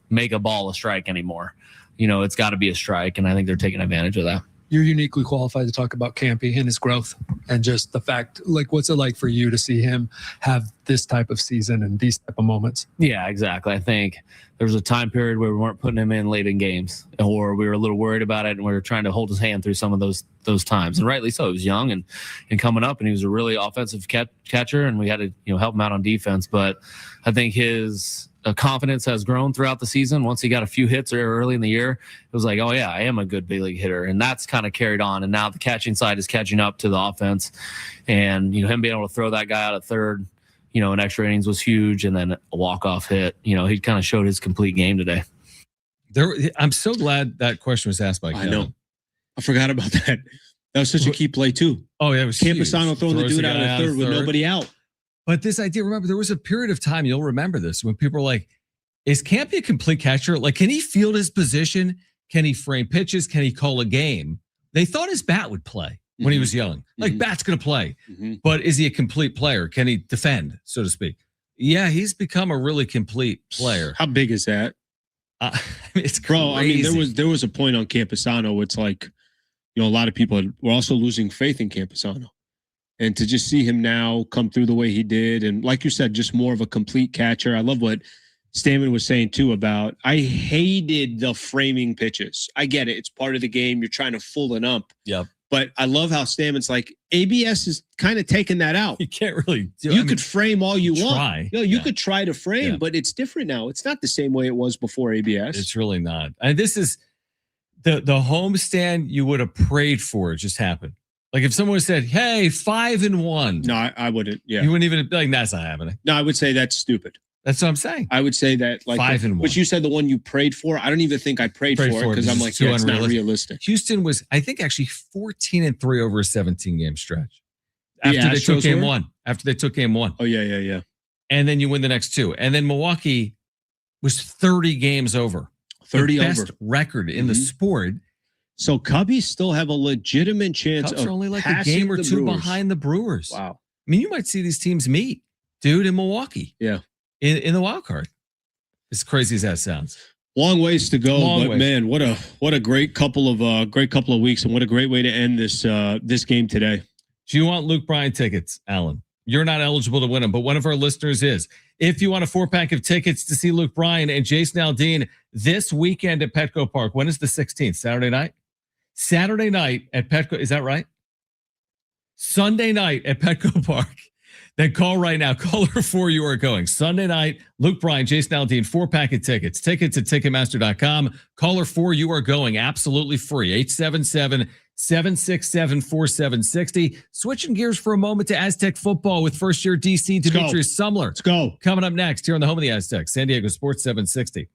make a ball a strike anymore. It's got to be a strike. And I think they're taking advantage of that. You're uniquely qualified to talk about Campy and his growth and just the fact, like, what's it like for you to see him have this type of season and these type of moments? Yeah, exactly. I think there was a time period where we weren't putting him in late in games, or we were a little worried about it, and we were trying to hold his hand through some of those times. And rightly so. He was young and coming up, and he was a really offensive catcher, and we had to help him out on defense. But I think his confidence has grown throughout the season. Once he got a few hits early in the year, it was like, oh yeah, I am a good big league hitter. And that's kind of carried on. And now the catching side is catching up to the offense, and him being able to throw that guy out at third, in extra innings was huge. And then a walk-off hit, he kind of showed his complete game today. I'm so glad that question was asked by Kevin. I know. I forgot about that. That was such a key play too. Oh yeah, it was Campusano throwing the dude out at third with nobody out. But this idea, remember, there was a period of time, you'll remember this, when people were like, is Campy a complete catcher? Like, can he field his position? Can he frame pitches? Can he call a game? They thought his bat would play when he was young. Like, bat's going to play. But is he a complete player? Can he defend, so to speak? Yeah, he's become a really complete player. How big is that? It's crazy. Bro, I mean, there was a point on Campusano where it's like, a lot of people were also losing faith in Campusano. And to just see him now come through the way he did, and like you said, just more of a complete catcher. I love what Stanman was saying too about, I hated the framing pitches. I get it. It's part of the game. You're trying to fool an ump. Yep. But I love how Stanman's like, ABS is kind of taking that out. You can't really do it. You could frame all you want. You could try to frame, Yeah. but it's different now. It's not the same way it was before ABS. It's really not. And this is the homestand you would have prayed for just happened. Like if someone said, hey, 5-1. No, I wouldn't. Yeah. You wouldn't even be like, that's not happening. No, I would say that's stupid. That's what I'm saying. I would say that like 5-1. But you said the one you prayed for. I don't even think I prayed for it because I'm like, yeah, it's not realistic. Houston was, I think, actually 14-3 over a 17-game stretch. After they took game one. After they took game one. Oh, yeah. And then you win the next two. And then Milwaukee was 30 games over. 30 the over. best record in the sport. So Cubbies still have a legitimate chance Cubs of are only like a passing game or the two Brewers. behind the Brewers. Wow. I mean, you might see these teams meet, dude, in Milwaukee. Yeah. In the wild card. As crazy as that sounds. Long ways to go, Long but ways. man, what a great couple of weeks, and what a great way to end this game today. Do you want Luke Bryan tickets, Alan? You're not eligible to win them, but one of our listeners is. If you want a 4-pack of tickets to see Luke Bryan and Jason Aldean this weekend at Petco Park, when is the 16th? Saturday night? Saturday night at Petco. Is that right? Sunday night at Petco Park. Then call right now. Caller 4, you are going. Sunday night, Luke Bryan, Jason Aldean, 4-pack of tickets. Tickets at Ticketmaster.com. Caller 4, you are going. Absolutely free. 877-767-4760. Switching gears for a moment to Aztec football with first-year DC Demetrius Sumler. Let's go. Coming up next here on the home of the Aztecs, San Diego Sports 760.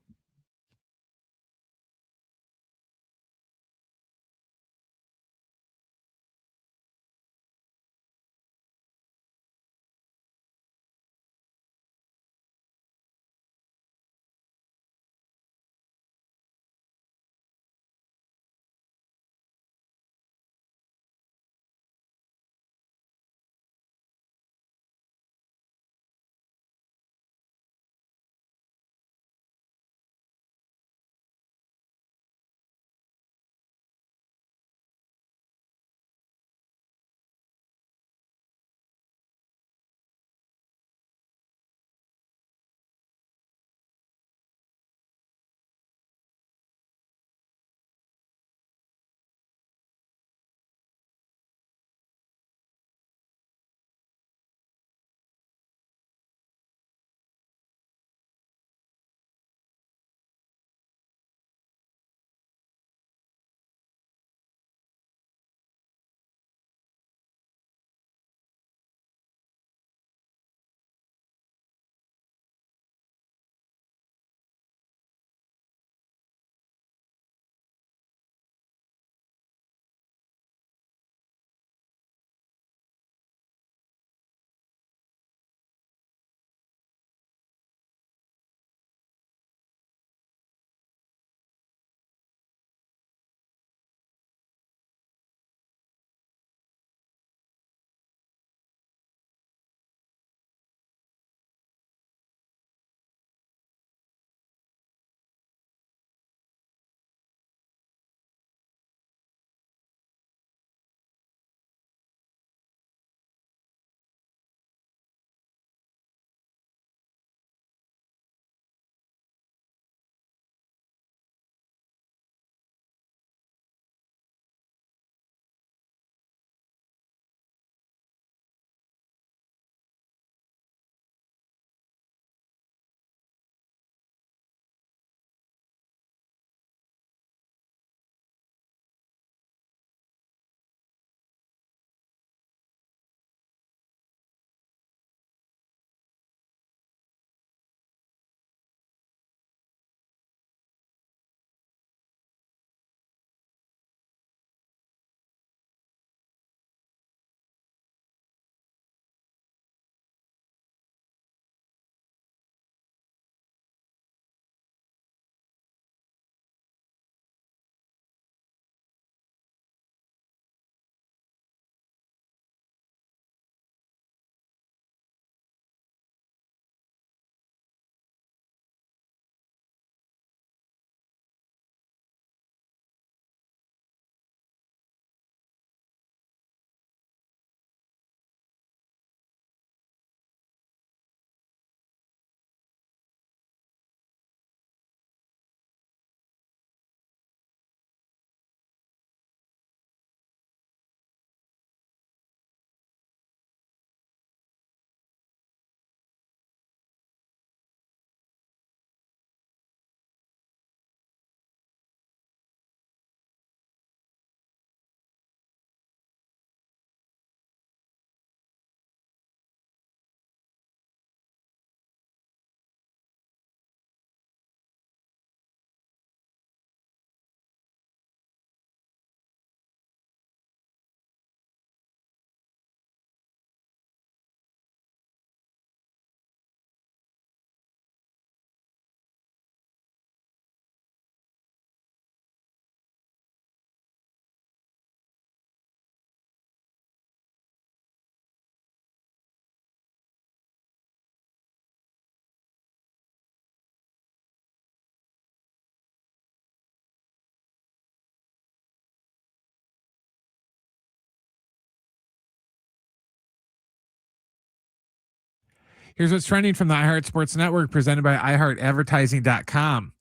Here's what's trending from the iHeart Sports Network, presented by iHeartAdvertising.com.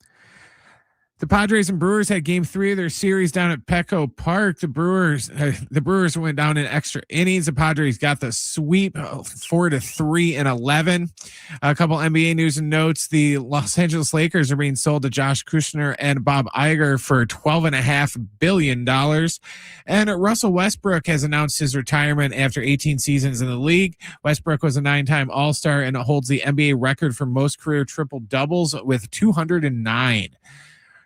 The Padres and Brewers had game 3 of their series down at Petco Park. The Brewers went down in extra innings. The Padres got the sweep 4-3 in 11. A couple NBA news and notes. The Los Angeles Lakers are being sold to Josh Kushner and Bob Iger for $12.5 billion. And Russell Westbrook has announced his retirement after 18 seasons in the league. Westbrook was a 9-time All-Star and holds the NBA record for most career triple-doubles with 209.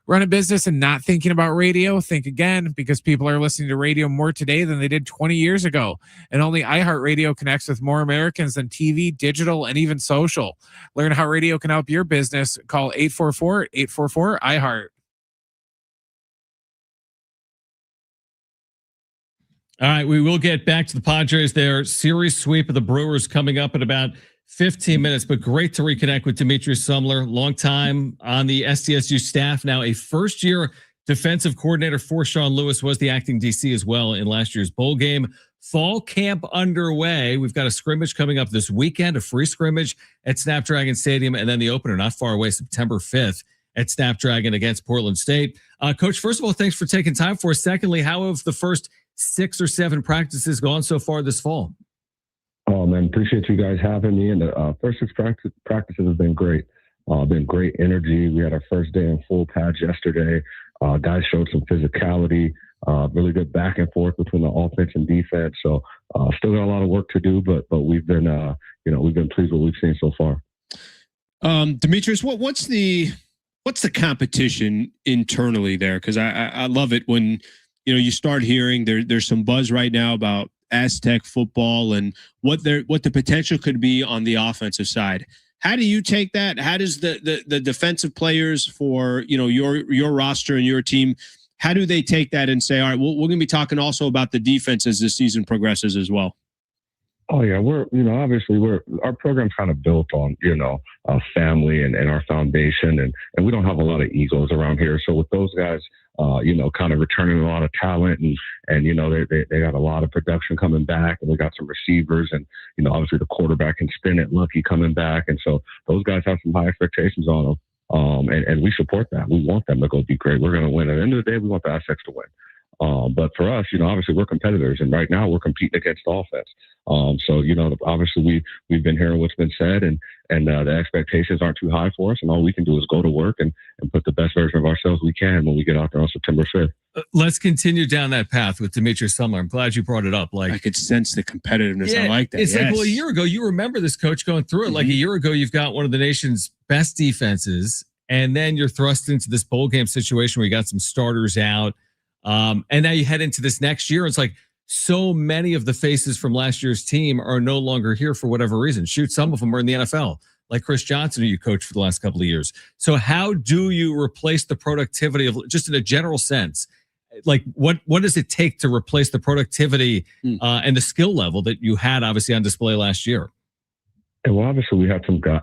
Run a business and not thinking about radio? Think again, because people are listening to radio more today than they did 20 years ago. And only iHeartRadio connects with more Americans than TV, digital, and even social. Learn how radio can help your business. Call 844-844-iHeart. All right, we will get back to the Padres. Their series sweep of the Brewers coming up in about 15 minutes, but great to reconnect with Demetrius Sumler, long time on the SDSU staff, now a first-year defensive coordinator for Sean Lewis, was the acting DC as well in last year's bowl game. Fall camp underway. We've got a scrimmage coming up this weekend, a free scrimmage at Snapdragon Stadium, and then the opener not far away, September 5th at Snapdragon against Portland State. Coach, first of all, thanks for taking time for us. Secondly, how have the first 6 or 7 practices gone so far this fall? Oh, man, appreciate you guys having me. And the first 6 practices have been great. Been great energy. We had our first day in full pads yesterday. Guys showed some physicality, really good back and forth between the offense and defense. So still got a lot of work to do, but we've been, we've been pleased with what we've seen so far. Demetrius, what's the competition internally there? Because I love it when, you start hearing there's some buzz right now about Aztec football and what the potential could be on the offensive side. How do you take that? How does the defensive players for your roster and your team, how do they take that and say, all right, we're going to be talking also about the defense as the season progresses as well? Oh yeah, obviously our program's kind of built on family and our foundation, and we don't have a lot of egos around here. So with those guys, kind of returning a lot of talent and they got a lot of production coming back, and we got some receivers and, obviously the quarterback can spin it, Lucky coming back. And so those guys have some high expectations on them. And we support that. We want them to go be great. We're going to win. At the end of the day, we want the Aztecs to win. But for us, obviously we're competitors, and right now we're competing against offense. So, obviously we've been hearing what's been said, and the expectations aren't too high for us, and all we can do is go to work and put the best version of ourselves we can when we get out there on September 5th. Let's continue down that path with Demetrius Sumler. I'm glad you brought it up. Like, I could sense the competitiveness. Yeah, I like that. It's like, well, a year ago, you remember this coach going through it. Mm-hmm. Like a year ago, you've got one of the nation's best defenses, and then you're thrust into this bowl game situation where you got some starters out. And now you head into this next year. It's like so many of the faces from last year's team are no longer here for whatever reason. Shoot, some of them are in the NFL, like Chris Johnson, who you coached for the last couple of years. So how do you replace the productivity of, just in a general sense, like what does it take to replace the productivity and the skill level that you had obviously on display last year? And well, obviously we had some guys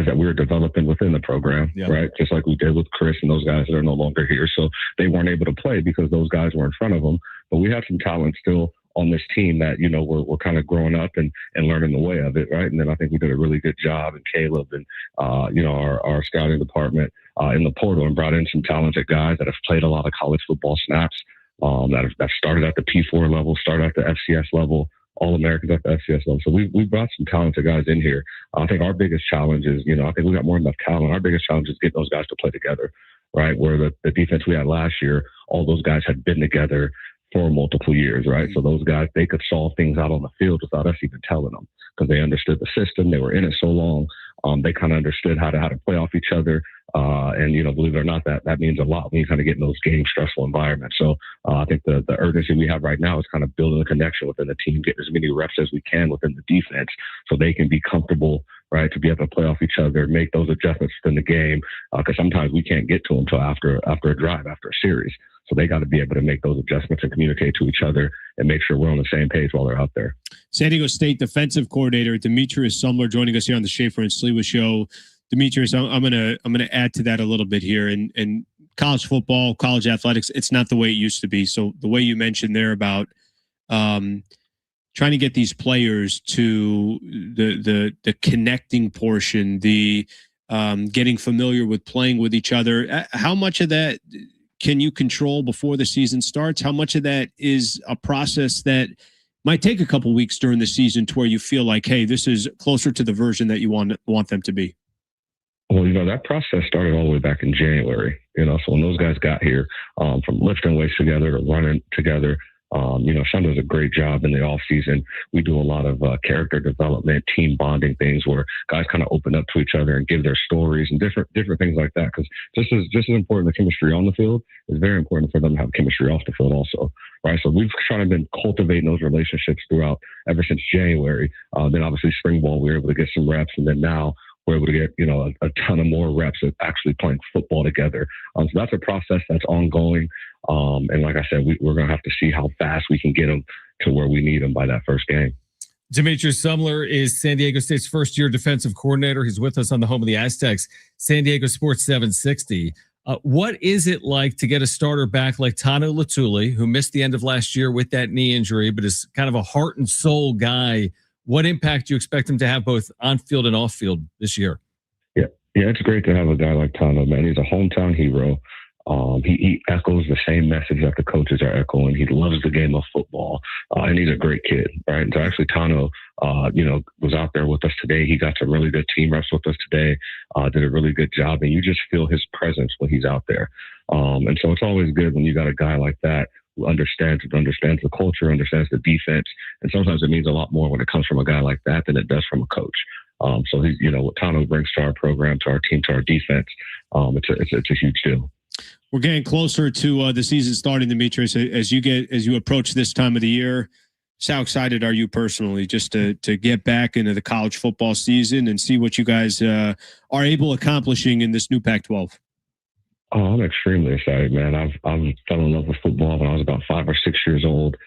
that we were developing within the program, right? Just like we did with Chris and those guys that are no longer here. So they weren't able to play because those guys were in front of them. But we have some talent still on this team that, we're kind of growing up and learning the way of it, right? And then I think we did a really good job, and Caleb and, our scouting department in the portal, and brought in some talented guys that have played a lot of college football snaps, that started at the P4 level, started at the FCS level, All-Americans at the FCS level. So we brought some talented guys in here. I think our biggest challenge is, I think we got more than enough talent. Our biggest challenge is getting those guys to play together, right? Where the defense we had last year, all those guys had been together for multiple years, right? So those guys, they could solve things out on the field without us even telling them, because they understood the system. They were in it so long. They kind of understood how to play off each other. And believe it or not, that means a lot when you kind of get in those game stressful environments. So I think the urgency we have right now is kind of building a connection within the team, getting as many reps as we can within the defense so they can be comfortable, right, to be able to play off each other, make those adjustments within the game, because sometimes we can't get to them until after a drive, after a series. So they got to be able to make those adjustments and communicate to each other and make sure we're on the same page while they're out there. San Diego State defensive coordinator Demetrius Sumler joining us here on the Schaefer and Sliwa Show. Demetrius, I'm gonna add to that a little bit here. And college football, college athletics, it's not the way it used to be. So the way you mentioned there about trying to get these players to the connecting portion, the getting familiar with playing with each other. How much of that can you control before the season starts? How much of that is a process that might take a couple weeks during the season to where you feel like, hey, this is closer to the version that you want them to be? Well, that process started all the way back in January, so when those guys got here, from lifting weights together to running together, Sean does a great job in the off season. We do a lot of character development, team bonding things where guys kind of open up to each other and give their stories and different things like that. Because just as important the chemistry on the field, is very important for them to have chemistry off the field also, right? So we've kind of been cultivating those relationships throughout ever since January. Then obviously spring ball, we were able to get some reps, and then now we're able to get, a ton of more reps of actually playing football together. So that's a process that's ongoing. And like I said, we're going to have to see how fast we can get them to where we need them by that first game. Demetrius Sumler is San Diego State's first-year defensive coordinator. He's with us on the home of the Aztecs, San Diego Sports 760. What is it like to get a starter back like Tano Latuli, who missed the end of last year with that knee injury, but is kind of a heart and soul guy? What impact do you expect him to have both on-field and off-field this year? Yeah, it's great to have a guy like Tano, man. He's a hometown hero. He echoes the same message that the coaches are echoing. He loves the game of football, and he's a great kid, right? And so actually Tano, was out there with us today. He got some really good team reps with us today, did a really good job, and you just feel his presence when he's out there. And so it's always good when you got a guy like that who understands the culture, understands the defense, and sometimes it means a lot more when it comes from a guy like that than it does from a coach. So he's, what Tano brings to our program, to our team, to our defense, it's a huge deal. We're getting closer to the season starting, Demetrius. As you approach this time of the year, how excited are you personally just to get back into the college football season and see what you guys are able accomplishing in this new Pac-12? Oh, I'm extremely excited, man. I've fell in love with football when I was about 5 or 6 years old.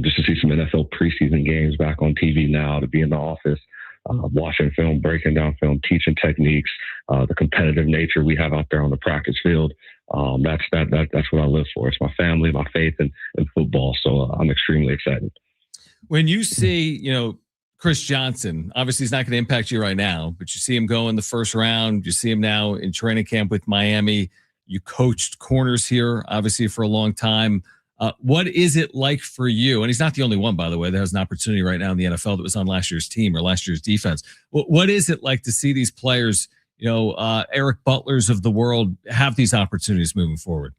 Just to see some NFL preseason games back on TV now, to be in the office, watching film, breaking down film, teaching techniques, the competitive nature we have out there on the practice field. That's what I live for. It's my family, my faith in football. So I'm extremely excited. When you see, Chris Johnson, obviously he's not going to impact you right now, but you see him go in the first round. You see him now in training camp with Miami. You coached corners here, obviously, for a long time. What is it like for you? And he's not the only one, by the way, that has an opportunity right now in the NFL that was on last year's team or last year's defense. What is it like to see these players, Eric Butlers of the world, have these opportunities moving forward?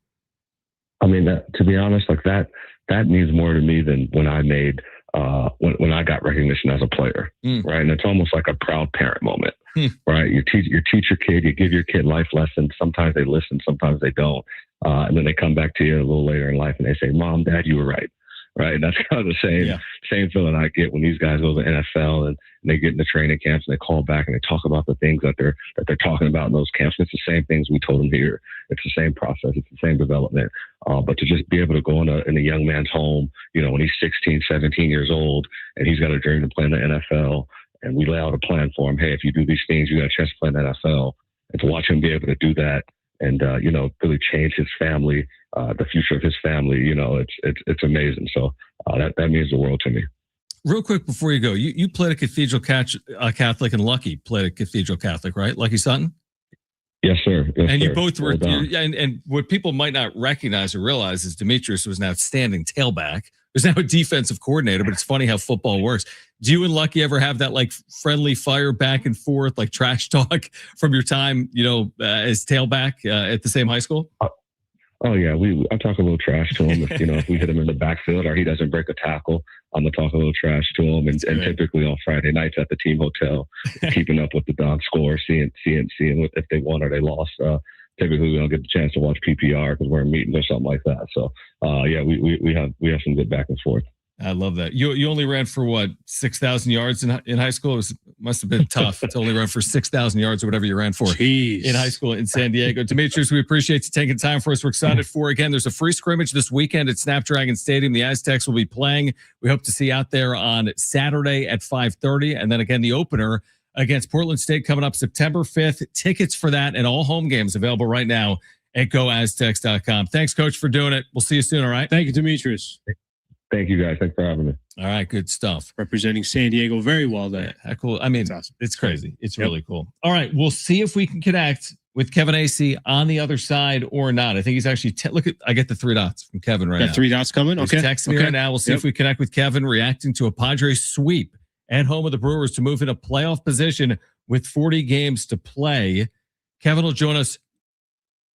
I mean, to be honest, like that means more to me than when I made when I got recognition as a player, right? And it's almost like a proud parent moment, right? You teach your kid, you give your kid life lessons. Sometimes they listen, sometimes they don't. And then they come back to you a little later in life and they say, Mom, Dad, you were right. Right. And that's kind of the same feeling I get when these guys go to the NFL and they get into training camps and they call back and they talk about the things that they're talking about in those camps. It's the same things we told them here. It's the same process. It's the same development. But to just be able to go in a young man's home, when he's 16, 17 years old and he's got a dream to play in the NFL, and we lay out a plan for him. Hey, if you do these things, you got a chance to play in the NFL. And to watch him be able to do that and, really change his family, the future of his family, it's amazing. So that means the world to me. Real quick before you go, you played a Cathedral Catholic, and Lucky played a Cathedral Catholic, right? Lucky Sutton? Yes, sir. Yes, and sir. you both were, and what people might not recognize or realize is Demetrius was an outstanding tailback. There's now a defensive coordinator, but it's funny how football works. Do you and Lucky ever have that like friendly fire back and forth, like trash talk from your time, as tailback at the same high school? Oh yeah, I talk a little trash to him if we hit him in the backfield or he doesn't break a tackle. I'm gonna talk a little trash to him, and typically on Friday nights at the team hotel, keeping up with the dog score, seeing if they won or they lost. Typically we don't get the chance to watch PPR because we're in meetings or something like that. So we have some good back and forth. I love that. You only ran for what, 6,000 yards in high school? It must have been tough to only run for 6,000 yards or whatever you ran for in high school in San Diego. Demetrius, we appreciate you taking time for us. We're excited for, again, there's a free scrimmage this weekend at Snapdragon Stadium. The Aztecs will be playing. We hope to see you out there on Saturday at 5:30. And then again, the opener against Portland State coming up September 5th. Tickets for that and all home games available right now at GoAztecs.com. Thanks, Coach, for doing it. We'll see you soon, all right? Thank you, Demetrius. Thank you, guys. Thanks for having me. All right, good stuff. Representing San Diego very well there. Yeah, cool. I mean, awesome. It's crazy. It's really cool. All right, we'll see if we can connect with Kevin Acee on the other side or not. I think he's actually I get the 3 dots from Kevin right now. Got 3 dots coming. He's texting me right now. We'll see if we connect with Kevin, reacting to a Padres sweep at home of the Brewers to move in a playoff position with 40 games to play. Kevin will join us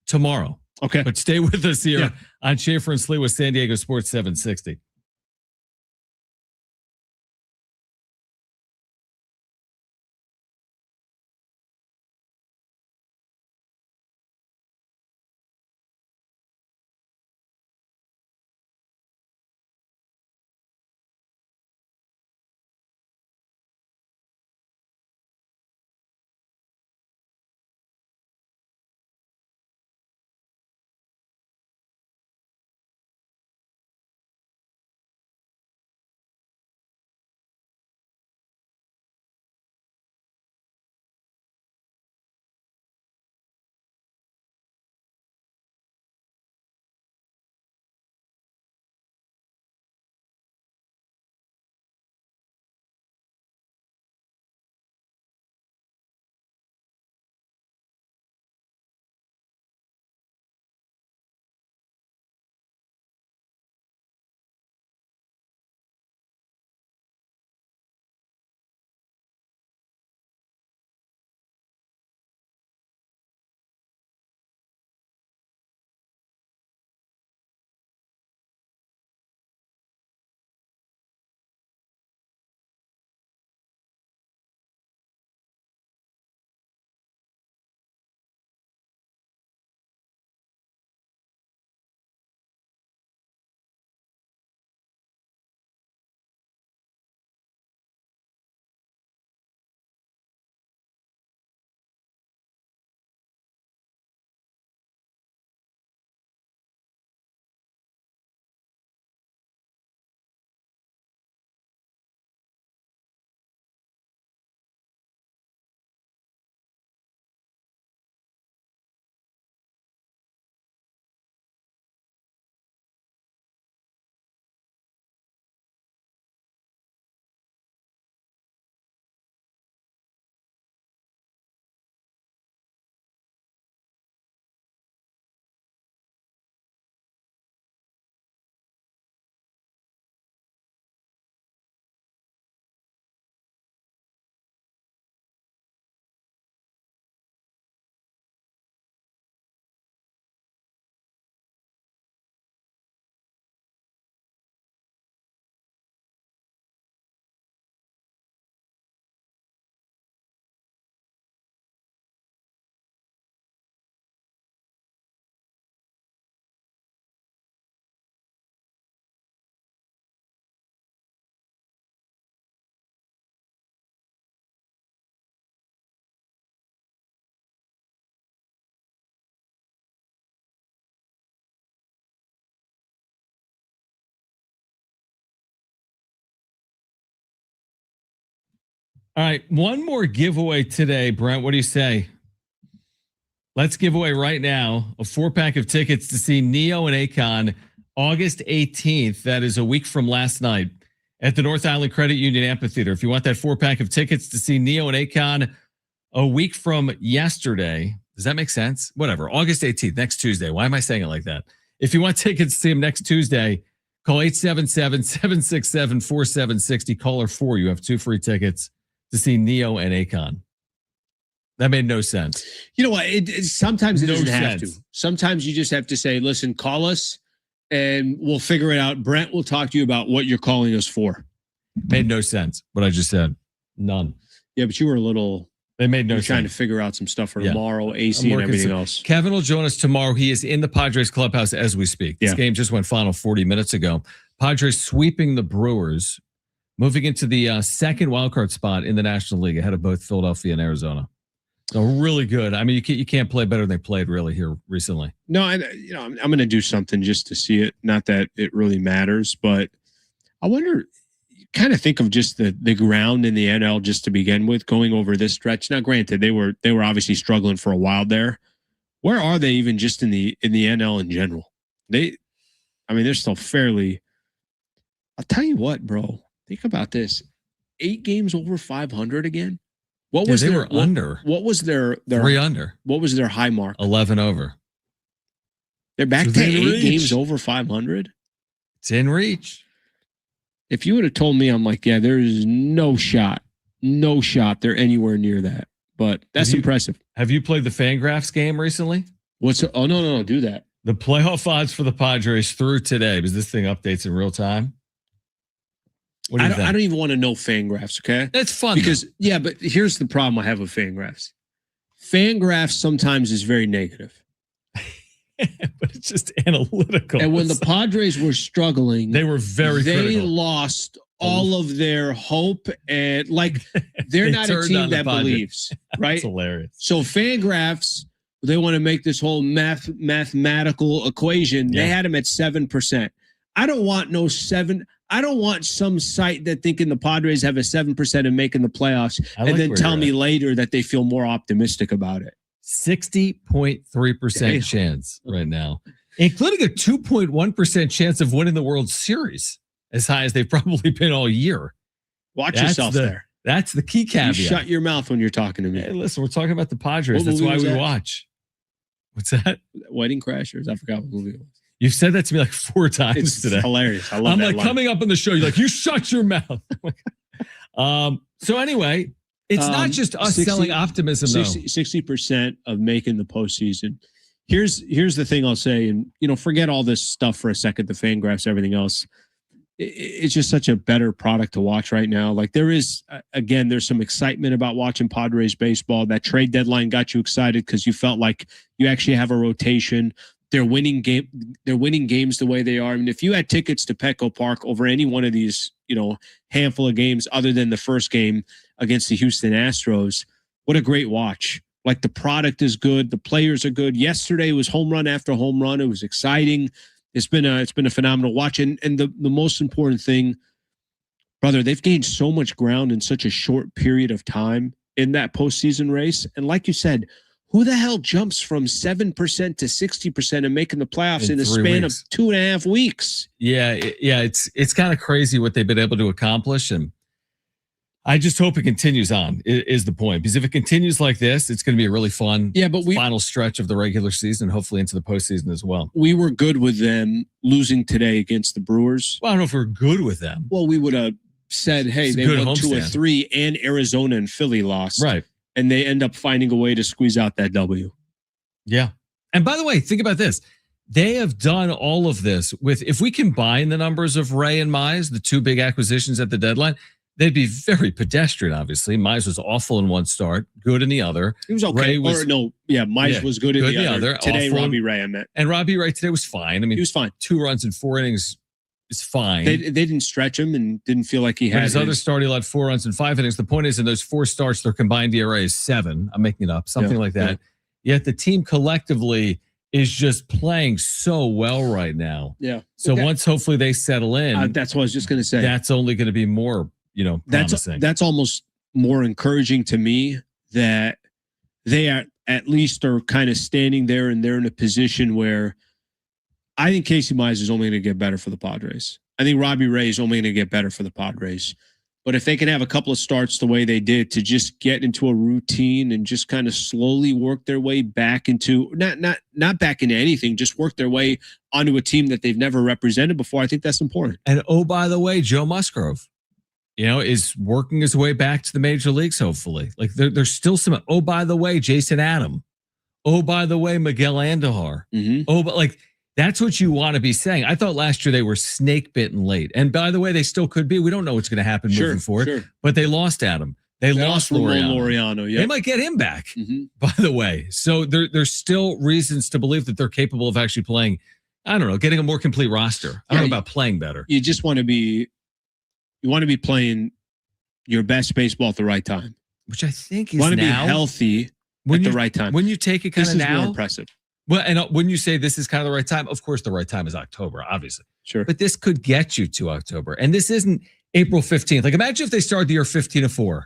tomorrow. Okay, but stay with us here on Schaefer and Slee with San Diego Sports 760. All right, one more giveaway today, Brent. What do you say? Let's give away right now a 4-pack of tickets to see Neo and Akon August 18th. That is a week from last night at the North Island Credit Union Amphitheater. If you want that 4-pack of tickets to see Neo and Akon a week from yesterday, does that make sense? Whatever. August 18th, next Tuesday. Why am I saying it like that? If you want tickets to see him next Tuesday, call 877-767-4760. Caller 4. You have 2 free tickets to see Neo and Akon. That made no sense. You know what? Sometimes it doesn't have to. Sometimes you just have to say, listen, call us and we'll figure it out. Brent will talk to you about what you're calling us for. Made no sense what I just said. None. Yeah, but you were a little... They made no sense. Trying to figure out some stuff for tomorrow, Acee and everything else. Kevin will join us tomorrow. He is in the Padres clubhouse as we speak. This game just went final 40 minutes ago. Padres sweeping the Brewers, moving into the second wildcard spot in the National League ahead of both Philadelphia and Arizona. So really good. I mean, you can't play better than they played really here recently. No, I'm going to do something just to see it. Not that it really matters, but I wonder. Kind of think of just the ground in the NL just to begin with, going over this stretch. Now, granted, they were obviously struggling for a while there. Where are they even just in the NL in general? They're still fairly. I'll tell you what, bro. Think about this. 8 games over 500 again. What was they their were under? What was their 3 under? What was their high mark? 11 over. They're back So to they 8 reach. games over 500. It's in reach. If you would have told me, I'm like, yeah, there is no shot they're anywhere near that. But that's impressive. Have you played the Fangraphs game recently? Oh no, do that. The playoff odds for the Padres through today, because this thing updates in real time. What do you think? I don't even want to know Fangraphs, okay? It's fun because but here's the problem I have with Fangraphs. Fangraphs sometimes is very negative. but it's just analytical. And when the Padres were struggling, they were very critical. Lost all of their hope, and they're not a team that believes, right? That's hilarious. So Fangraphs, they want to make this whole mathematical equation. Yeah. They had them at 7%. I don't want no 7. I don't want some site that thinking the Padres have a 7% of making the playoffs and then tell me later that they feel more optimistic about it. 60.3% chance right now, including a 2.1% chance of winning the World Series, as high as they've probably been all year. Watch yourself there. That's the key caveat. You shut your mouth when you're talking to me. Hey, listen, we're talking about the Padres. That's why we watch. What's that? Wedding Crashers. I forgot what movie it was. You've said that to me like 4 times today. Hilarious. I love that. I'm like coming up in the show. You're like, you shut your mouth. So anyway, it's not just us selling optimism, 60% of making the postseason. Here's the thing I'll say, and forget all this stuff for a second, the Fangraphs, everything else. It's just such a better product to watch right now. Like there is, again, there's some excitement about watching Padres baseball. That trade deadline got you excited because you felt like you actually have a rotation. They're winning games the way they are. I mean, if you had tickets to Petco Park over any one of these, handful of games other than the first game against the Houston Astros, what a great watch. Like the product is good. The players are good. Yesterday was home run after home run. It was exciting. It's been a phenomenal watch. And the most important thing, brother, they've gained so much ground in such a short period of time in that postseason race. And like you said, who the hell jumps from 7% to 60% and making the playoffs in the span of 2.5 weeks? Yeah. It's kind of crazy what they've been able to accomplish. And I just hope it continues on, is the point. Because if it continues like this, it's going to be a really fun final stretch of the regular season, hopefully into the postseason as well. We were good with them losing today against the Brewers. Well, I don't know if we're good with them. Well, we would have said, hey, they won 2 or 3 and Arizona and Philly lost. Right. And they end up finding a way to squeeze out that W. Yeah. And by the way, think about this. They have done all of this with, if we combine the numbers of Ray and Mize, the 2 big acquisitions at the deadline, they'd be very pedestrian, obviously. Mize was awful in one start, good in the other. He was okay. Mize was good in the other. Today, Robbie Ray, I meant. And Robbie Ray today was fine. I mean, he was fine. 2 runs in 4 innings is fine. They didn't stretch him and didn't feel like he had his other start. He allowed 4 runs in 5 innings. The point is, in those 4 starts, their combined ERA is 7. I'm making it up, something like that. Yeah. Yet the team collectively is just playing so well right now. Yeah. So once hopefully they settle in, that's what I was just going to say. That's only going to be more, promising. That's almost more encouraging to me that they at least are kind of standing there and they're in a position where I think Casey Mize is only going to get better for the Padres. I think Robbie Ray is only going to get better for the Padres. But if they can have a couple of starts the way they did to just get into a routine and just kind of slowly work their way back into not back into anything, just work their way onto a team that they've never represented before, I think that's important. And by the way, Joe Musgrove, is working his way back to the major leagues, hopefully. Like there's still some, by the way, Jason Adam. By the way, Miguel Andujar. Mm-hmm. But that's what you want to be saying. I thought last year they were snake bitten late. And by the way, they still could be. We don't know what's going to happen moving forward. Sure. But they lost Adam. They lost Laureano. Yeah. They might get him back, by the way. So there's still reasons to believe that they're capable of actually playing, I don't know, getting a more complete roster. I don't know about playing better. You just want to be playing your best baseball at the right time. Which I think is want to now. Be healthy at the right time. When you take it kind of now. This is more impressive. Well, and when you say this is kind of the right time, of course, the right time is October, obviously. Sure. But this could get you to October. And this isn't April 15th. Like, imagine if they started the year 15-4.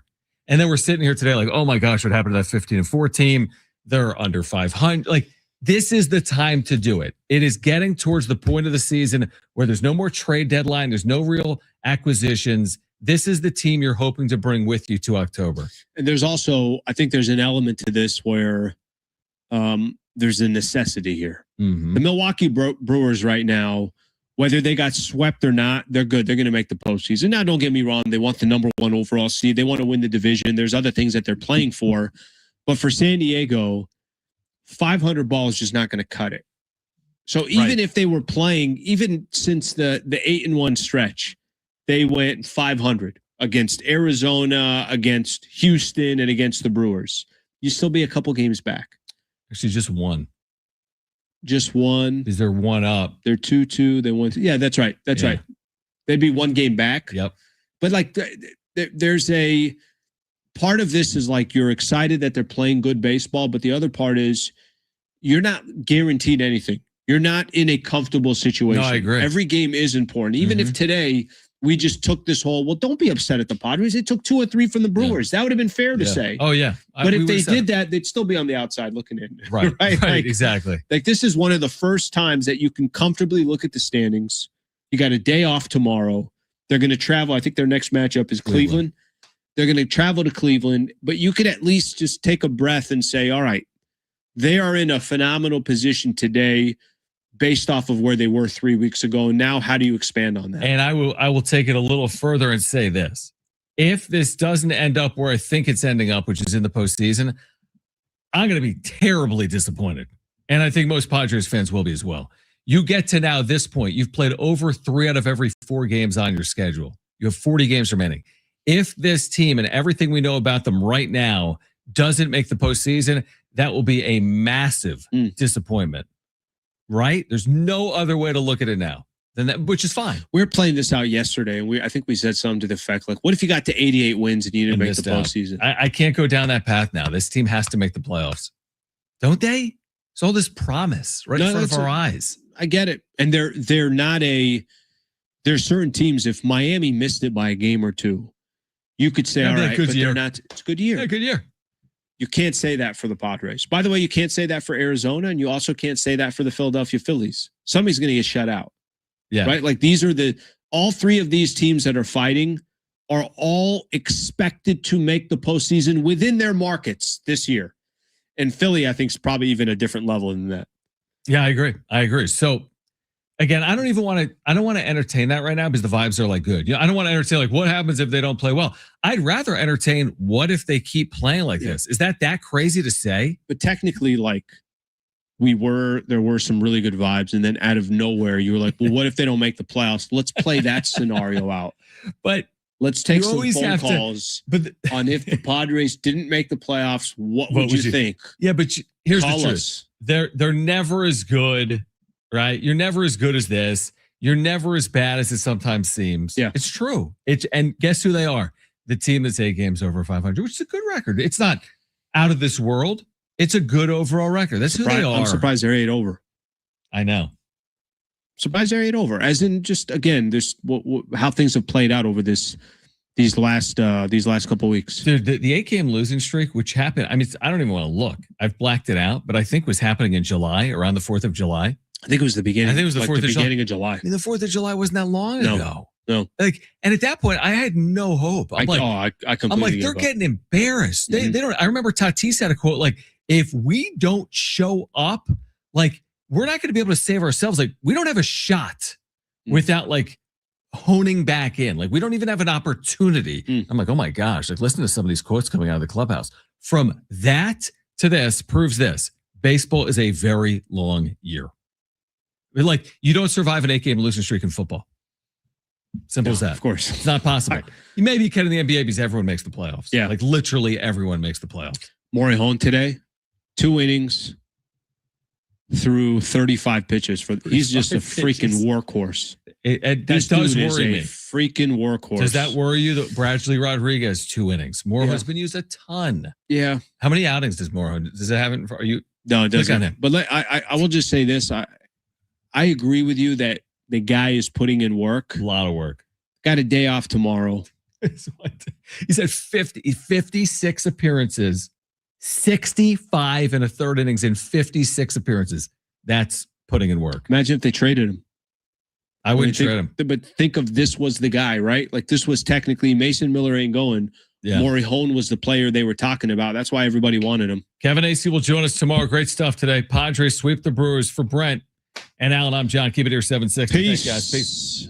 And then we're sitting here today like, oh my gosh, what happened to that 15-4 team? They're under 500. Like, this is the time to do it. It is getting towards the point of the season where there's no more trade deadline. There's no real acquisitions. this is the team you're hoping to bring with you to October. And there's also, I think there's an element to this where there's a necessity here. Mm-hmm. The Milwaukee Brewers right now, whether they got swept or not, they're good. They're going to make the postseason. Now, don't get me wrong. They want the number 1 overall seed. They want to win the division. There's other things that they're playing for. But for San Diego, 500 ball is just not going to cut it. So even if they were playing, even since the 8-1 stretch, they went 500 against Arizona, against Houston, and against the Brewers. You still be a couple games back. Actually, just one. Just one. Is there one up? They're 2-2. They won. Yeah, that's right. That's right. They'd be one game back. Yep. But like, there's a part of this is like you're excited that they're playing good baseball, but the other part is you're not guaranteed anything. You're not in a comfortable situation. No, I agree. Every game is important. Even if today we just took this whole, well, don't be upset at the Padres. They took 2 or 3 from the Brewers. That would have been fair to say. Oh, yeah. But if they did that, they'd still be on the outside looking in. Right. Right. Like, Exactly. Like this is one of the first times that you can comfortably look at the standings. You got a day off tomorrow. They're going to travel. I think their next matchup is Cleveland. They're going to travel to Cleveland, but you could at least just take a breath and say, all right, they are in a phenomenal position today based off of where they were 3 weeks ago. Now, how do you expand on that? And I will take it a little further and say this. If this doesn't end up where I think it's ending up, which is in the postseason, I'm going to be terribly disappointed. And I think most Padres fans will be as well. You get to now this point, you've played over 3 out of every 4 games on your schedule. You have 40 games remaining. If this team and everything we know about them right now doesn't make the postseason, that will be a massive disappointment. Right? There's no other way to look at it now than that, which is fine. We were playing this out yesterday, and I think we said something to the effect like, what if you got to 88 wins and you didn't make the postseason? I can't go down that path now. This team has to make the playoffs. Don't they? It's all this promise right in front of our eyes. I get it. And they're not there's certain teams, if Miami missed it by a game or 2, you could say, all right, but they're not. It's a good year. Yeah, good year. You can't say that for the Padres. By the way, you can't say that for Arizona, and you also can't say that for the Philadelphia Phillies. Somebody's going to get shut out. Yeah. Right? Like these are all 3 of these teams that are fighting are all expected to make the postseason within their markets this year. And Philly, I think, is probably even a different level than that. Yeah, I agree. So again, I don't want to entertain that right now because the vibes are like good. I don't want to entertain like what happens if they don't play well. I'd rather entertain what if they keep playing like this. Is that crazy to say? But technically, like there were some really good vibes, and then out of nowhere, you were like, well, what if they don't make the playoffs? Let's play that scenario out. But let's take some phone calls on if the Padres didn't make the playoffs. What would you think? Yeah, but here's Call the truth. us. They're never as good. Right? You're never as good as this. You're never as bad as it sometimes seems. Yeah. It's true. And guess who they are? The team that's 8 games over 500, which is a good record. It's not out of this world. It's a good overall record. That's who they are. I'm surprised they're 8 over. I know. Surprised they're 8 over. As in just, again, there's how things have played out over these last couple of weeks. Dude, the 8-game losing streak, which happened, I mean, I don't even want to look. I've blacked it out, but I think was happening in July, around the 4th of July. I think it was the beginning. I think it was the 4th of beginning of July. I mean, the 4th of July wasn't that long ago. No. Like, and at that point, I had no hope. I completely I'm like, they're getting embarrassed. They don't. I remember Tatis had a quote like, "If we don't show up, like, we're not going to be able to save ourselves. Like, we don't have a shot without like honing back in. Like, we don't even have an opportunity." I'm like, oh my gosh! Like, listen to some of these quotes coming out of the clubhouse. From that to this proves this: baseball is a very long year. Like, you don't survive an 8-game losing streak in football. Simple as that. Of course. It's not possible. You maybe can in the NBA because everyone makes the playoffs. Yeah. Like, literally everyone makes the playoffs. Morejon today, 2 innings through 35 pitches. He's just a freaking workhorse. It does worry me. Freaking workhorse. Does that worry you that Bradley Rodriguez 2 innings? Morejon's been used a ton. Yeah. How many outings does Morejon? Does it have it? Are you? No, it doesn't. But I will just say this. I agree with you that the guy is putting in work. A lot of work. Got a day off tomorrow. He said 56 appearances, 65 and a third innings in 56 appearances. That's putting in work. Imagine if they traded him. I wouldn't trade him. But think of this was the guy, right? Like this was technically Mason Miller ain't going. Yeah. Morihone was the player they were talking about. That's why everybody wanted him. Kevin Acee will join us tomorrow. Great stuff today. Padres sweep the Brewers. For Brent and Alan, I'm John. Keep it here, 7-6. Peace. Thanks, guys. Peace.